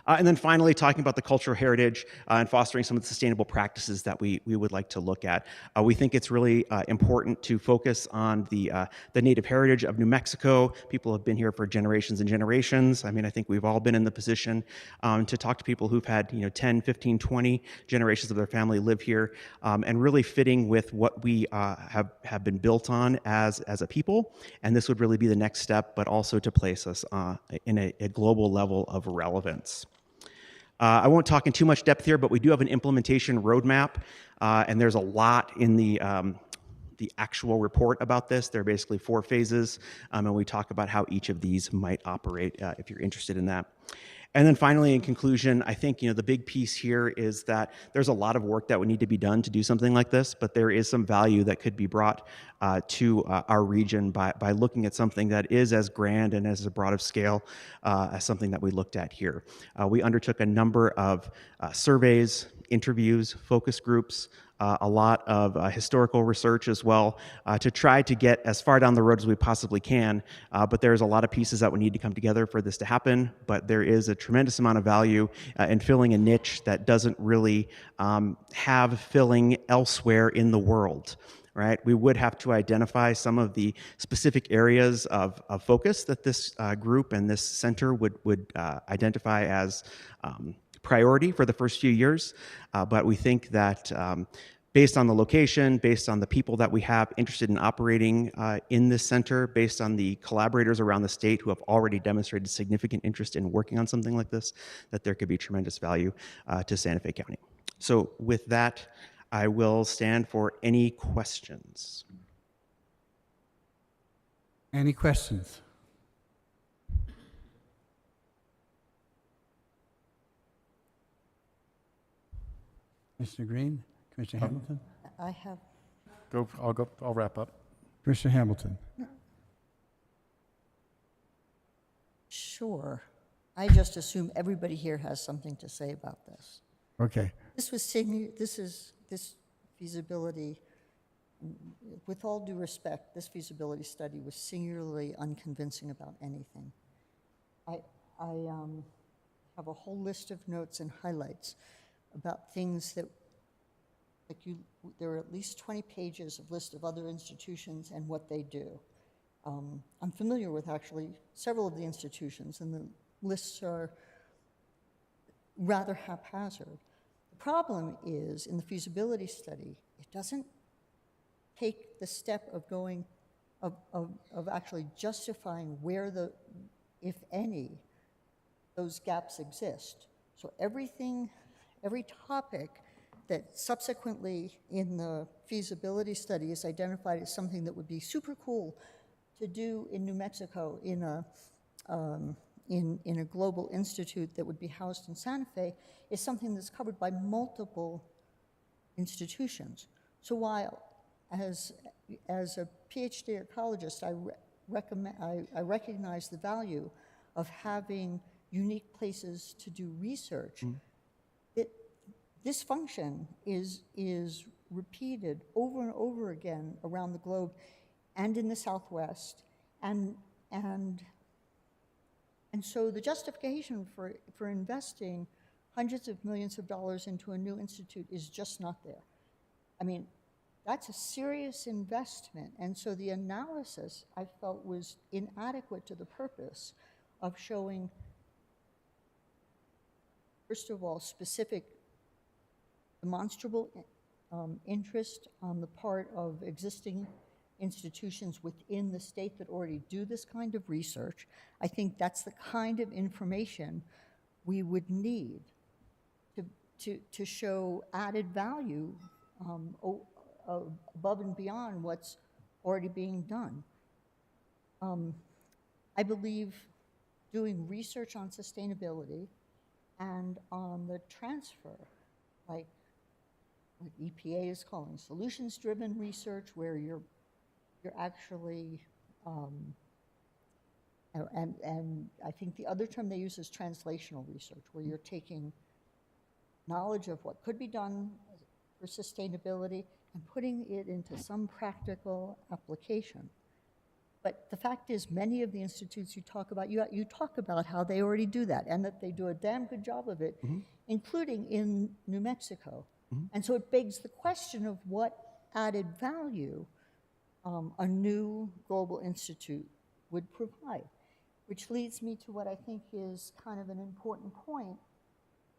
And then finally, talking about the cultural heritage and fostering some of the sustainable practices that we would like to look at. We think it's really important to focus on the native heritage of New Mexico. People have been here for generations and generations. I mean, I think we've all been in the position to talk to people who've had 10, 15, 20 generations of their family live here, and really fitting with what we have been built on as a people. And this would really be the next step, but also to place us in a global level of relevance. I won't talk in too much depth here, but we do have an implementation roadmap, and there's a lot in the actual report about this. There are basically 4 phases, and we talk about how each of these might operate if you're interested in that. And then finally, in conclusion, I think the big piece here is that there's a lot of work that would need to be done to do something like this, but there is some value that could be brought to our region by looking at something that is as grand and as broad of scale as something that we looked at here. We undertook a number of surveys, interviews, focus groups, a lot of historical research as well, to try to get as far down the road as we possibly can. But there's a lot of pieces that would need to come together for this to happen. But there is a tremendous amount of value in filling a niche that doesn't really have filling elsewhere in the world. Right? We would have to identify some of the specific areas of focus that this group and this center would identify as priority for the first few years. But we think that based on the location, based on the people that we have interested in operating in this center, based on the collaborators around the state who have already demonstrated significant interest in working on something like this, that there could be tremendous value to Santa Fe County. So with that, I will stand for any questions. Any questions? Commissioner Green? Commissioner Hamilton? I have. I'll wrap up. Commissioner Hamilton? Sure. I just assume everybody here has something to say about this. Okay. This feasibility, with all due respect, this feasibility study was singularly unconvincing about anything. I have a whole list of notes and highlights about things that, there are at least 20 pages of list of other institutions and what they do. I'm familiar with actually several of the institutions, and the lists are rather haphazard. The problem is, in the feasibility study, it doesn't take the step of going of actually justifying where the, if any, those gaps exist. So every topic that subsequently in the feasibility study is identified as something that would be super cool to do in New Mexico in a global institute that would be housed in Santa Fe is something that's covered by multiple institutions. So while as a PhD ecologist, I recognize the value of having unique places to do research. This function is repeated over and over again around the globe and in the Southwest. And so the justification for investing hundreds of millions of dollars into a new institute is just not there. I mean, that's a serious investment. And so the analysis I felt was inadequate to the purpose of showing, first of all, specific demonstrable interest on the part of existing institutions within the state that already do this kind of research. I think that's the kind of information we would need to show added value above and beyond what's already being done. I believe doing research on sustainability and on the transfer, like what EPA is calling solutions-driven research, where you're actually, and I think the other term they use is translational research, where you're taking knowledge of what could be done for sustainability and putting it into some practical application. But the fact is, many of the institutes you talk about, you talk about how they already do that and that they do a damn good job of it, including in New Mexico. And so it begs the question of what added value a new global institute would provide, which leads me to what I think is kind of an important point,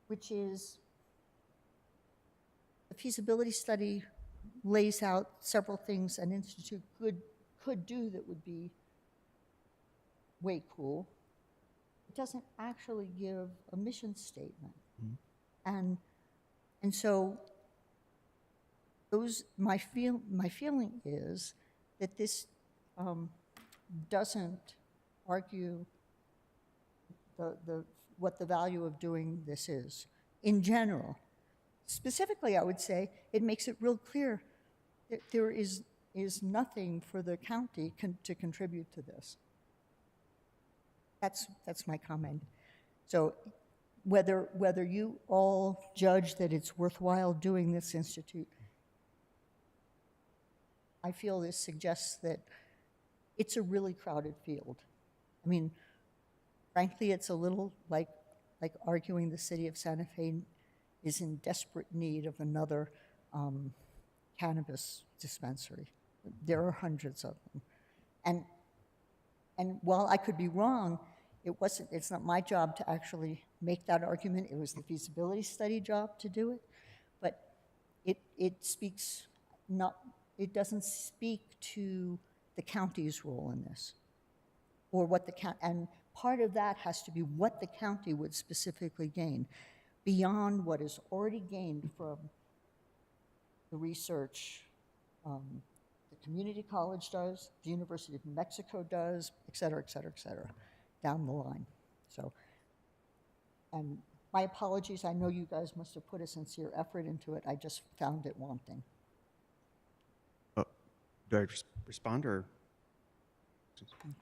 which is the feasibility study lays out several things an institute could do that would be way cool. It doesn't actually give a mission statement. And so my feeling is that this doesn't argue what the value of doing this is in general. Specifically, I would say it makes it real clear that there is nothing for the county to contribute to this. That's my comment. So whether you all judge that it's worthwhile doing this institute, I feel this suggests that it's a really crowded field. I mean, frankly, it's a little like arguing the city of Santa Fe is in desperate need of another cannabis dispensary. There are hundreds of them. And while I could be wrong, it's not my job to actually make that argument. It was the feasibility study job to do it. But it doesn't speak to the county's role in this, or what and part of that has to be what the county would specifically gain beyond what is already gained from the research the community college does, the University of New Mexico does, et cetera, down the line. So, and my apologies, I know you guys must have put a sincere effort into it. I just found it wanting. Do I respond or?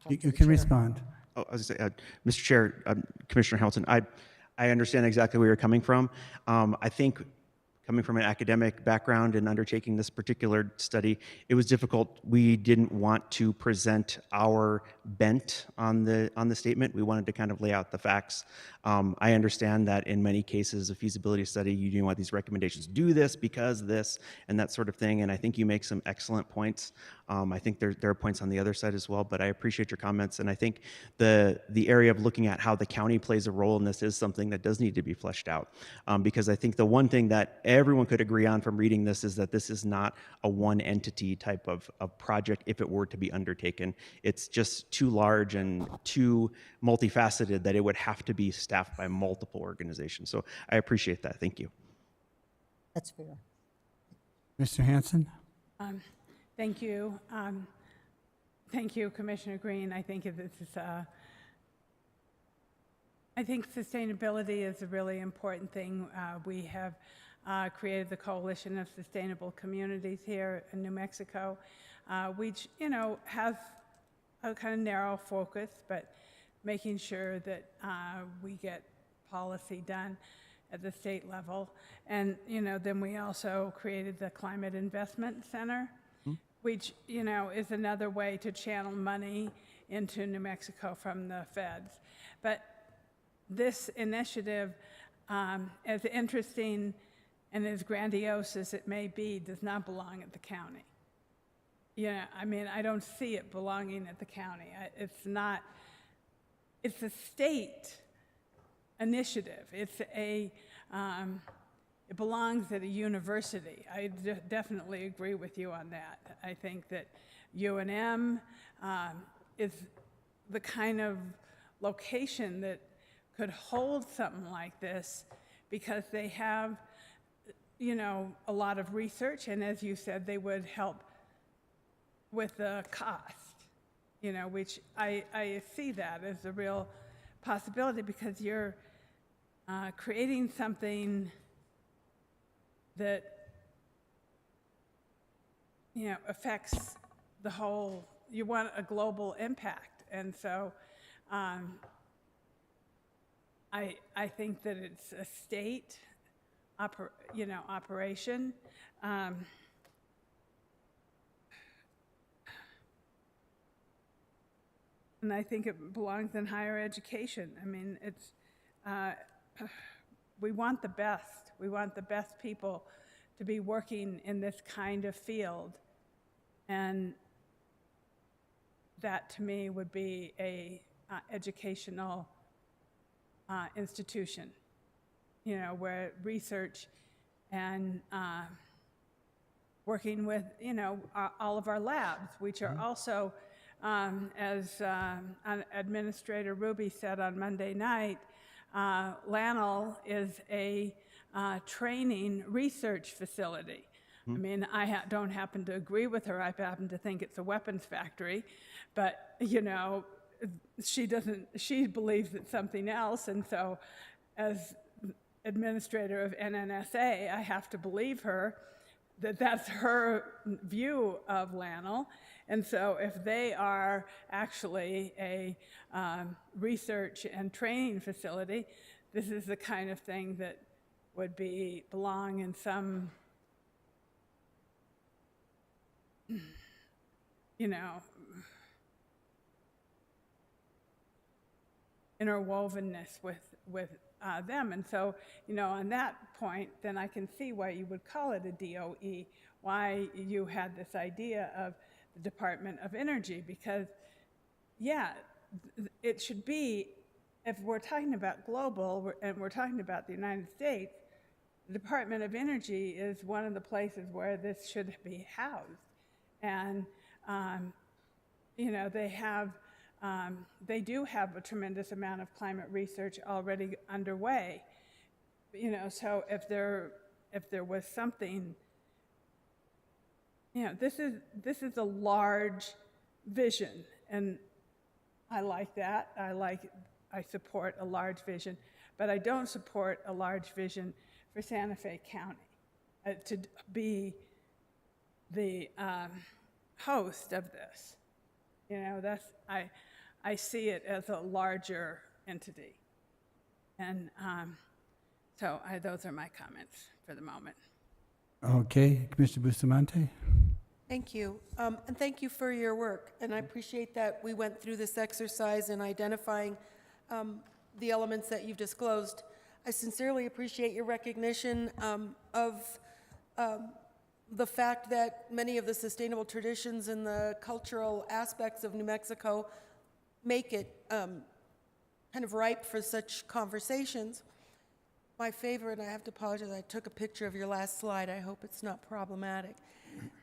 You can respond. Oh, I was going to say, Mr. Chair, Commissioner Hamilton, I understand exactly where you're coming from. I think coming from an academic background and undertaking this particular study, it was difficult. We didn't want to present our bent on the statement. We wanted to kind of lay out the facts. I understand that in many cases, a feasibility study, you do want these recommendations, do this because this, and that sort of thing. And I think you make some excellent points I think there are points on the other side as well, but I appreciate your comments. And I think the area of looking at how the county plays a role in this is something that does need to be fleshed out. Because I think the one thing that everyone could agree on from reading this is that this is not a one entity type of project if it were to be undertaken. It's just too large and too multifaceted that it would have to be staffed by multiple organizations. So I appreciate that. Thank you. That's fair. Mr. Hanson? Thank you. Thank you, Commissioner Green. I think I think sustainability is a really important thing. We have created the Coalition of Sustainable Communities here in New Mexico, which, has a kind of narrow focus, but making sure that we get policy done at the state level. And, then we also created the Climate Investment Center, which, is another way to channel money into New Mexico from the feds. But this initiative, as interesting and as grandiose as it may be, does not belong at the county. I don't see it belonging at the county. It's a state initiative. It belongs at a university. I definitely agree with you on that. I think that UNM is the kind of location that could hold something like this because they have, a lot of research, and as you said, they would help with the cost, which I see that as a real possibility because you're creating something that affects the whole. You want a global impact, and so I think that it's a state operation. And I think it belongs in higher education. We want the best. We want the best people to be working in this kind of field. And that, to me, would be a educational institution, where research and working with, all of our labs, which are also, as Administrator Ruby said on Monday night, LANL is a training research facility. I don't happen to agree with her. I happen to think it's a weapons factory, but she believes it's something else, and so as administrator of NNSA, I have to believe her that that's her view of LANL. And so if they are actually a research and training facility, this is the kind of thing that would belong in some, interwovenness with them. And so, on that point, then I can see why you would call it a DOE, why you had this idea of the Department of Energy, because, it should be, if we're talking about global and we're talking about the United States, the Department of Energy is one of the places where this should be housed. And, they do have a tremendous amount of climate research already underway. So if there was something, this is a large vision, and I like that. I support a large vision, but I don't support a large vision for Santa Fe County to be the host of this. I see it as a larger entity. And so those are my comments for the moment. Okay, Commissioner Bustamante? Thank you. And thank you for your work. And I appreciate that we went through this exercise in identifying the elements that you've disclosed. I sincerely appreciate your recognition of the fact that many of the sustainable traditions and the cultural aspects of New Mexico make it kind of ripe for such conversations. My favorite, I have to apologize, I took a picture of your last slide. I hope it's not problematic.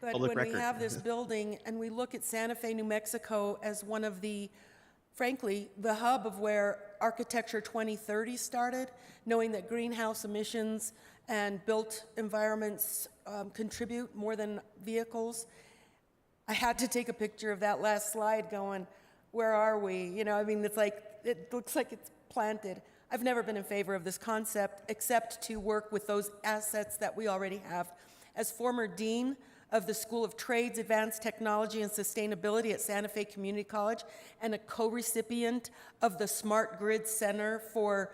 But Public when record. we have this building and we look at Santa Fe, New Mexico as one of the, frankly, the hub of where Architecture 2030 started, knowing that greenhouse emissions and built environments contribute more than vehicles, I had to take a picture of that last slide going, where are we? You know, I mean, it's like, it looks like it's planted. I've never been in favor of this concept except to work with those assets that we already have. As former dean of the School of Trades, Advanced Technology, and Sustainability at Santa Fe Community College and a co-recipient of the Smart Grid Center for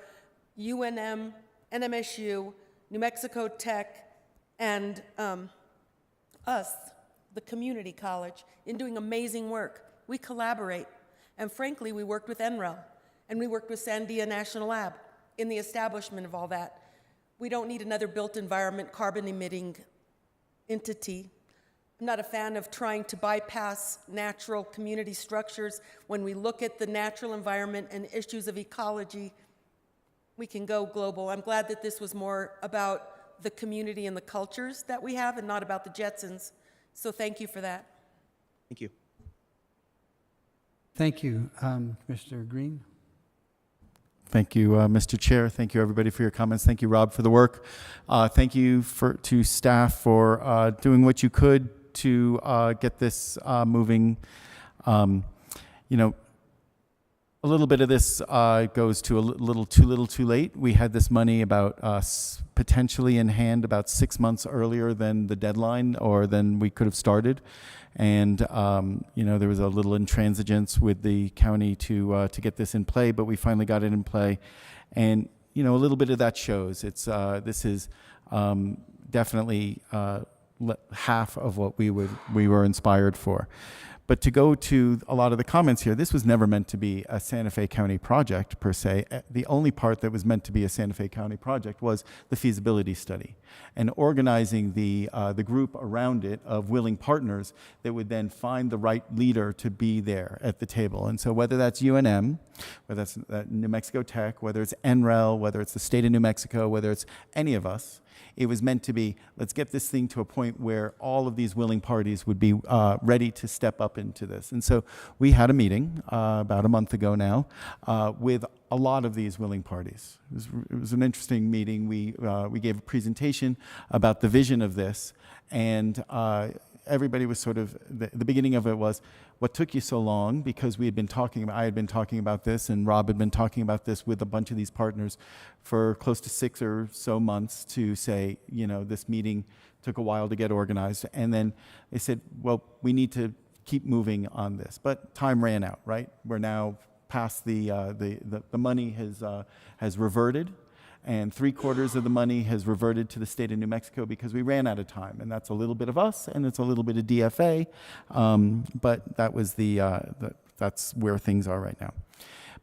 UNM, NMSU, New Mexico Tech, and us, the community college, in doing amazing work. We collaborate. And frankly, we worked with NREL, and we worked with Sandia National Lab in the establishment of all that. We don't need another built environment carbon-emitting entity. I'm not a fan of trying to bypass natural community structures. When we look at the natural environment and issues of ecology, we can go global. I'm glad that this was more about the community and the cultures that we have and not about the Jetsons. So thank you for that. Thank you. Thank you. Commissioner Green? Thank you, Mr. Chair. Thank you, everybody, for your comments. Thank you, Rob, for the work. Thank you to staff for doing what you could to get this moving. You know, a little bit of this goes to a little too late. We had this money about potentially in hand about 6 months earlier than the deadline or than we could have started. And, you know, there was a little intransigence with the county to get this in play, but we finally got it in play. And, you know, a little bit of that shows. This is definitely half of what we were inspired for. But to go to a lot of the comments here, this was never meant to be a Santa Fe County project per se. The only part that was meant to be a Santa Fe County project was the feasibility study and organizing the group around it of willing partners that would then find the right leader to be there at the table. And so whether that's UNM, whether that's New Mexico Tech, whether it's NREL, whether it's the state of New Mexico, whether it's any of us, it was meant to be, let's get this thing to a point where all of these willing parties would be ready to step up into this. And so we had a meeting about a month ago now with a lot of these willing parties. It was an interesting meeting. We gave a presentation about the vision of this, and everybody was sort of, the beginning of it was, what took you so long? Because I had been talking about this, and Rob had been talking about this with a bunch of these partners for close to 6 or so months to say, you know, this meeting took a while to get organized. And then they said, well, we need to keep moving on this. But time ran out, right? We're now past the money has reverted. And 3/4 of the money has reverted to the state of New Mexico because we ran out of time. And that's a little bit of us, and it's a little bit of DFA. But that was that's where things are right now.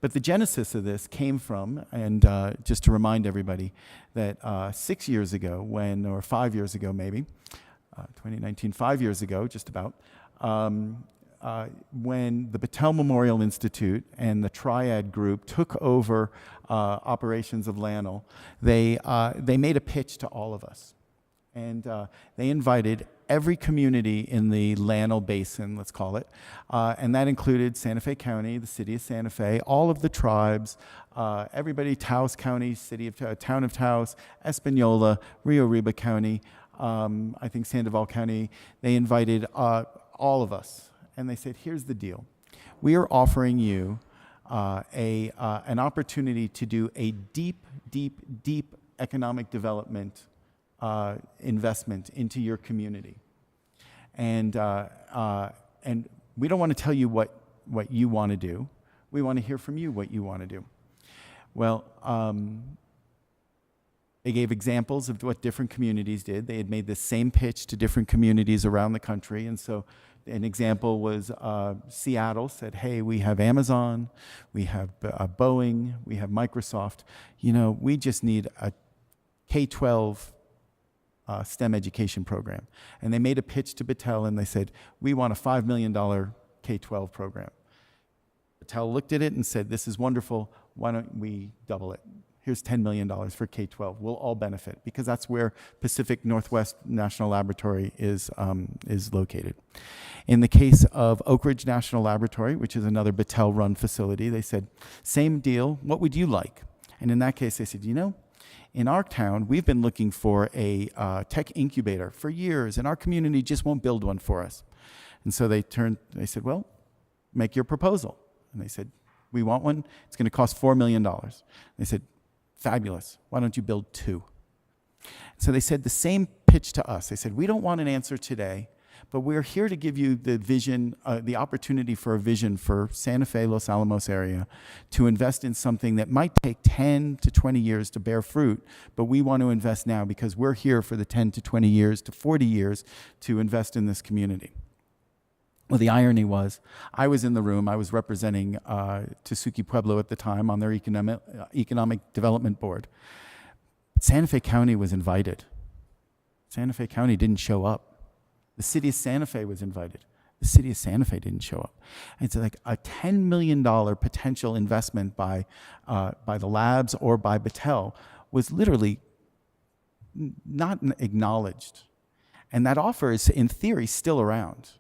But the genesis of this came from, and just to remind everybody, that 6 years ago, or 5 years ago maybe, 2019, 5 years ago, just about, when the Battelle Memorial Institute and the Triad Group took over operations of LANL, they made a pitch to all of us. And they invited every community in the LANL Basin, let's call it, and that included Santa Fe County, the city of Santa Fe, all of the tribes, everybody, Taos County, town of Taos, Espanola, Rio Arriba County, I think Sandoval County. They invited all of us. And they said, here's the deal. We are offering you an opportunity to do a deep economic development investment into your community. And we don't want to tell you what you want to do. We want to hear from you what you want to do. Well, they gave examples of what different communities did. They had made the same pitch to different communities around the country. And so an example was Seattle said, hey, we have Amazon, we have Boeing, we have Microsoft. You know, we just need a K-12 STEM education program. And they made a pitch to Battelle and they said, we want a $5 million K-12 program. Battelle looked at it and said, this is wonderful. Why don't we double it? Here's $10 million for K-12. We'll all benefit because that's where Pacific Northwest National Laboratory is located. In the case of Oak Ridge National Laboratory, which is another Battelle-run facility, they said, same deal, what would you like? And in that case, they said, you know, in our town, we've been looking for a tech incubator for years, and our community just won't build one for us. And so they said, well, make your proposal. And they said, we want one. It's going to cost $4 million. They said, fabulous. Why don't you build 2? So they said the same pitch to us. They said, we don't want an answer today, but we're here to give you the vision, the opportunity for a vision for Santa Fe, Los Alamos area to invest in something that might take 10 to 20 years to bear fruit, but we want to invest now because we're here for the 10 to 20 years to 40 years to invest in this community. Well, the irony was, I was in the room. I was representing Tesuque Pueblo at the time on their economic development board. Santa Fe County was invited. Santa Fe County didn't show up. The city of Santa Fe was invited. The city of Santa Fe didn't show up. And it's like a $10 million potential investment by the labs or by Battelle was literally not acknowledged. And that offer is, in theory, still around.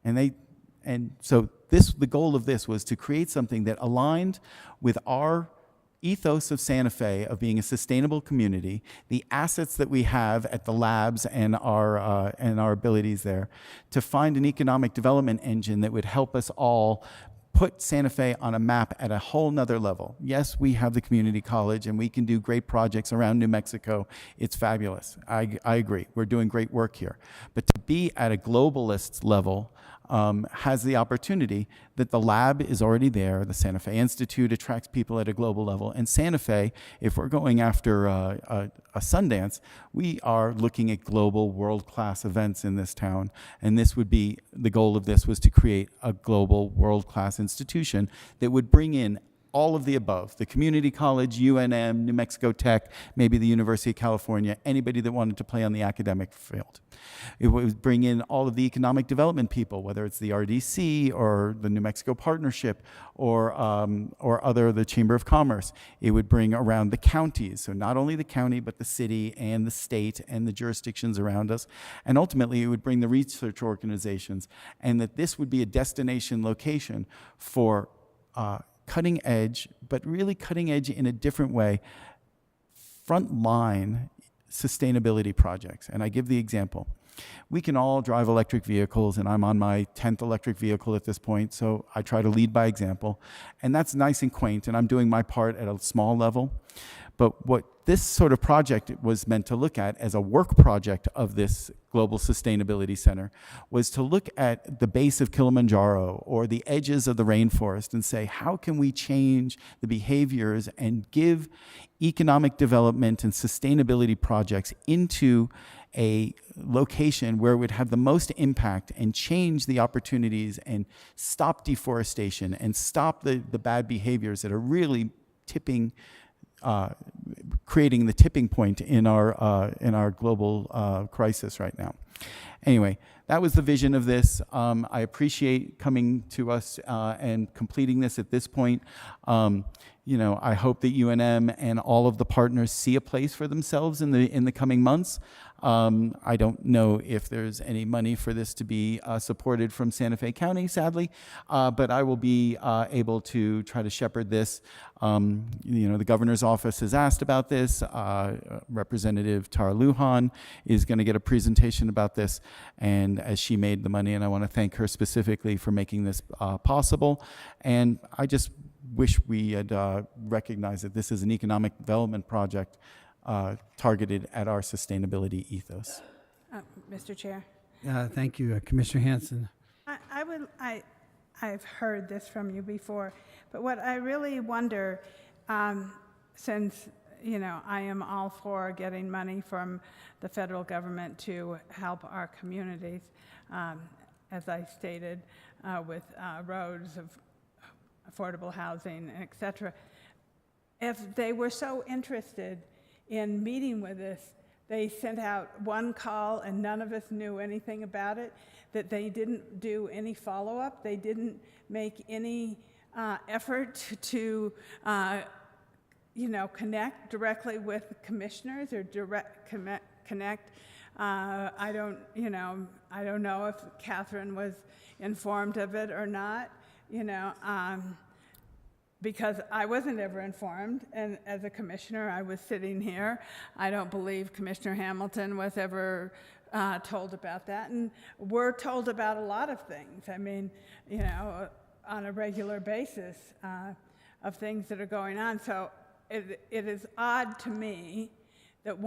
And so the goal of this was to create something that aligned with our ethos of Santa Fe of being a sustainable community, the assets that we have at the labs and our abilities there, to find an economic development engine that would help us all put Santa Fe on a map at a whole nother level. Yes, we have the community college and we can do great projects around New Mexico. It's fabulous. I agree. We're doing great work here. But to be at a globalist level has the opportunity that the lab is already there. The Santa Fe Institute attracts people at a global level. And Santa Fe, if we're going after a Sundance, we are looking at global world-class events in this town. And this would be, the goal of this was to create a global world-class institution that would bring in all of the above, the community college, UNM, New Mexico Tech, maybe the University of California, anybody that wanted to play on the academic field. It would bring in all of the economic development people, whether it's the RDC or the New Mexico Partnership or the Chamber of Commerce. It would bring around the counties, so not only the county, but the city and the state and the jurisdictions around us. And ultimately, it would bring the research organizations, and that this would be a destination location for cutting edge, but really cutting edge in a different way, frontline sustainability projects. And I give the example. We can all drive electric vehicles, and I'm on my 10th electric vehicle at this point, so I try to lead by example. And that's nice and quaint, and I'm doing my part at a small level. But what this sort of project was meant to look at as a work project of this Global Sustainability Center was to look at the base of Kilimanjaro or the edges of the rainforest and say, how can we change the behaviors and give economic development and sustainability projects into a location where it would have the most impact and change the opportunities and stop deforestation and stop the bad behaviors that are really creating the tipping point in our global crisis right now. Anyway, that was the vision of this. I appreciate coming to us and completing this at this point. I hope that UNM and all of the partners see a place for themselves in the coming months. I don't know if there's any money for this to be supported from Santa Fe County, sadly, but I will be able to try to shepherd this. The governor's office has asked about this. Representative Tara Lujan is going to get a presentation about this, and as she made the money, and I want to thank her specifically for making this possible. And I just wish we had recognized that this is an economic development project targeted at our sustainability ethos. Mr. Chair. Thank you, Commissioner Hanson. I've heard this from you before, but what I really wonder, since I am all for getting money from the federal government to help our communities, as I stated, with roads, of affordable housing, et cetera. If they were so interested in meeting with us, they sent out one call and none of us knew anything about it, that they didn't do any follow-up, they didn't make any effort to connect directly with commissioners or connect. I don't know if Catherine was informed of it or not, because I wasn't ever informed, and as a commissioner, I was sitting here. I don't believe Commissioner Hamilton was ever told about that, and we're told about a lot of things. I mean, on a regular basis of things that are going on. So it is odd to me that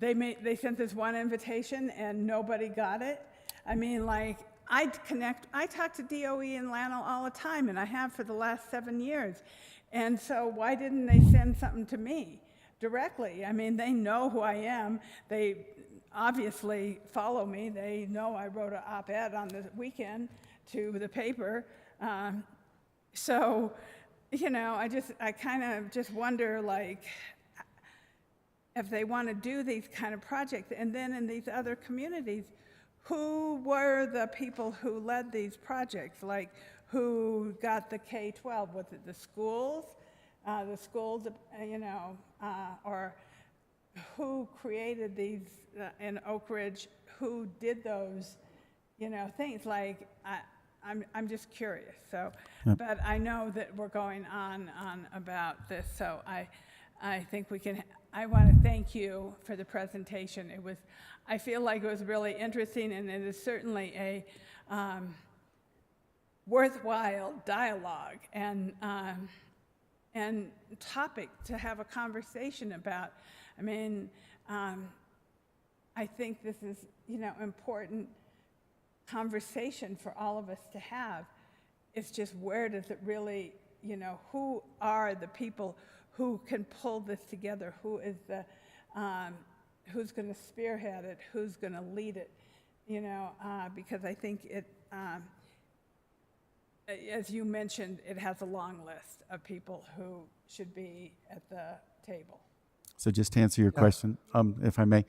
they sent this one invitation and nobody got it. I mean, like, I talk to DOE in Llano all the time, and I have for the last 7 years. And so why didn't they send something to me directly? I mean, they know who I am. They obviously follow me. They know I wrote an op-ed on the weekend to the paper. So, I kind of just wonder, like, if they want to do these kind of projects, and then in these other communities, who were the people who led these projects? Like, who got the K-12? Was it the schools? Or who created these in Oak Ridge? Who did those, things? Like, I'm just curious. So, Yep. But I know that we're going on about this. So I think we can. I want to thank you for the presentation. I feel like it was really interesting, and it is certainly a worthwhile dialogue and topic to have a conversation about. I mean, I think this is, important conversation for all of us to have. It's just, where does it really, who are the people who can pull this together? Who is the who's going to spearhead it, who's going to lead it, because I think it, as you mentioned, it has a long list of people who should be at the table. So just to answer your question, if I may,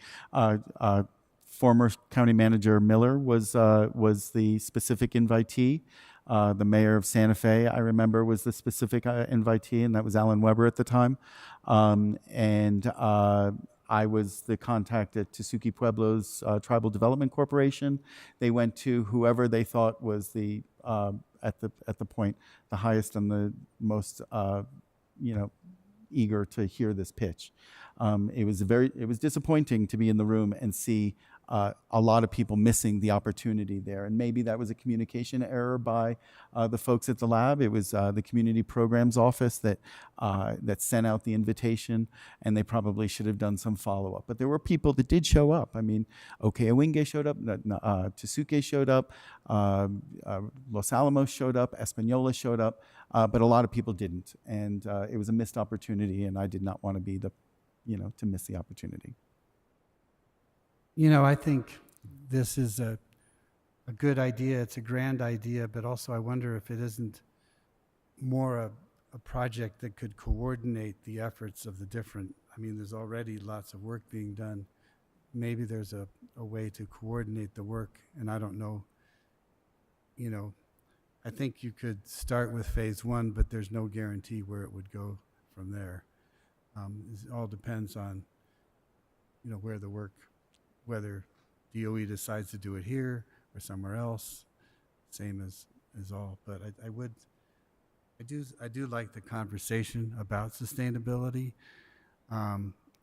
former County Manager Miller was the specific invitee. The mayor of Santa Fe, I remember, was the specific invitee, and that was Alan Weber at the time. I was the contact at Tesuque Pueblo's Tribal Development Corporation. They went to whoever they thought was the at the point the highest and the most eager to hear this pitch. It was disappointing to be in the room and see a lot of people missing the opportunity there. And maybe that was a communication error by the folks at the lab. It was the community programs office that sent out the invitation, and they probably should have done some follow-up. But there were people that did show up. I mean, Okewinge showed up, Tesuque showed up, Los Alamos showed up, Espanola showed up, but a lot of people didn't. And it was a missed opportunity, and I did not want to be to miss the opportunity. I think this is a good idea. It's a grand idea, but also I wonder if it isn't more a project that could coordinate the efforts of the different. I mean, there's already lots of work being done. Maybe there's a way to coordinate the work, and I don't know. I think you could start with phase one, but there's no guarantee where it would go from there. It all depends on, where the work, whether DOE decides to do it here or somewhere else, same as all. But I do like the conversation about sustainability.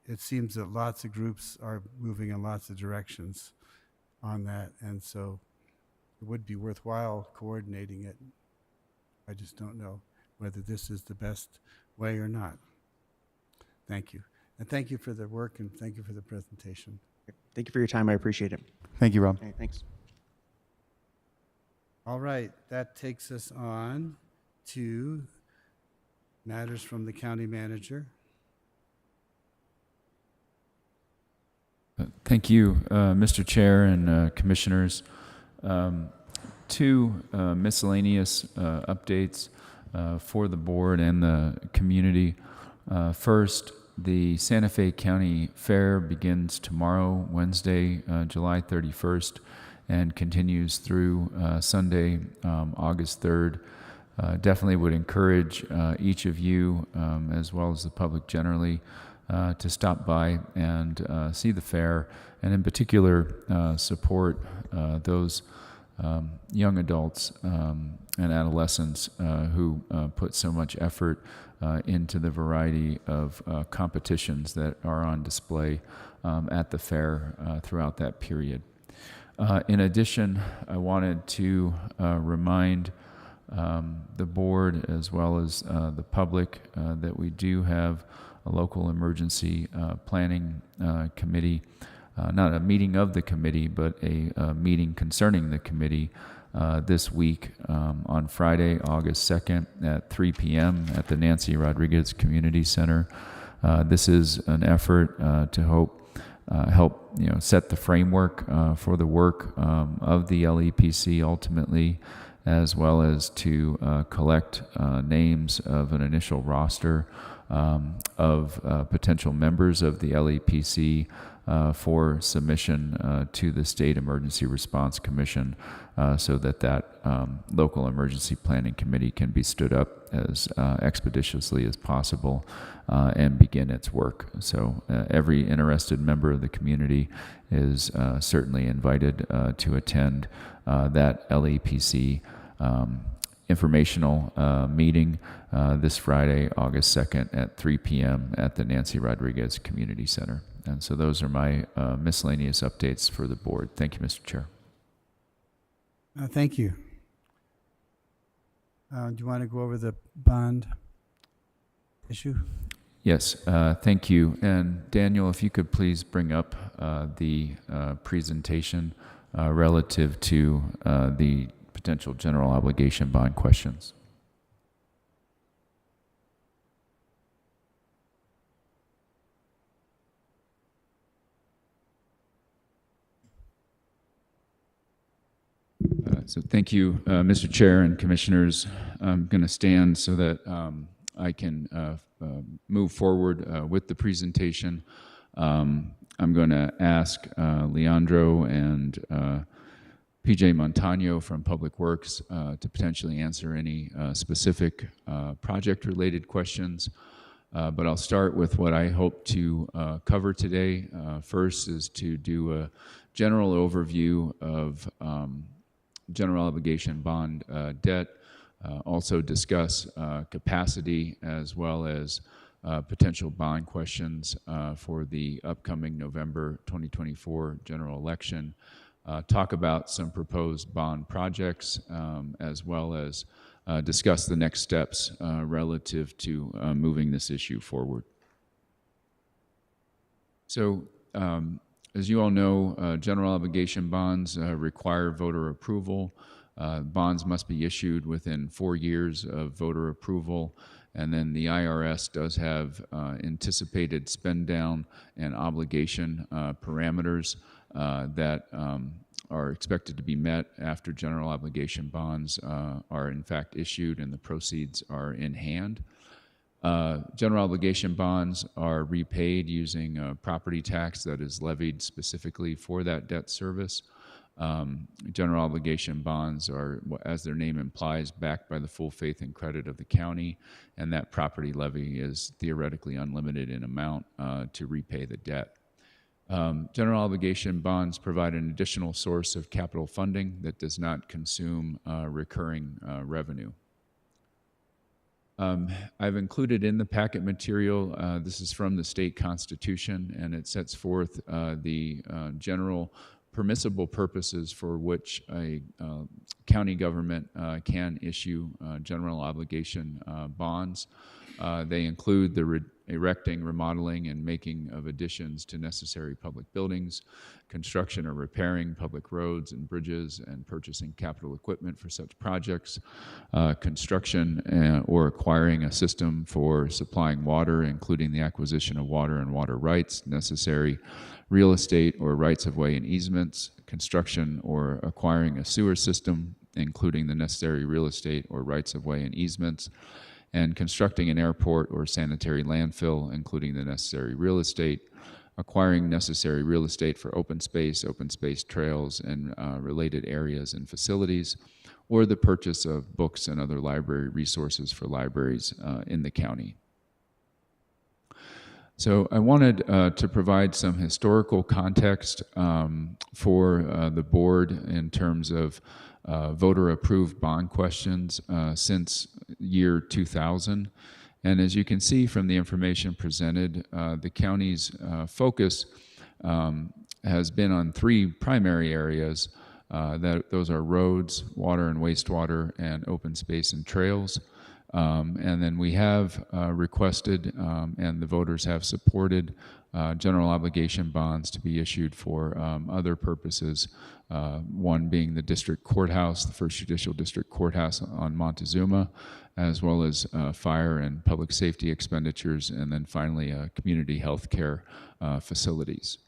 It seems that lots of groups are moving in lots of directions on that, and so it would be worthwhile coordinating it. I just don't know whether this is the best way or not. Thank you. And thank you for the work, and thank you for the presentation. Thank you for your time. I appreciate it. Thank you, Rob. Okay, thanks. All right, that takes us on to matters from the county manager. Thank you, Mr. Chair and commissioners. Two miscellaneous updates for the board and the community. First, the Santa Fe County Fair begins tomorrow, Wednesday, July 31st, and continues through Sunday, August 3rd. Definitely would encourage each of you, as well as the public generally, to stop by and see the fair, and in particular support those young adults and adolescents who put so much effort into the variety of competitions that are on display at the fair throughout that period. In addition, I wanted to remind the board as well as the public that we do have a local emergency planning committee, not a meeting of the committee, but a meeting concerning the committee this week on Friday, August 2nd at 3 p.m. at the Nancy Rodriguez Community Center. This is an effort to help set the framework for the work of the LEPC ultimately, as well as to collect names of an initial roster of potential members of the LEPC for submission to the State Emergency Response Commission so that local emergency planning committee can be stood up as expeditiously as possible and begin its work. So every interested member of the community is certainly invited to attend that LEPC informational meeting this Friday, August 2nd at 3 p.m. at the Nancy Rodriguez Community Center. And so those are my miscellaneous updates for the board. Thank you, Mr. Chair. Thank you. Do you want to go over the bond issue? Yes, thank you. And Daniel, if you could please bring up the presentation relative to the potential general obligation bond questions. So thank you, Mr. Chair and Commissioners. I'm going to stand so that I can move forward with the presentation. I'm going to ask Leandro and PJ Montano from Public Works to potentially answer any specific project-related questions. But I'll start with what I hope to cover today. First is to do a general overview of general obligation bond debt, also discuss capacity as well as potential bond questions for the upcoming November 2024 general election, talk about some proposed bond projects, as well as discuss the next steps relative to moving this issue forward. So, as you all know, general obligation bonds require voter approval. Bonds must be issued within 4 years of voter approval, and then the IRS does have anticipated spend down and obligation parameters that are expected to be met after general obligation bonds are in fact issued and the proceeds are in hand. General obligation bonds are repaid using a property tax that is levied specifically for that debt service. General obligation bonds are, as their name implies, backed by the full faith and credit of the county, and that property levy is theoretically unlimited in amount to repay the debt. General obligation bonds provide an additional source of capital funding that does not consume recurring revenue. I've included in the packet material, this is from the state constitution, and it sets forth the general permissible purposes for which a county government can issue general obligation bonds. They include the erecting, remodeling, and making of additions to necessary public buildings, construction or repairing public roads and bridges, and purchasing capital equipment for such projects, construction or acquiring a system for supplying water, including the acquisition of water and water rights, necessary real estate or rights of way and easements, construction or acquiring a sewer system, including the necessary real estate or rights of way and easements, and constructing an airport or sanitary landfill, including the necessary real estate, acquiring necessary real estate for open space trails, and related areas and facilities, or the purchase of books and other library resources for libraries in the county. So I wanted to provide some historical context for the board in terms of voter-approved bond questions since year 2000. And as you can see from the information presented, the county's focus has been on three primary areas. Those are roads, water and wastewater, and open space and trails. And then we have requested, and the voters have supported, general obligation bonds to be issued for other purposes, one being the district courthouse, the First Judicial District Courthouse on Montezuma, as well as fire and public safety expenditures, and then finally community health care facilities.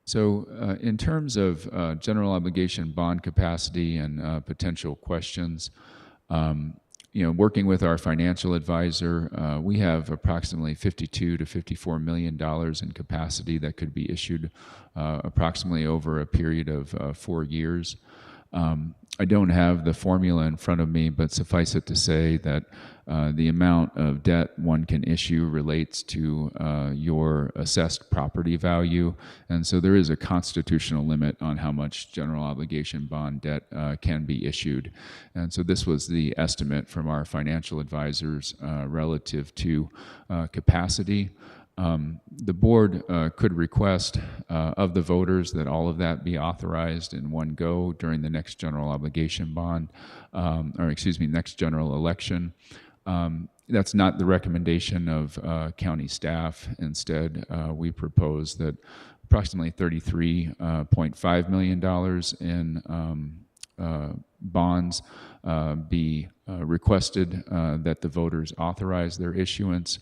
So in terms of general obligation bond capacity and potential questions, working with our financial advisor, we have approximately $52 to $54 million in capacity that could be issued approximately over a period of 4 years. I don't have the formula in front of me, but suffice it to say that the amount of debt one can issue relates to your assessed property value. And so there is a constitutional limit on how much general obligation bond debt can be issued. And so this was the estimate from our financial advisors relative to capacity. The board could request of the voters that all of that be authorized in one go during the next general obligation bond, next general election. That's not the recommendation of county staff. Instead, we propose that approximately $33.5 million in bonds be requested that the voters authorize their issuance,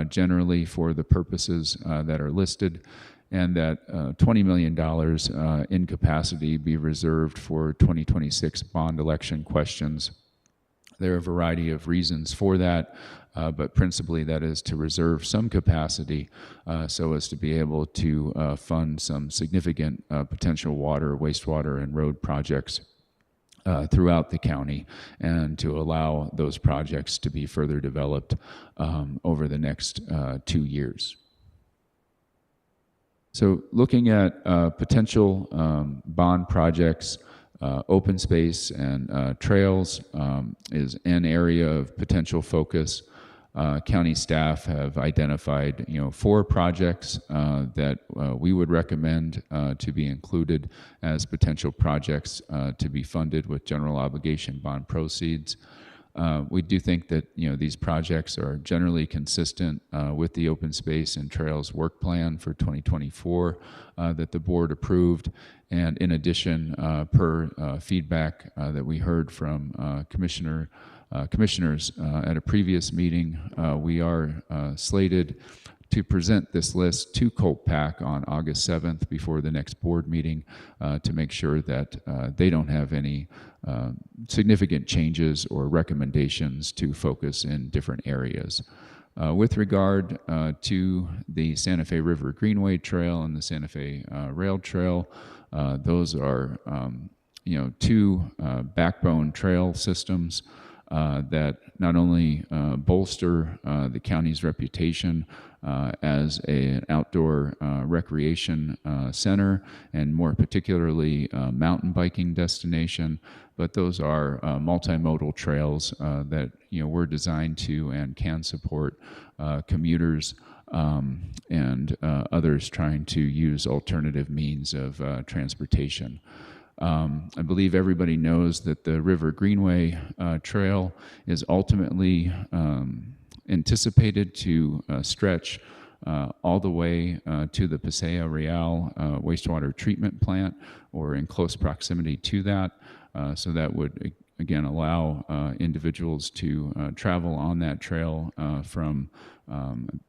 generally for the purposes that are listed, and that $20 million in capacity be reserved for 2026 bond election questions. There are a variety of reasons for that, but principally that is to reserve some capacity so as to be able to fund some significant potential water, wastewater, and road projects throughout the county, and to allow those projects to be further developed over the next 2 years. So looking at potential bond projects, open space and trails is an area of potential focus. County staff have identified, 4 projects that we would recommend to be included as potential projects to be funded with general obligation bond proceeds. We do think that these projects are generally consistent with the open space and trails work plan for 2024 that the board approved. And in addition, per feedback that we heard from commissioners at a previous meeting, we are slated to present this list to COLPAC on August 7th before the next board meeting to make sure that they don't have any significant changes or recommendations to focus in different areas. With regard to the Santa Fe River Greenway Trail and the Santa Fe Rail Trail, those are 2 backbone trail systems that not only bolster the county's reputation as an outdoor recreation center, and more particularly mountain biking destination, but those are multimodal trails that were designed to and can support commuters and others trying to use alternative means of transportation. I believe everybody knows that the River Greenway Trail is ultimately anticipated to stretch all the way to the Paseo Real wastewater treatment plant, or in close proximity to that. So that would, again, allow individuals to travel on that trail from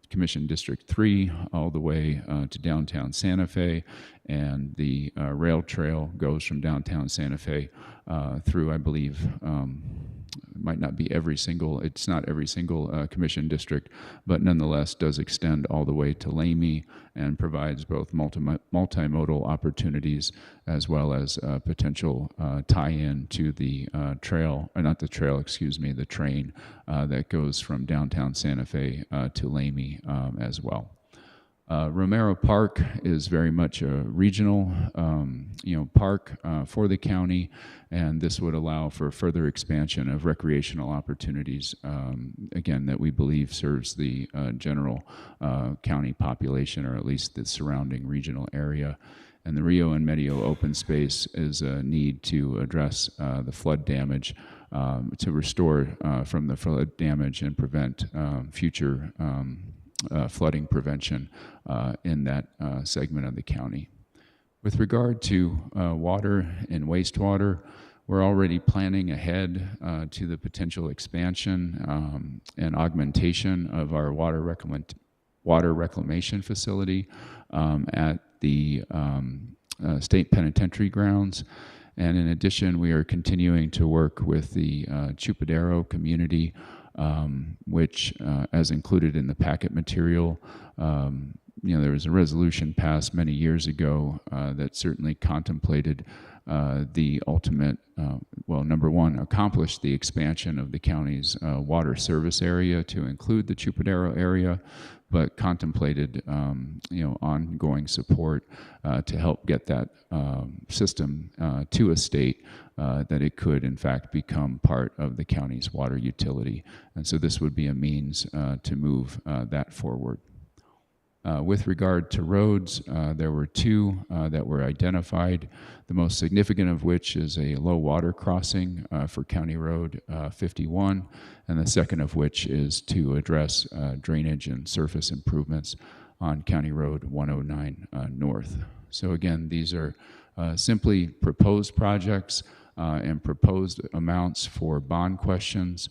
Commission District 3 all the way to downtown Santa Fe, and the rail trail goes from downtown Santa Fe through, I believe, might not be it's not every single commission district, but nonetheless does extend all the way to Lamy and provides both multimodal opportunities as well as potential tie-in to the the train that goes from downtown Santa Fe to Lamy as well. Romero Park is very much a regional, park for the county, and this would allow for further expansion of recreational opportunities, again, that we believe serves the general county population, or at least the surrounding regional area. And the Rio and Medio open space is a need to address the flood damage, to restore from the flood damage and prevent future flooding prevention in that segment of the county. With regard to water and wastewater, we're already planning ahead to the potential expansion and augmentation of our water reclamation facility at the state penitentiary grounds. And in addition, we are continuing to work with the Chupadero community, which, as included in the packet material, there was a resolution passed many years ago that certainly contemplated the ultimate, number one, accomplished the expansion of the county's water service area to include the Chupadero area, but contemplated, ongoing support to help get that system to a state that it could, in fact, become part of the county's water utility. And so this would be a means to move that forward. With regard to roads, there were two that were identified, the most significant of which is a low water crossing for County Road 51, and the second of which is to address drainage and surface improvements on County Road 109 North. So again, these are simply proposed projects and proposed amounts for bond questions.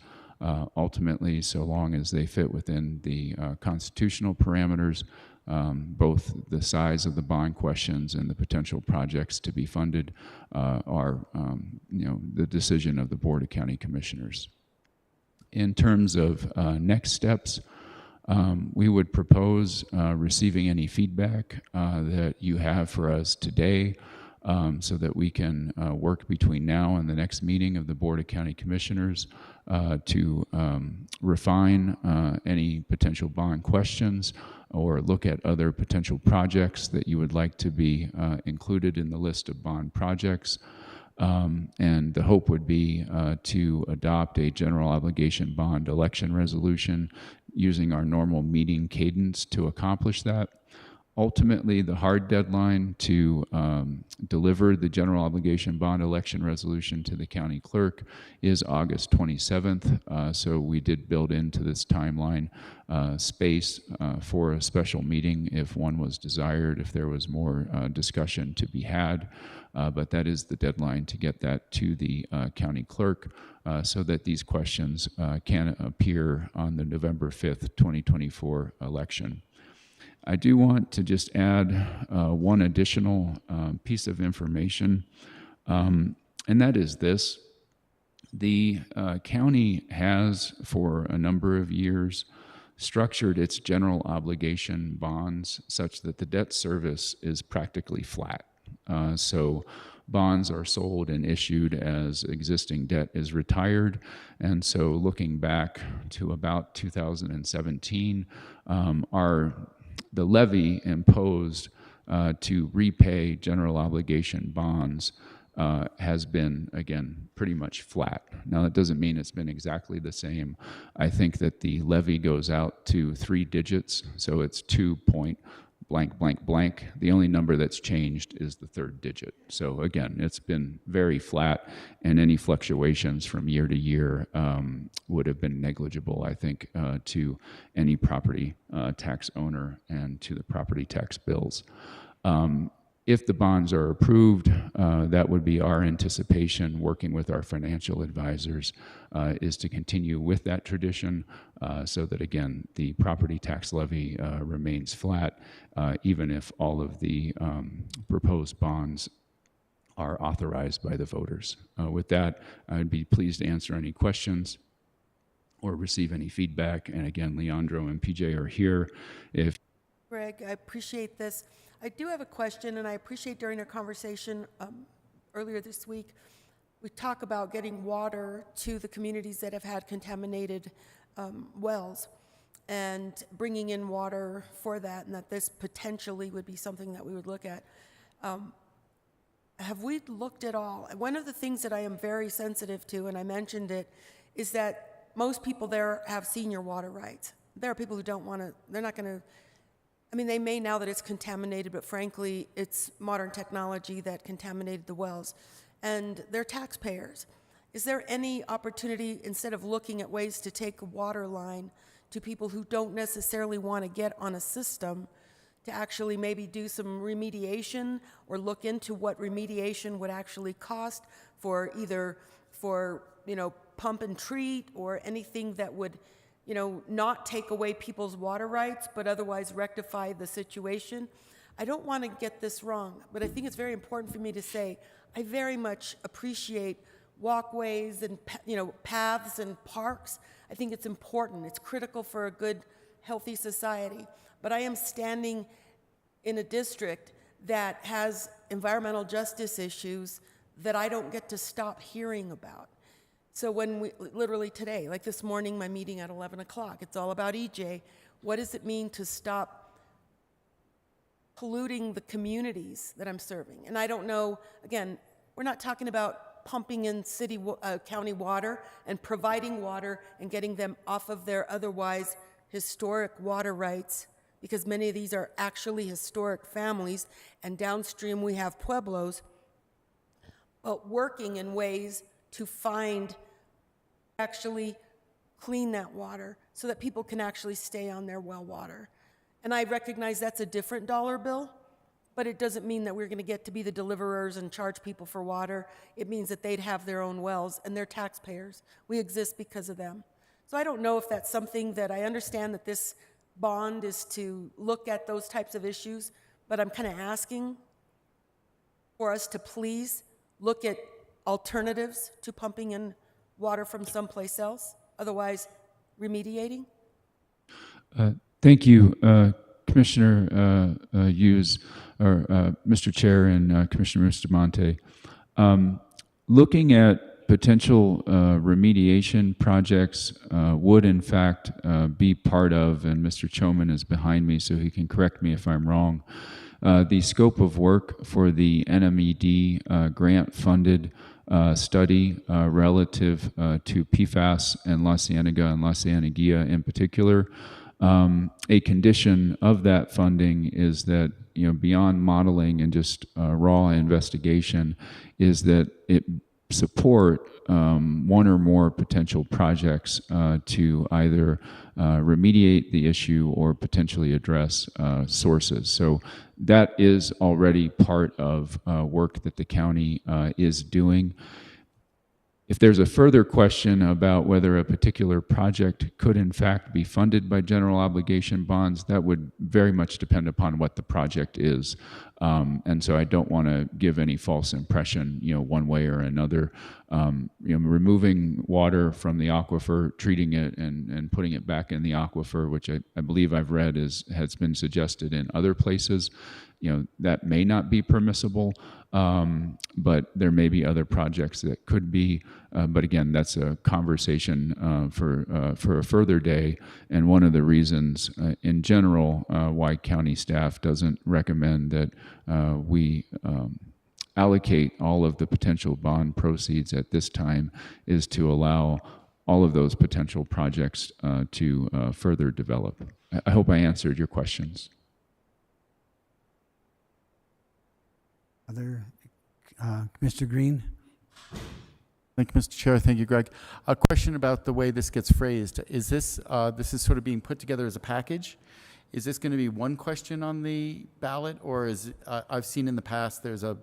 Ultimately, so long as they fit within the constitutional parameters, both the size of the bond questions and the potential projects to be funded are the decision of the Board of County Commissioners. In terms of next steps, we would propose receiving any feedback that you have for us today, so that we can work between now and the next meeting of the Board of County Commissioners to refine any potential bond questions or look at other potential projects that you would like to be included in the list of bond projects. And the hope would be to adopt a general obligation bond election resolution using our normal meeting cadence to accomplish that. Ultimately, the hard deadline to deliver the general obligation bond election resolution to the county clerk is August 27th. So we did build into this timeline space for a special meeting if one was desired, if there was more discussion to be had. But that is the deadline to get that to the county clerk so that these questions can appear on the November 5th, 2024 election. I do want to just add one additional piece of information, and that is this. The county has, for a number of years, structured its general obligation bonds such that the debt service is practically flat. So bonds are sold and issued as existing debt is retired. And so looking back to about 2017, the levy imposed to repay general obligation bonds has been, again, pretty much flat. Now, that doesn't mean it's been exactly the same. I think that the levy goes out to 3 digits, so it's 2 point blank, blank, blank. The only number that's changed is the 3rd digit. So again, it's been very flat, and any fluctuations from year to year would have been negligible, I think, to any property tax owner and to the property tax bills. If the bonds are approved, that would be our anticipation, working with our financial advisors, is to continue with that tradition so that, again, the property tax levy remains flat, even if all of the proposed bonds are authorized by the voters. With that, I'd be pleased to answer any questions or receive any feedback. And again, Leandro and PJ are here. If Greg, I appreciate this. I do have a question, and I appreciate during our conversation earlier this week, we talk about getting water to the communities that have had contaminated wells and bringing in water for that, and that this potentially would be something that we would look at. Have we looked at all? One of the things that I am very sensitive to, and I mentioned it, is that most people there have senior water rights. There are people who don't want to, they're not going to, I mean, they may now that it's contaminated, but frankly, it's modern technology that contaminated the wells. And they're taxpayers. Is there any opportunity, instead of looking at ways to take a water line to people who don't necessarily want to get on a system, to actually maybe do some remediation or look into what remediation would actually cost for either for, pump and treat or anything that would, not take away people's water rights, but otherwise rectify the situation? I don't want to get this wrong, but I think it's very important for me to say I very much appreciate walkways and, paths and parks. I think it's important. It's critical for a good, healthy society. But I am standing in a district that has environmental justice issues that I don't get to stop hearing about. So when we, literally today, like this morning, my meeting at 11 o'clock, it's all about EJ. What does it mean to stop polluting the communities that I'm serving? And I don't know, again, we're not talking about pumping in county water and providing water and getting them off of their otherwise historic water rights, because many of these are actually historic families, and downstream we have pueblos, but working in ways to actually clean that water so that people can actually stay on their well water. And I recognize that's a different dollar bill, but it doesn't mean that we're going to get to be the deliverers and charge people for water. It means that they'd have their own wells, and they're taxpayers. We exist because of them. So I don't know if that's something that I understand that this bond is to look at those types of issues, but I'm kind of asking for us to please look at alternatives to pumping in water from someplace else, otherwise remediating. Thank you, Commissioner Hughes, or Mr. Chair and Commissioner Bustamante. Looking at potential remediation projects would in fact be part of, and Mr. Choman is behind me so he can correct me if I'm wrong, the scope of work for the NMED grant-funded study relative to PFAS and La Cienega and La Cieneguilla in particular. A condition of that funding is that, beyond modeling and just raw investigation, is that it support one or more potential projects to either remediate the issue or potentially address sources. So that is already part of work that the county is doing. If there's a further question about whether a particular project could in fact be funded by general obligation bonds, that would very much depend upon what the project is. And so I don't want to give any false impression, one way or another. Removing water from the aquifer, treating it and putting it back in the aquifer, which I believe I've read has been suggested in other places, that may not be permissible. But there may be other projects that could be. But again, that's a conversation for a further day. And one of the reasons, in general, why county staff doesn't recommend that we allocate all of the potential bond proceeds at this time is to allow all of those potential projects to further develop. I hope I answered your questions. Other, Mr. Green? Thank you, Mr. Chair. Thank you, Greg. A question about the way this gets phrased. Is this sort of being put together as a package? Is this going to be one question on the ballot, or is I've seen in the past there's a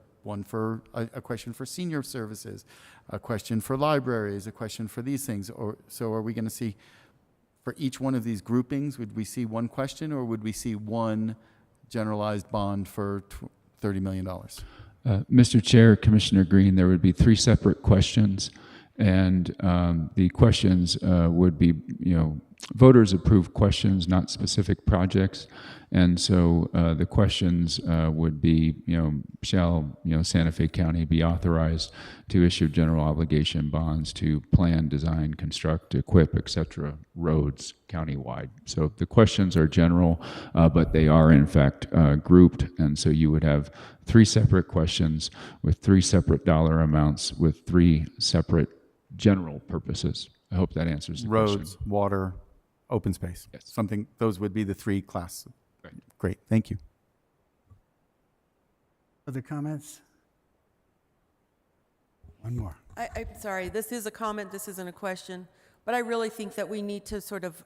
question for senior services, a question for libraries, a question for these things, or so are we going to see for each one of these groupings? Would we see one question, or would we see one generalized bond for $30 million? Mr. Chair, Commissioner Green, there would be 3 separate questions, And the questions would be, voters approve questions, not specific projects. And so the questions would be, shall, Santa Fe County be authorized to issue general obligation bonds to plan, design, construct, equip, et cetera, roads countywide. So the questions are general, but they are in fact grouped. And so you would have 3 separate questions with 3 separate dollar amounts with 3 separate general purposes. I hope that answers the question. Roads, water, open space. Yes. Something, those would be the 3 classes. Right. Great, thank you. Other comments? One more. I'm sorry, this is a comment, this isn't a question, but I really think that we need to sort of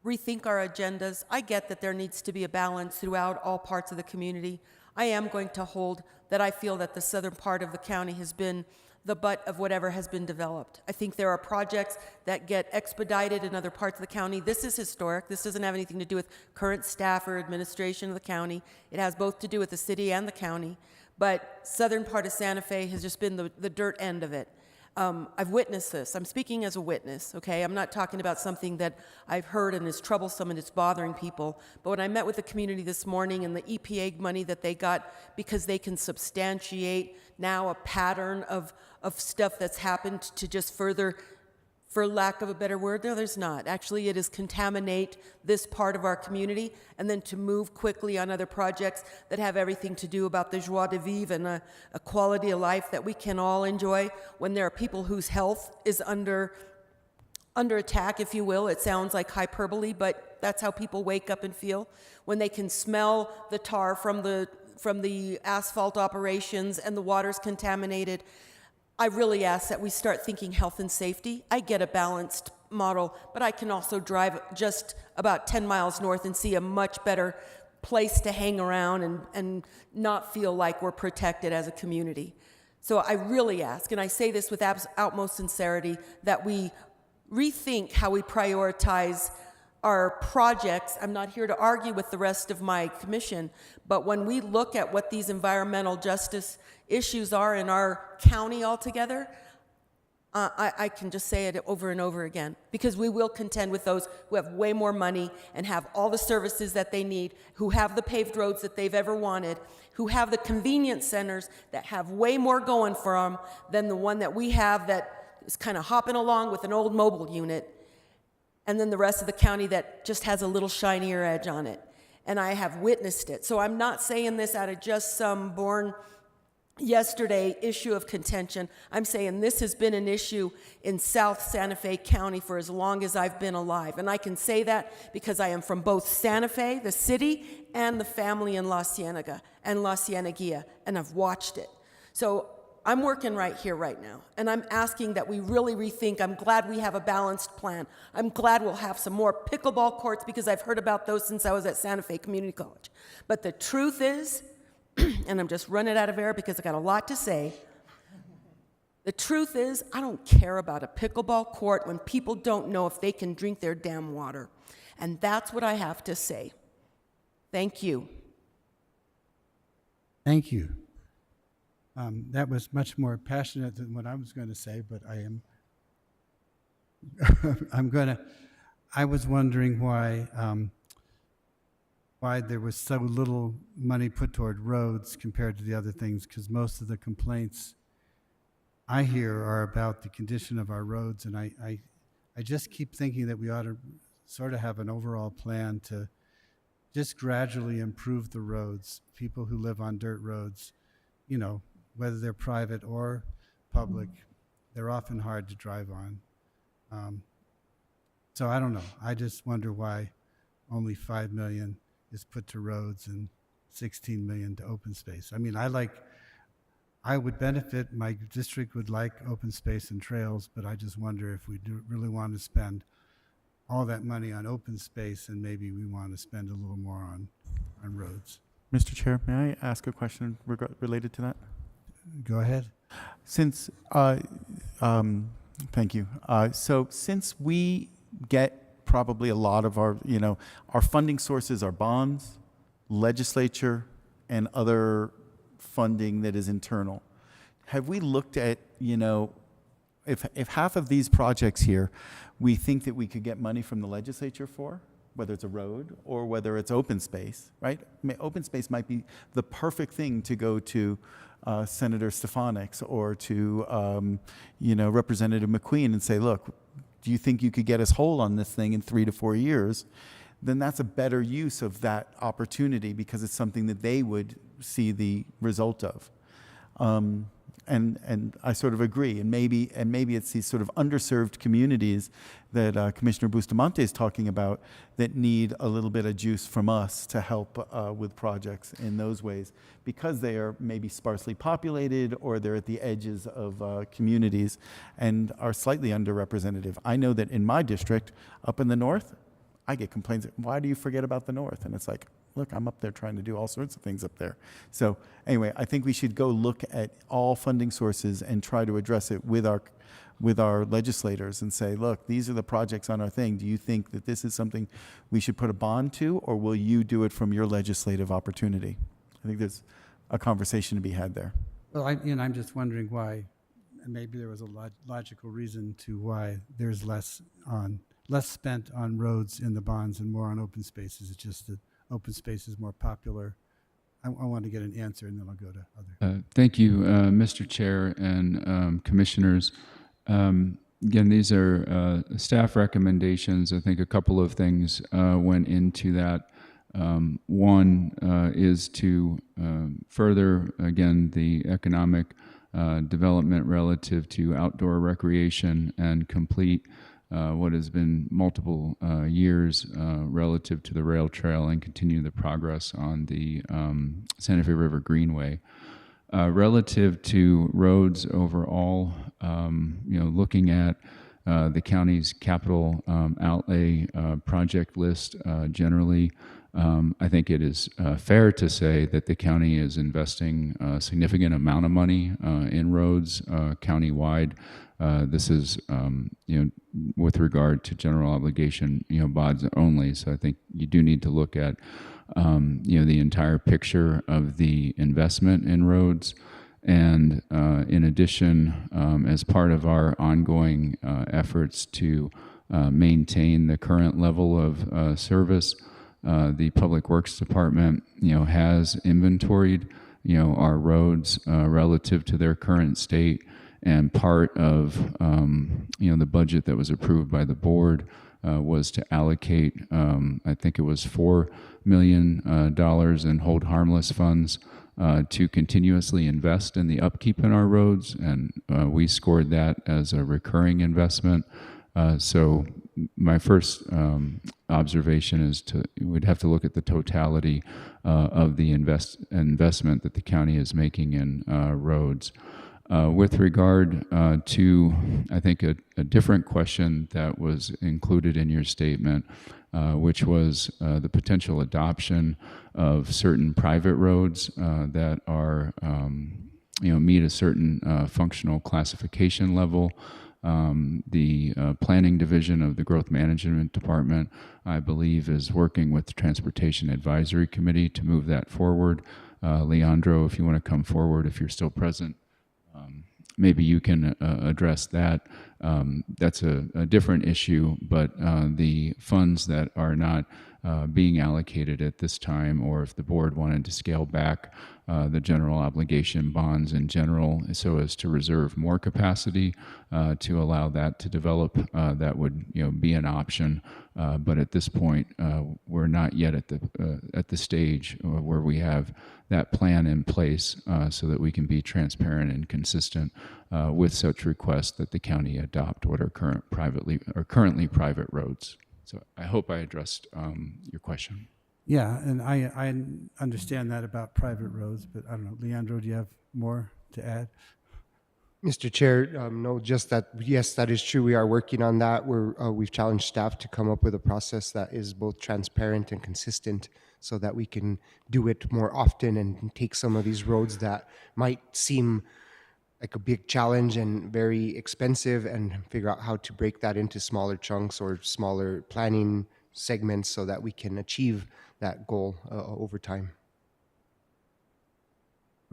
rethink our agendas. I get that there needs to be a balance throughout all parts of the community. I am going to hold that I feel that the southern part of the county has been the butt of whatever has been developed. I think there are projects that get expedited in other parts of the county. This is historic. This doesn't have anything to do with current staff or administration of the county. It has both to do with the city and the county. But southern part of Santa Fe has just been the dirt end of it. I've witnessed this. I'm speaking as a witness, okay? I'm not talking about something that I've heard and is troublesome and it's bothering people. But when I met with the community this morning and the EPA money that they got because they can substantiate now a pattern of stuff that's happened to just further, for lack of a better word, no, there's not. Actually, it is contaminate this part of our community and then to move quickly on other projects that have everything to do about the joie de vivre and a quality of life that we can all enjoy when there are people whose health is under attack, if you will. It sounds like hyperbole, but that's how people wake up and feel. When they can smell the tar from the asphalt operations and the water's contaminated. I really ask that we start thinking health and safety. I get a balanced model, but I can also drive just about 10 miles north and see a much better place to hang around and not feel like we're protected as a community. So I really ask, and I say this with utmost sincerity, that we rethink how we prioritize our projects. I'm not here to argue with the rest of my commission, but when we look at what these environmental justice issues are in our county altogether, I can just say it over and over again, because we will contend with those who have way more money and have all the services that they need, who have the paved roads that they've ever wanted, who have the convenience centers that have way more going for them than the one that we have that is kind of hopping along with an old mobile unit, and then the rest of the county that just has a little shinier edge on it. And I have witnessed it. So I'm not saying this out of just some born yesterday issue of contention. I'm saying this has been an issue in South Santa Fe County for as long as I've been alive. And I can say that because I am from both Santa Fe, the city, and the family in La Cienega and La Cieneguilla, and I've watched it. So I'm working right here, right now, and I'm asking that we really rethink. I'm glad we have a balanced plan. I'm glad we'll have some more pickleball courts because I've heard about those since I was at Santa Fe Community College. But the truth is, and I'm just running out of air because I got a lot to say, the truth is, I don't care about a pickleball court when people don't know if they can drink their damn water. And that's what I have to say. Thank you. Thank you. That was much more passionate than what I was going to say, but I am. I was wondering why there was so little money put toward roads compared to the other things, because most of the complaints I hear are about the condition of our roads, and I just keep thinking that we ought to sort of have an overall plan to just gradually improve the roads. People who live on dirt roads, whether they're private or public, they're often hard to drive on. So I don't know. I just wonder why only $5 million is put to roads and $16 million to open space. I mean, I would benefit, my district would like open space and trails, but I just wonder if we do really want to spend all that money on open space, and maybe we want to spend a little more on roads. Mr. Chair, may I ask a question related to that? Go ahead. Since, thank you. So since we get probably a lot of our funding sources are bonds, legislature, and other funding that is internal, have we looked at, if half of these projects here, we think that we could get money from the legislature for, whether it's a road or whether it's open space, right? I mean, open space might be the perfect thing to go to Senator Stefanik's or to, Representative McQueen and say, look, do you think you could get us whole on this thing in 3 to 4 years? Then that's a better use of that opportunity because it's something that they would see the result of. And I sort of agree. And maybe it's these sort of underserved communities that Commissioner Bustamante is talking about that need a little bit of juice from us to help with projects in those ways because they are maybe sparsely populated or they're at the edges of communities and are slightly underrepresented. I know that in my district up in the north, I get complaints, why do you forget about the north? And it's like, look, I'm up there trying to do all sorts of things up there. So anyway, I think we should go look at all funding sources and try to address it with our legislators and say, look, these are the projects on our thing. Do you think that this is something we should put a bond to, or will you do it from your legislative opportunity? I think there's a conversation to be had there. Well, I'm just wondering why, and maybe there was a logical reason to why there's less spent on roads in the bonds and more on open spaces. It's just that open space is more popular. I want to get an answer, and then I'll go to other. Thank you, Mr. Chair and commissioners. Again, these are staff recommendations. I think a couple of things went into that. One is to further, again, the economic development relative to outdoor recreation and complete what has been multiple years relative to the rail trail and continue the progress on the Santa Fe River Greenway. Relative to roads overall, looking at the county's capital outlay project list generally, I think it is fair to say that the county is investing a significant amount of money in roads countywide. This is, with regard to general obligation, bonds only. So I think you do need to look at, the entire picture of the investment in roads. And in addition, as part of our ongoing efforts to maintain the current level of service, the Public Works Department, has inventoried, our roads relative to their current state. And part of the budget that was approved by the board was to allocate, I think it was $4 million in hold harmless funds to continuously invest in the upkeep in our roads, and we scored that as a recurring investment. So my first observation is we'd have to look at the totality of the investment that the county is making in roads. With regard to, I think, a different question that was included in your statement, which was the potential adoption of certain private roads that are, meet a certain functional classification level. The planning division of the Growth Management Department, I believe, is working with the Transportation Advisory Committee to move that forward. Leandro, if you want to come forward, if you're still present. Maybe you can address that. That's a different issue, but the funds that are not being allocated at this time, or if the board wanted to scale back the general obligation bonds in general so as to reserve more capacity to allow that to develop, that would be an option. But at this point, we're not yet at the stage where we have that plan in place so that we can be transparent and consistent with such requests that the county adopt what are currently private roads. So I hope I addressed your question. Yeah, and I understand that about private roads, but I don't know. Leandro, do you have more to add? Mr. Chair, no, just that, yes, that is true. We are working on that. We've challenged staff to come up with a process that is both transparent and consistent so that we can do it more often and take some of these roads that might seem like a big challenge and very expensive and figure out how to break that into smaller chunks or smaller planning segments so that we can achieve that goal over time.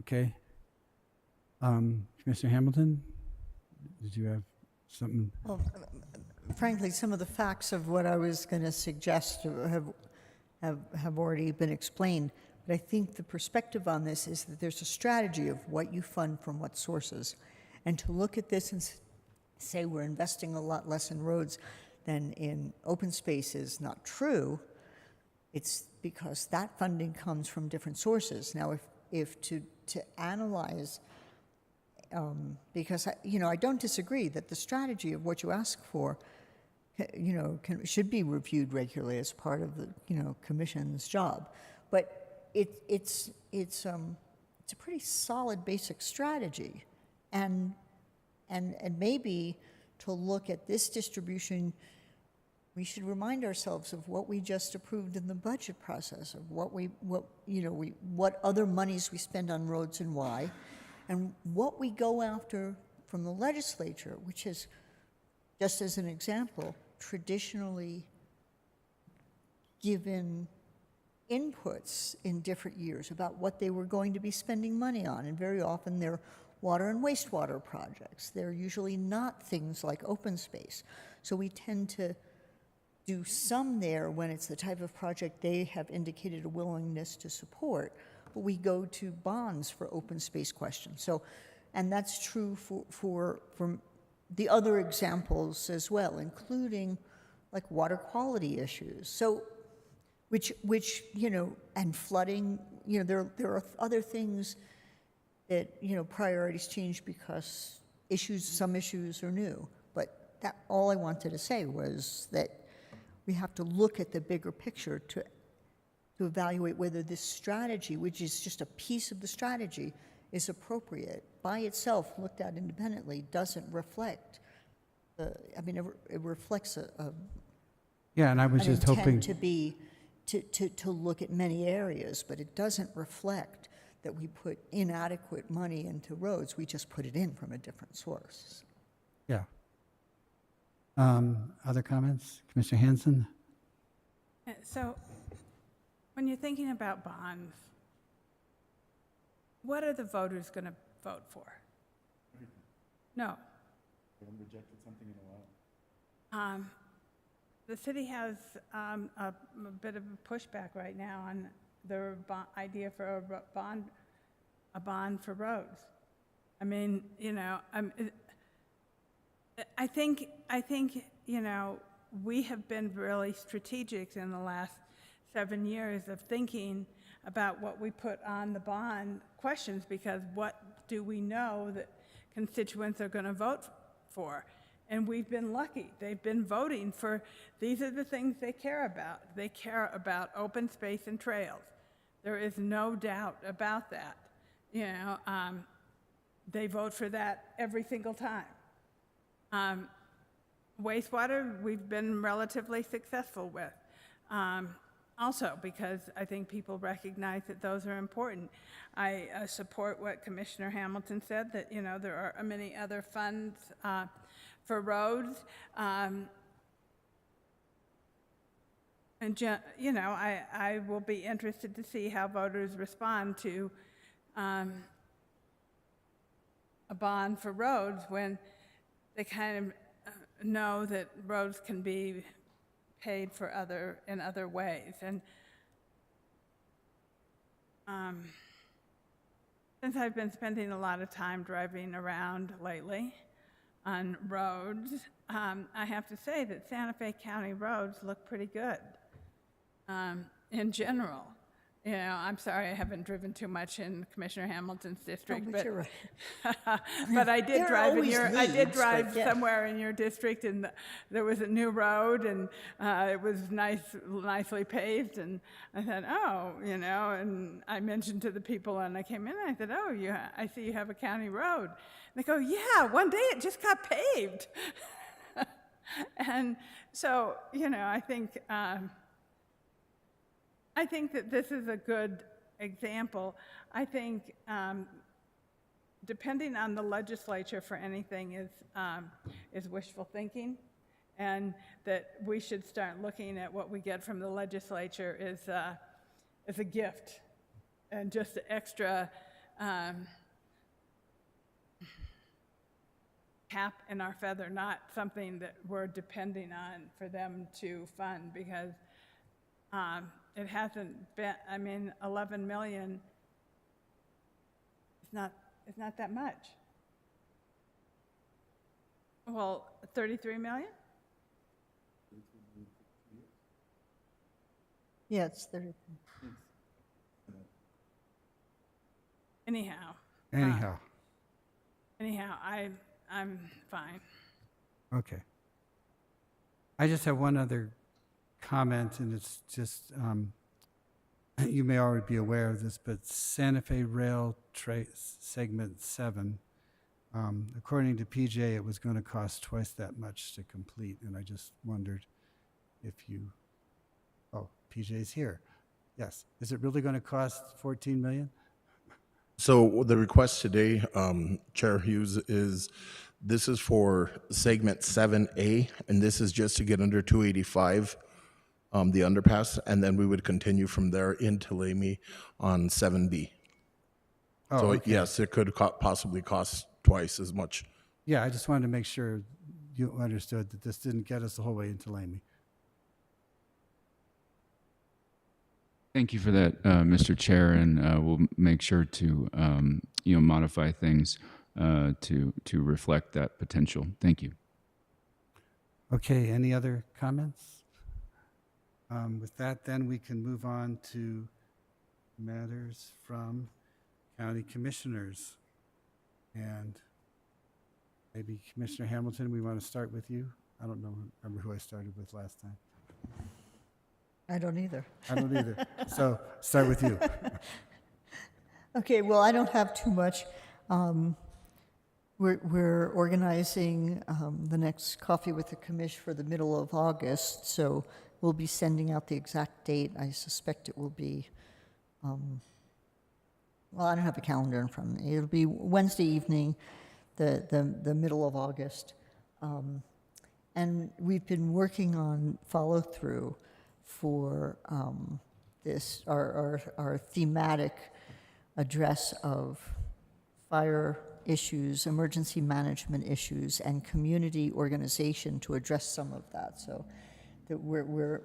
Okay. Commissioner Hamilton, did you have something? Well, frankly, some of the facts of what I was going to suggest have already been explained. But I think the perspective on this is that there's a strategy of what you fund from what sources. And to look at this and say we're investing a lot less in roads than in open space is not true. It's because that funding comes from different sources. Now, if to analyze, because I don't disagree that the strategy of what you ask for, should be reviewed regularly as part of the commission's job, but it's a pretty solid basic strategy, and maybe to look at this distribution, we should remind ourselves of what we just approved in the budget process, of what other monies we spend on roads and why, and what we go after from the legislature, which is, just as an example, traditionally given inputs in different years about what they were going to be spending money on, and very often they're water and wastewater projects. They're usually not things like open space. So we tend to do some there when it's the type of project they have indicated a willingness to support, but we go to bonds for open space questions. So, and that's true for the other examples as well, including like water quality issues. So, which and flooding, there are other things that, priorities change because some issues are new. But that, all I wanted to say was that we have to look at the bigger picture to evaluate whether this strategy, which is just a piece of the strategy, is appropriate. By itself, looked at independently, doesn't reflect, it reflects Yeah, and I was an just intent hoping. to be, to look at many areas, but it doesn't reflect that we put inadequate money into roads. We just put it in from a different source. Yeah. Other comments? Commissioner Hanson? So when you're thinking about bonds, what are the voters going to vote for? No. They haven't rejected something in a while. The city has a bit of a pushback right now on the idea for a bond for roads. I mean, I think we have been really strategic in the last 7 years of thinking about what we put on the bond questions, because what do we know that constituents are going to vote for? And we've been lucky. They've been voting for, these are the things they care about. They care about open space and trails. There is no doubt about that. They vote for that every single time. Wastewater, we've been relatively successful with. Also, because I think people recognize that those are important. I support what Commissioner Hamilton said, that there are many other funds for roads. And I will be interested to see how voters respond to a bond for roads when they kind of know that roads can be paid for in other ways. And since I've been spending a lot of time driving around lately on roads, I have to say that Santa Fe County roads look pretty good in general. I'm sorry I haven't driven too much in Commissioner Hamilton's district, but you're right. but I did There drive always leads, but yeah. somewhere in your district, and there was a new road, and it was nicely paved, and I thought, oh, and I mentioned to the people, and I came in, and I said, oh, I see you have a county road. And they go, yeah, one day it just got paved. And so, I think that this is a good example. I think depending on the legislature for anything is wishful thinking, and that we should start looking at what we get from the legislature as a gift, and just extra cap in our feather, not something that we're depending on for them to fund, because it hasn't been, I mean, 11 million, it's not that much. Well, 33 million? Yeah, it's 30. Anyhow. Anyhow, I'm fine. Okay. I just have one other comment, and it's just, you may already be aware of this, but Santa Fe Rail Segment 7, according to PJ, it was going to cost twice that much to complete, and I just wondered if you, oh, PJ's here. Yes. Is it really going to cost $14 million? So the request today, Chair Hughes, is this is for segment 7A, and this is just to get under 285, the underpass, and then we would continue from there into Lamy on 7B. Oh, So okay. yes, it could possibly cost twice as much. Yeah, I just wanted to make sure you understood that this didn't get us the whole way into Lamy. Thank you for that, Mr. Chair, and we'll make sure to modify things to reflect that potential. Thank you. Okay, any other comments? With that, then we can move on to matters from county commissioners. And maybe Commissioner Hamilton, we want to start with you. I don't remember who I started with last time. I don't either. I don't either. So start with you. Okay, well, I don't have too much. We're organizing the next Coffee with the Commish for the middle of August, so we'll be sending out the exact date. I suspect it will be, well, I don't have a calendar in front of me. It'll be Wednesday evening, the middle of August. And we've been working on follow-through for this, our thematic address of fire issues, emergency management issues, and community organization to address some of that. So that we're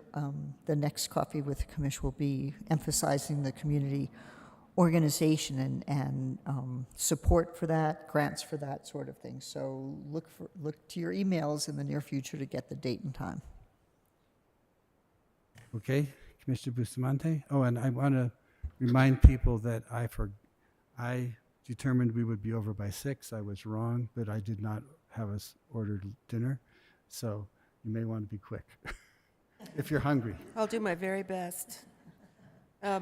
the next Coffee with the Commish will be emphasizing the community organization and support for that, grants for that sort of thing. So look to your emails in the near future to get the date and time. Okay, Commissioner Bustamante. Oh, and I want to remind people that I determined we would be over by 6. I was wrong, but I did not have us ordered dinner. So you may want to be quick if you're hungry. I'll do my very best. A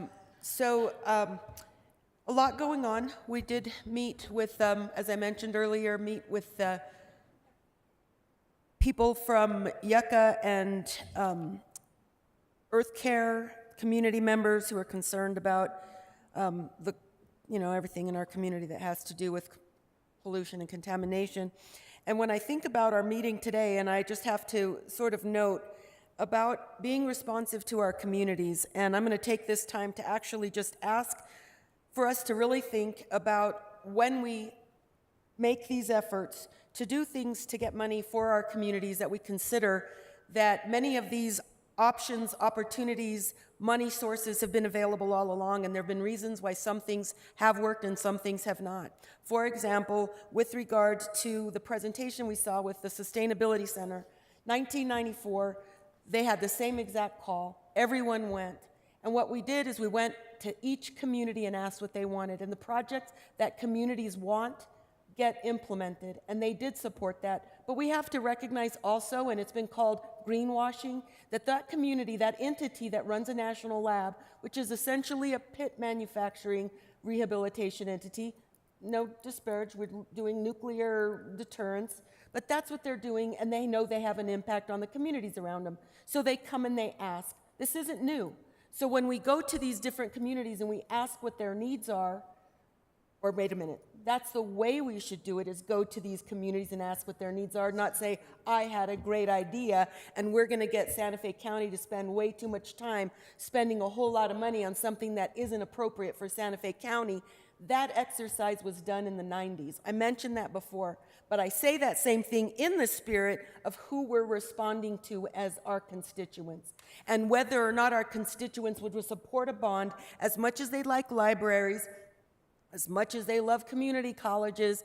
lot going on. We did meet with, as I mentioned earlier, people from Yucca and Earth Care community members who are concerned about everything in our community that has to do with pollution and contamination. And when I think about our meeting today, and I just have to sort of note about being responsive to our communities, and I'm going to take this time to actually just ask for us to really think about when we make these efforts to do things to get money for our communities, that we consider that many of these options, opportunities, money sources have been available all along, and there have been reasons why some things have worked and some things have not. For example, with regard to the presentation we saw with the Sustainability Center, 1994, they had the same exact call. Everyone went. And what we did is we went to each community and asked what they wanted. And the projects that communities want get implemented, and they did support that. But we have to recognize also, and it's been called greenwashing, that community, that entity that runs a national lab, which is essentially a pit manufacturing rehabilitation entity, no disparage, we're doing nuclear deterrence, but that's what they're doing, and they know they have an impact on the communities around them. So they come and they ask. This isn't new. So when we go to these different communities and we ask what their needs are, or wait a minute, that's the way we should do it, is go to these communities and ask what their needs are, not say, I had a great idea and we're going to get Santa Fe County to spend way too much time spending a whole lot of money on something that isn't appropriate for Santa Fe County. That exercise was done in the 90s. I mentioned that before, but I say that same thing in the spirit of who we're responding to as our constituents, and whether or not our constituents would support a bond as much as they like libraries, as much as they love community colleges,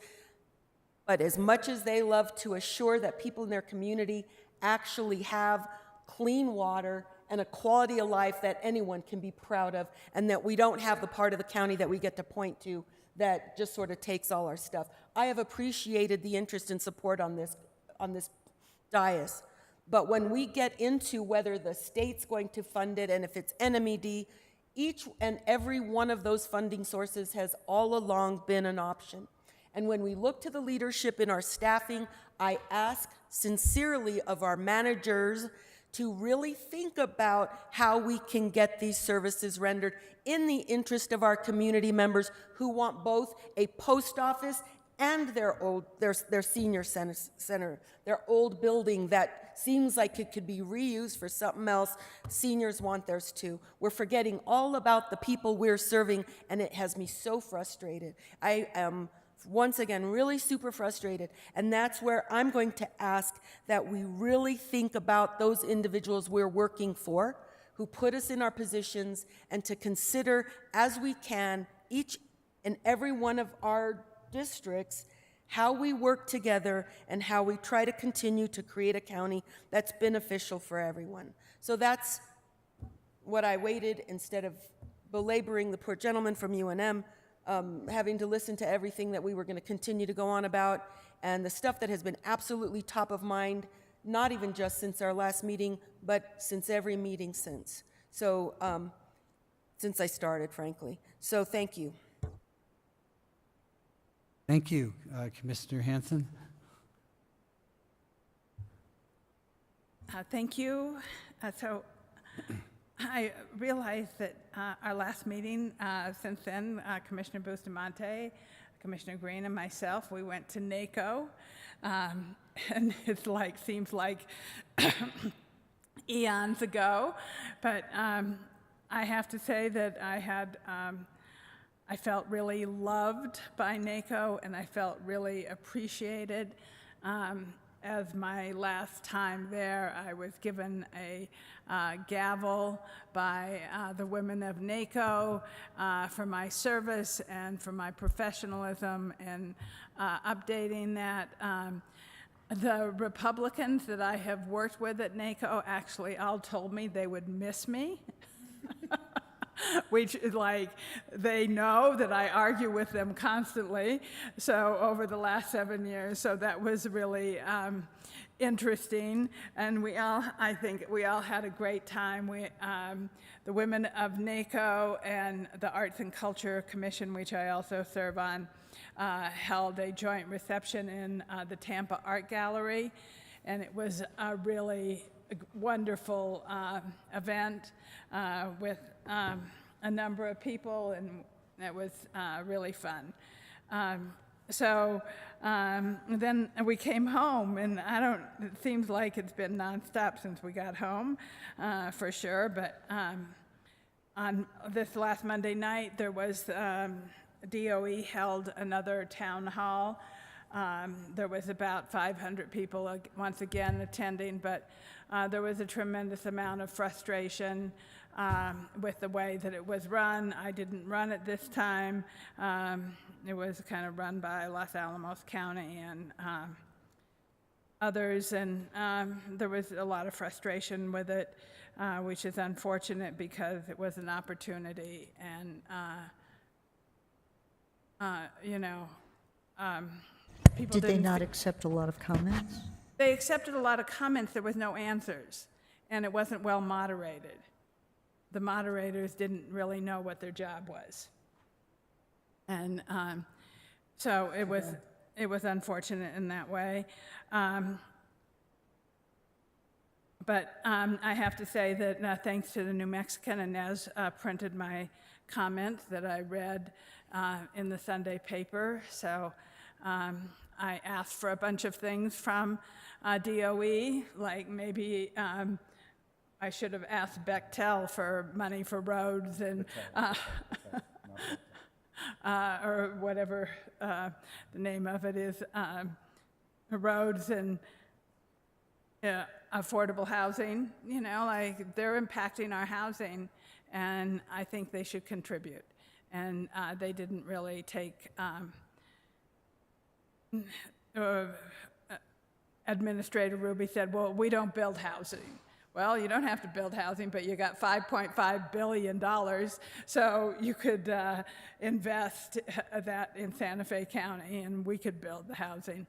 but as much as they love to assure that people in their community actually have clean water and a quality of life that anyone can be proud of, and that we don't have the part of the county that we get to point to that just sort of takes all our stuff. I have appreciated the interest and support on this dais, but when we get into whether the state's going to fund it and if it's NMED, each and every one of those funding sources has all along been an option. And when we look to the leadership in our staffing, I ask sincerely of our managers to really think about how we can get these services rendered in the interest of our community members who want both a post office and their senior center, their old building that seems like it could be reused for something else. Seniors want theirs too. We're forgetting all about the people we're serving, and it has me so frustrated. I am, once again, really super frustrated, and that's where I'm going to ask that we really think about those individuals we're working for, who put us in our positions, and to consider, as we can, each and every one of our districts, how we work together and how we try to continue to create a county that's beneficial for everyone. So that's what I waited, instead of belaboring the poor gentleman from UNM, having to listen to everything that we were going to continue to go on about, and the stuff that has been absolutely top of mind, not even just since our last meeting, but since every meeting since. So, since I started, frankly. So thank you. Thank you, Commissioner Hanson. Thank you. So I realized that our last meeting, since then, Commissioner Bustamante, Commissioner Green, and myself, we went to NACO, and it's like, seems like eons ago, but I have to say that I felt really loved by NACO, and I felt really appreciated. As my last time there, I was given a gavel by the women of NACO for my service and for my professionalism in updating that. The Republicans that I have worked with at NACO actually all told me they would miss me. Which is like, they know that I argue with them constantly, so over the last 7 years, so that was really interesting, and I think we all had a great time. The women of NACO and the Arts and Culture Commission, which I also serve on, held a joint reception in the Tampa Art Gallery, and it was a really wonderful event with a number of people, and it was really fun. Then we came home, and it seems like it's been nonstop since we got home, for sure, but on this last Monday night, there was, DOE held another town hall. There was about 500 people once again attending, but there was a tremendous amount of frustration with the way that it was run. I didn't run it this time. It was kind of run by Los Alamos County and others, and there was a lot of frustration with it, which is unfortunate because it was an opportunity, and people Did they not accept a lot of comments? They accepted a lot of comments. There was no answers, and it wasn't well moderated. The moderators didn't really know what their job was, and so it was unfortunate in that way. But I have to say that thanks to the New Mexican, Inez printed my comment that I read in the Sunday paper. So I asked for a bunch of things from DOE, like maybe I should have asked Bechtel for money for roads and or whatever the name of it is, roads and affordable housing. You know, like they're impacting our housing, and I think they should contribute. And they didn't really take. Administrator Ruby said, "Well, we don't build housing." Well, you don't have to build housing, but you got $5.5 billion, so you could invest that in Santa Fe County, and we could build the housing.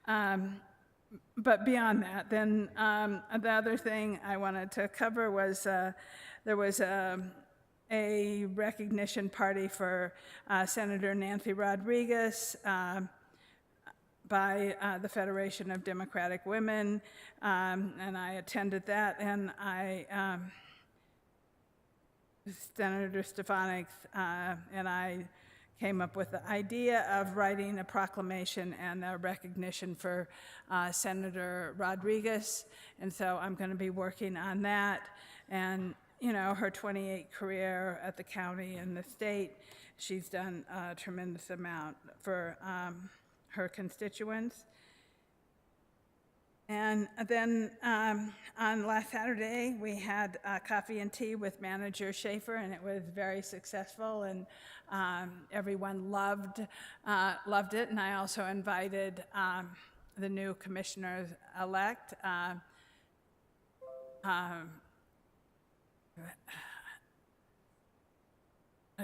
But beyond that, then the other thing I wanted to cover was there was a recognition party for Senator Nancy Rodriguez by the Federation of Democratic Women, and I attended that, and Senator Stefanik and I came up with the idea of writing a proclamation and a recognition for Senator Rodriguez, and so I'm going to be working on that. And you know, her 28 career at the county and the state, she's done a tremendous amount for her constituents. And then on last Saturday, we had coffee and tea with Manager Schaefer, and it was very successful, and everyone loved it. And I also invited the new commissioner-elect,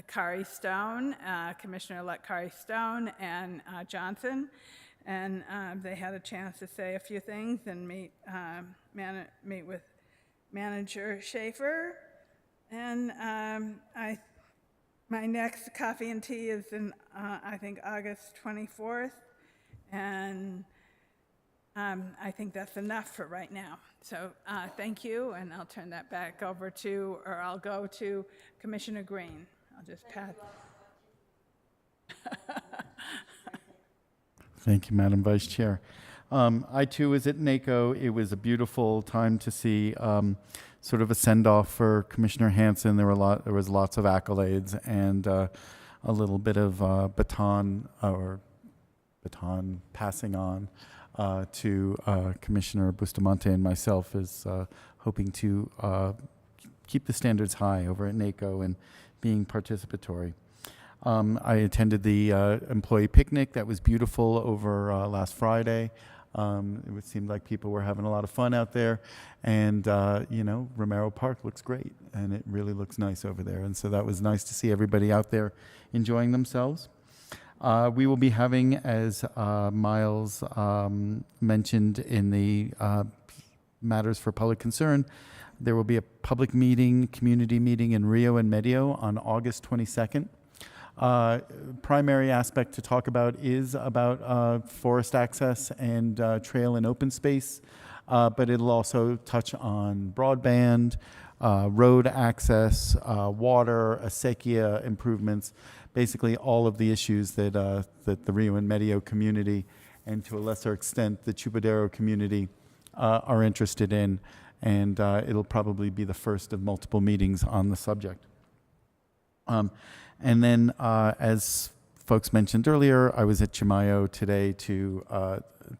Kari Stone, Commissioner-elect Kari Stone, and Johnson, and they had a chance to say a few things and meet with Manager Schaefer. And my next coffee and tea is in I think August 24th, and I think that's enough for right now. So thank you, and I'll turn that back over to, or I'll go to Commissioner Green. I'll just pass. Thank you, Madam Vice Chair. I too was at NACO. It was a beautiful time to see sort of a send-off for Commissioner Hanson. There was lots of accolades and a little bit of baton passing on to Commissioner Bustamante and myself, is hoping to keep the standards high over at NACO and being participatory. I attended the employee picnic. That was beautiful over last Friday. It seemed like people were having a lot of fun out there. And, you know, Romero Park looks great, and it really looks nice over there. And so that was nice to see everybody out there enjoying themselves. We will be having, as Miles mentioned in the Matters for Public Concern, there will be a public meeting, community meeting in Rio and Medio on August 22nd. Primary aspect to talk about is about forest access and trail and open space, but it'll also touch on broadband, road access, water, acequia improvements, basically all of the issues that the Rio and Medio community, and to a lesser extent the Chupadero community, are interested in, and it'll probably be the first of multiple meetings on the subject. And then, as folks mentioned earlier, I was at Chimayo today to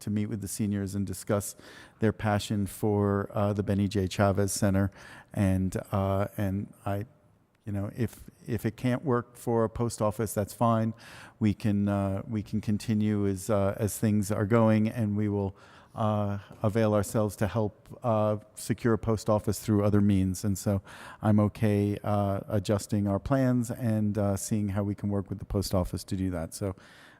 meet with the seniors and discuss their passion for the Benny J. Chavez Center, and I, you know, if it can't work for a post office, that's fine. We can continue as things are going, and we will avail ourselves to help secure a post office through other means. And so I'm okay adjusting our plans and seeing how we can work with the post office to do that. So,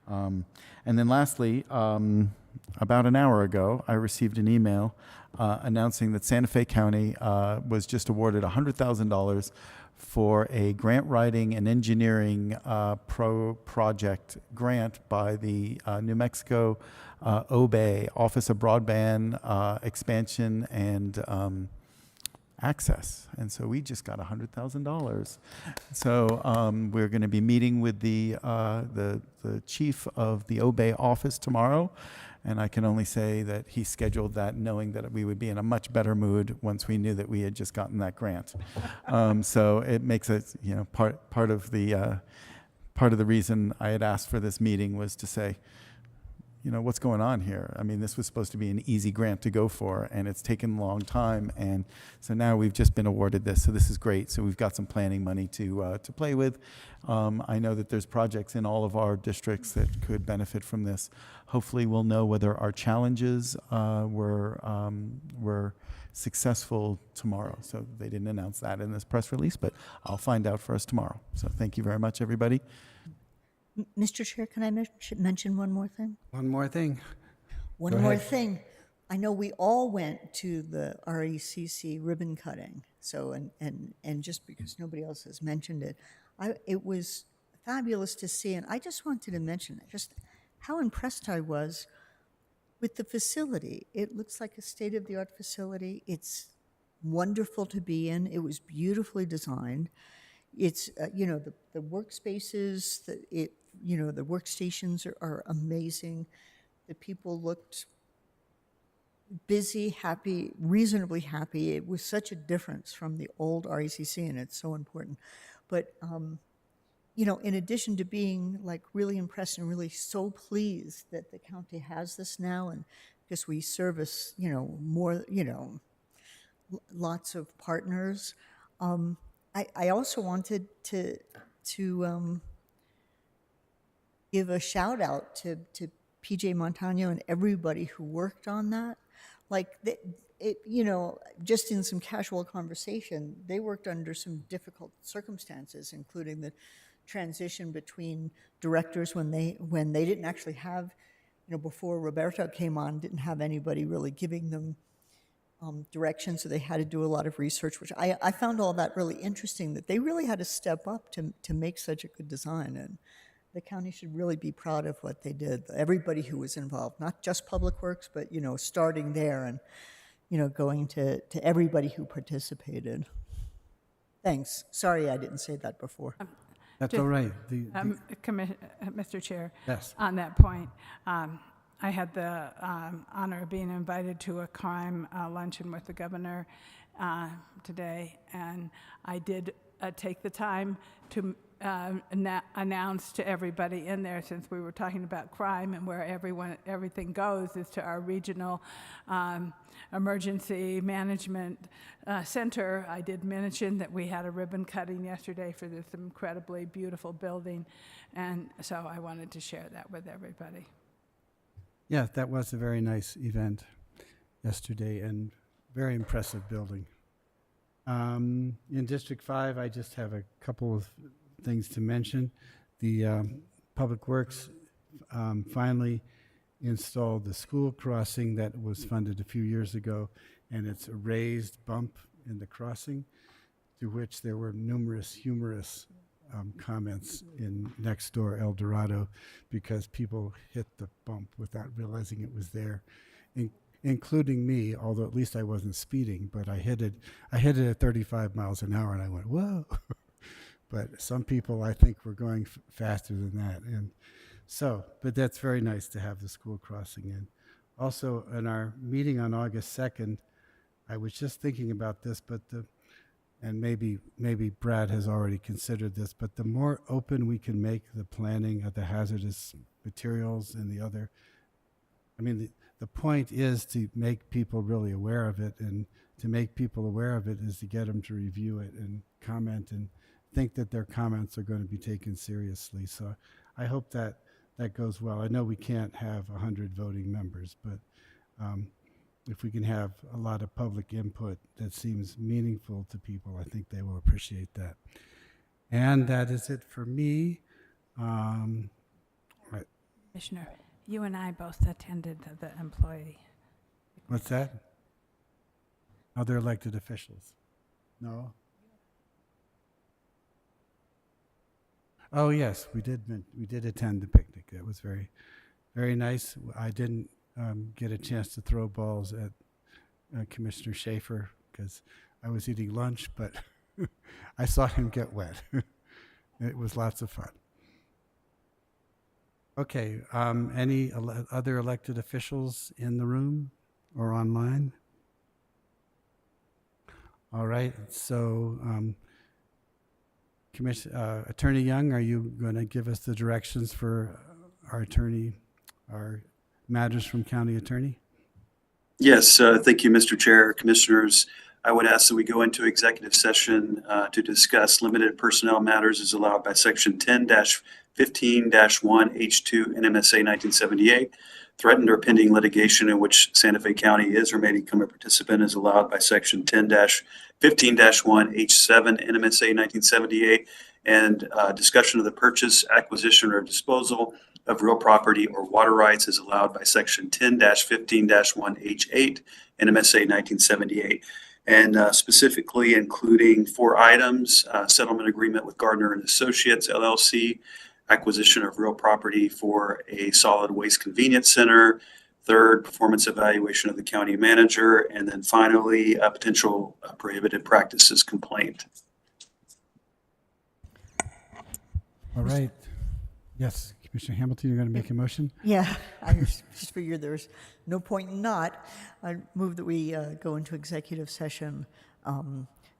and then lastly, about an hour ago, I received an email announcing that Santa Fe County was just awarded $100,000 for a grant writing and engineering project grant by the New Mexico OBE, Office of Broadband Expansion and access. And so we just got $100,000. So we're going to be meeting with the chief of the Obey office tomorrow. And I can only say that he scheduled that knowing that we would be in a much better mood once we knew that we had just gotten that grant. So it makes it, part of the reason I had asked for this meeting was to say, what's going on here? I mean, this was supposed to be an easy grant to go for, and it's taken a long time. And so now we've just been awarded this. So this is great. So we've got some planning money to play with. I know that there's projects in all of our districts that could benefit from this. Hopefully we'll know whether our challenges were successful tomorrow. So they didn't announce that in this press release, but I'll find out for us tomorrow. So thank you very much, everybody. Mr. Chair, can I mention one more thing? One more thing. One Go more ahead. thing. I know we all went to the RECC ribbon cutting. So, and just because nobody else has mentioned it, it was fabulous to see. And I just wanted to mention just how impressed I was with the facility. It looks like a state-of-the-art facility. It's wonderful to be in. It was beautifully designed. It's, the workspaces, the workstations are amazing. The people looked busy, happy, reasonably happy. It was such a difference from the old RECC, and it's so important. But, in addition to being like really impressed and really so pleased that the county has this now, and because we service, more, lots of partners, I also wanted to give a shout out to PJ Montano and everybody who worked on that. Like, just in some casual conversation, they worked under some difficult circumstances, including the transition between directors when they didn't actually have, before Roberto came on, didn't have anybody really giving them direction, so they had to do a lot of research, which I found all that really interesting, that they really had to step up to make such a good design. And the county should really be proud of what they did, everybody who was involved, not just Public Works, but, starting there and, going to everybody who participated. Thanks. Sorry I didn't say that before. That's all right. Mr. Chair, Yes. on that point, I had the honor of being invited to a crime luncheon with the governor today, and I did take the time to announce to everybody in there, since we were talking about crime and where everything goes, is to our regional emergency management center. I did mention that we had a ribbon cutting yesterday for this incredibly beautiful building, and so I wanted to share that with everybody. Yeah, that was a very nice event yesterday and very impressive building. In District 5, I just have a couple of things to mention. The Public Works finally installed the school crossing that was funded a few years ago, and it's a raised bump in the crossing, to which there were numerous humorous comments in next door El Dorado, because people hit the bump without realizing it was there, including me, although at least I wasn't speeding, but I hit it at 35 miles an hour, and I went, whoa. But some people, I think, were going faster than that. And so, but that's very nice to have the school crossing in. Also, in our meeting on August 2nd, I was just thinking about this, but and maybe Brad has already considered this, but the more open we can make the planning of the hazardous materials and the other, the point is to make people really aware of it, and to make people aware of it is to get them to review it and comment and think that their comments are going to be taken seriously. So I hope that goes well. I know we can't have 100 voting members, but if we can have a lot of public input that seems meaningful to people, I think they will appreciate that. And that is it for me. Right. Commissioner, you and I both attended the employee. What's that? Other elected officials? No? Oh, yes, we did attend the picnic. That was very, very nice. I didn't get a chance to throw balls at Commissioner Schaefer, because I was eating lunch, but I saw him get wet. It was lots of fun. Okay, any other elected officials in the room or online? All right, so Attorney Young, are you going to give us the directions for our matters from county attorney? Yes, thank you, Mr. Chair. Commissioners, I would ask that we go into executive session to discuss limited personnel matters as allowed by Section 10-15-1H2 NMSA 1978. Threatened or pending litigation in which Santa Fe County is or may become a participant is allowed by Section 10-15-1H7 NMSA 1978. And discussion of the purchase, acquisition, or disposal of real property or water rights is allowed by Section 10-15-1H8 NMSA 1978. And specifically including 4 items: settlement agreement with Gardner and Associates LLC, acquisition of real property for a solid waste convenience center, third, performance evaluation of the county manager, and then finally, a potential prohibited practices complaint. All right. Yes, Commissioner Hamilton, you're going to make a motion? Yeah, I just figured there's no point in not. I move that we go into executive session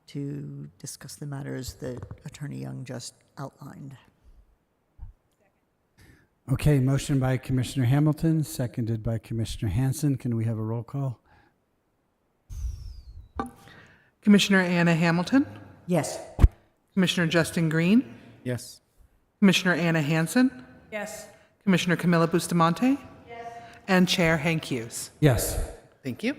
to discuss the matters that Attorney Young just outlined. Okay, motion by Commissioner Hamilton, seconded by Commissioner Hanson. Can we have a roll call? Commissioner Anna Hamilton, Yes. Commissioner Justin Green, Yes. Commissioner Anna Hanson, Yes. Commissioner Camilla Bustamante, and Chair Hank Hughes. Yes. Thank you.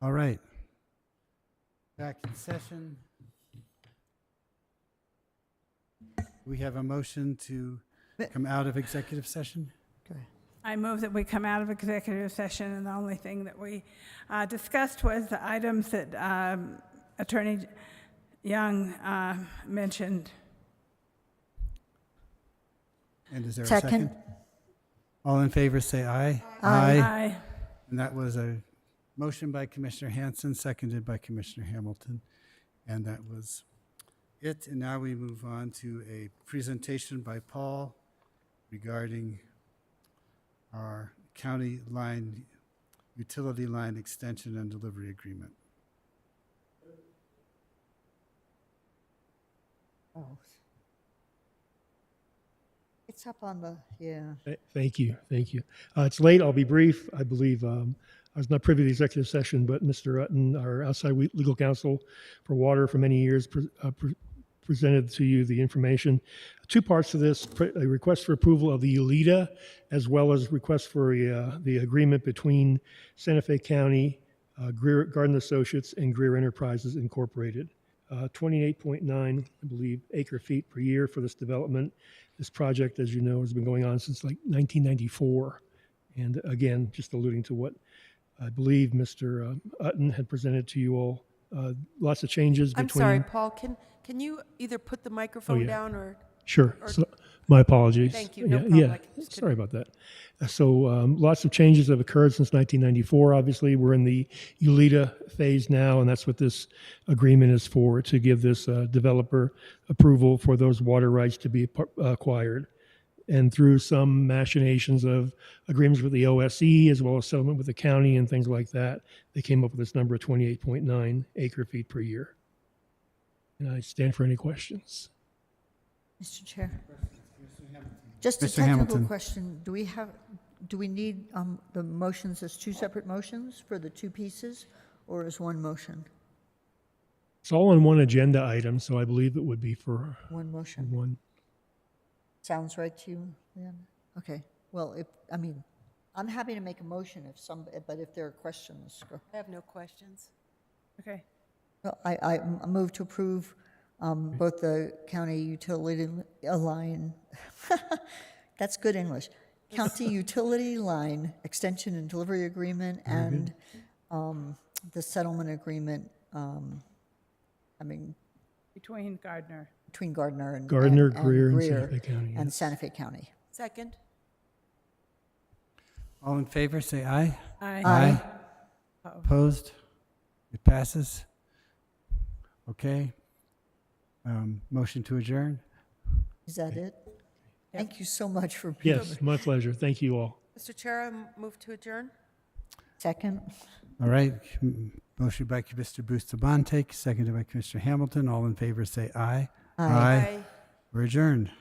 All right. Back in session. We have a motion to come out of executive session. I move that we come out of executive session, and the only thing that we discussed was the items that Attorney Young mentioned. And is there a Second. second? All in favor, say aye. Aye. And that was a motion by Commissioner Hanson, seconded by Commissioner Hamilton. And that was it. And now we move on to a presentation by Paul regarding our county line, utility line extension and delivery agreement. Oh. It's up on the, yeah. Thank you. Thank you. It's late. I'll be brief. I believe I was not privy to the executive session, but Mr. Utton, our outside legal counsel for water for many years, presented to you the information. Two parts to this, a request for approval of the ULITA, as well as request for the agreement between Santa Fe County, Greer Garden Associates, and Greer Enterprises Incorporated. 28.9, I believe, acre feet per year for this development. This project, as you know, has been going on since like 1994. And again, just alluding to what I believe Mr. Utton had presented to you all, lots of changes between... I'm sorry, Paul, can you either put the microphone down or... Sure. So, my apologies. Thank you. No Yeah, problem. yeah. Sorry about that. So lots of changes have occurred since 1994. Obviously, we're in the ULITA phase now, and that's what this agreement is for, to give this developer approval for those water rights to be acquired. And through some machinations of agreements with the OSE, as well as settlement with the county and things like that, they came up with this number of 28.9 acre feet per year. And I stand for any questions. Mr. Chair. Just a Mr. technical Hamilton. question. Do we need the motions as two separate motions for the two pieces, or as one motion? It's all on one agenda item, so I believe it would be for One motion. one. Sounds right to you, then? Okay. Well, I'm happy to make a motion but if there are questions, go. I have no questions. Okay. Well, I move to approve both the county utility line, that's good English, county utility line extension and delivery agreement and the settlement agreement, Between Gardner. between Gardner and Gardner, and Greer, and Greer Santa Fe County, and yes. Santa Fe County. Second? All in favor, say aye. Aye. Aye. Opposed? It passes. Okay. Motion to adjourn. Is that it? Thank you so much for being Yes, my pleasure. Thank you all. Mr. Chair, I move to adjourn. Second. All right. Motion by Mr. Bustamante, seconded by Commissioner Hamilton. All in favor, say aye. Aye. Aye. We're adjourned.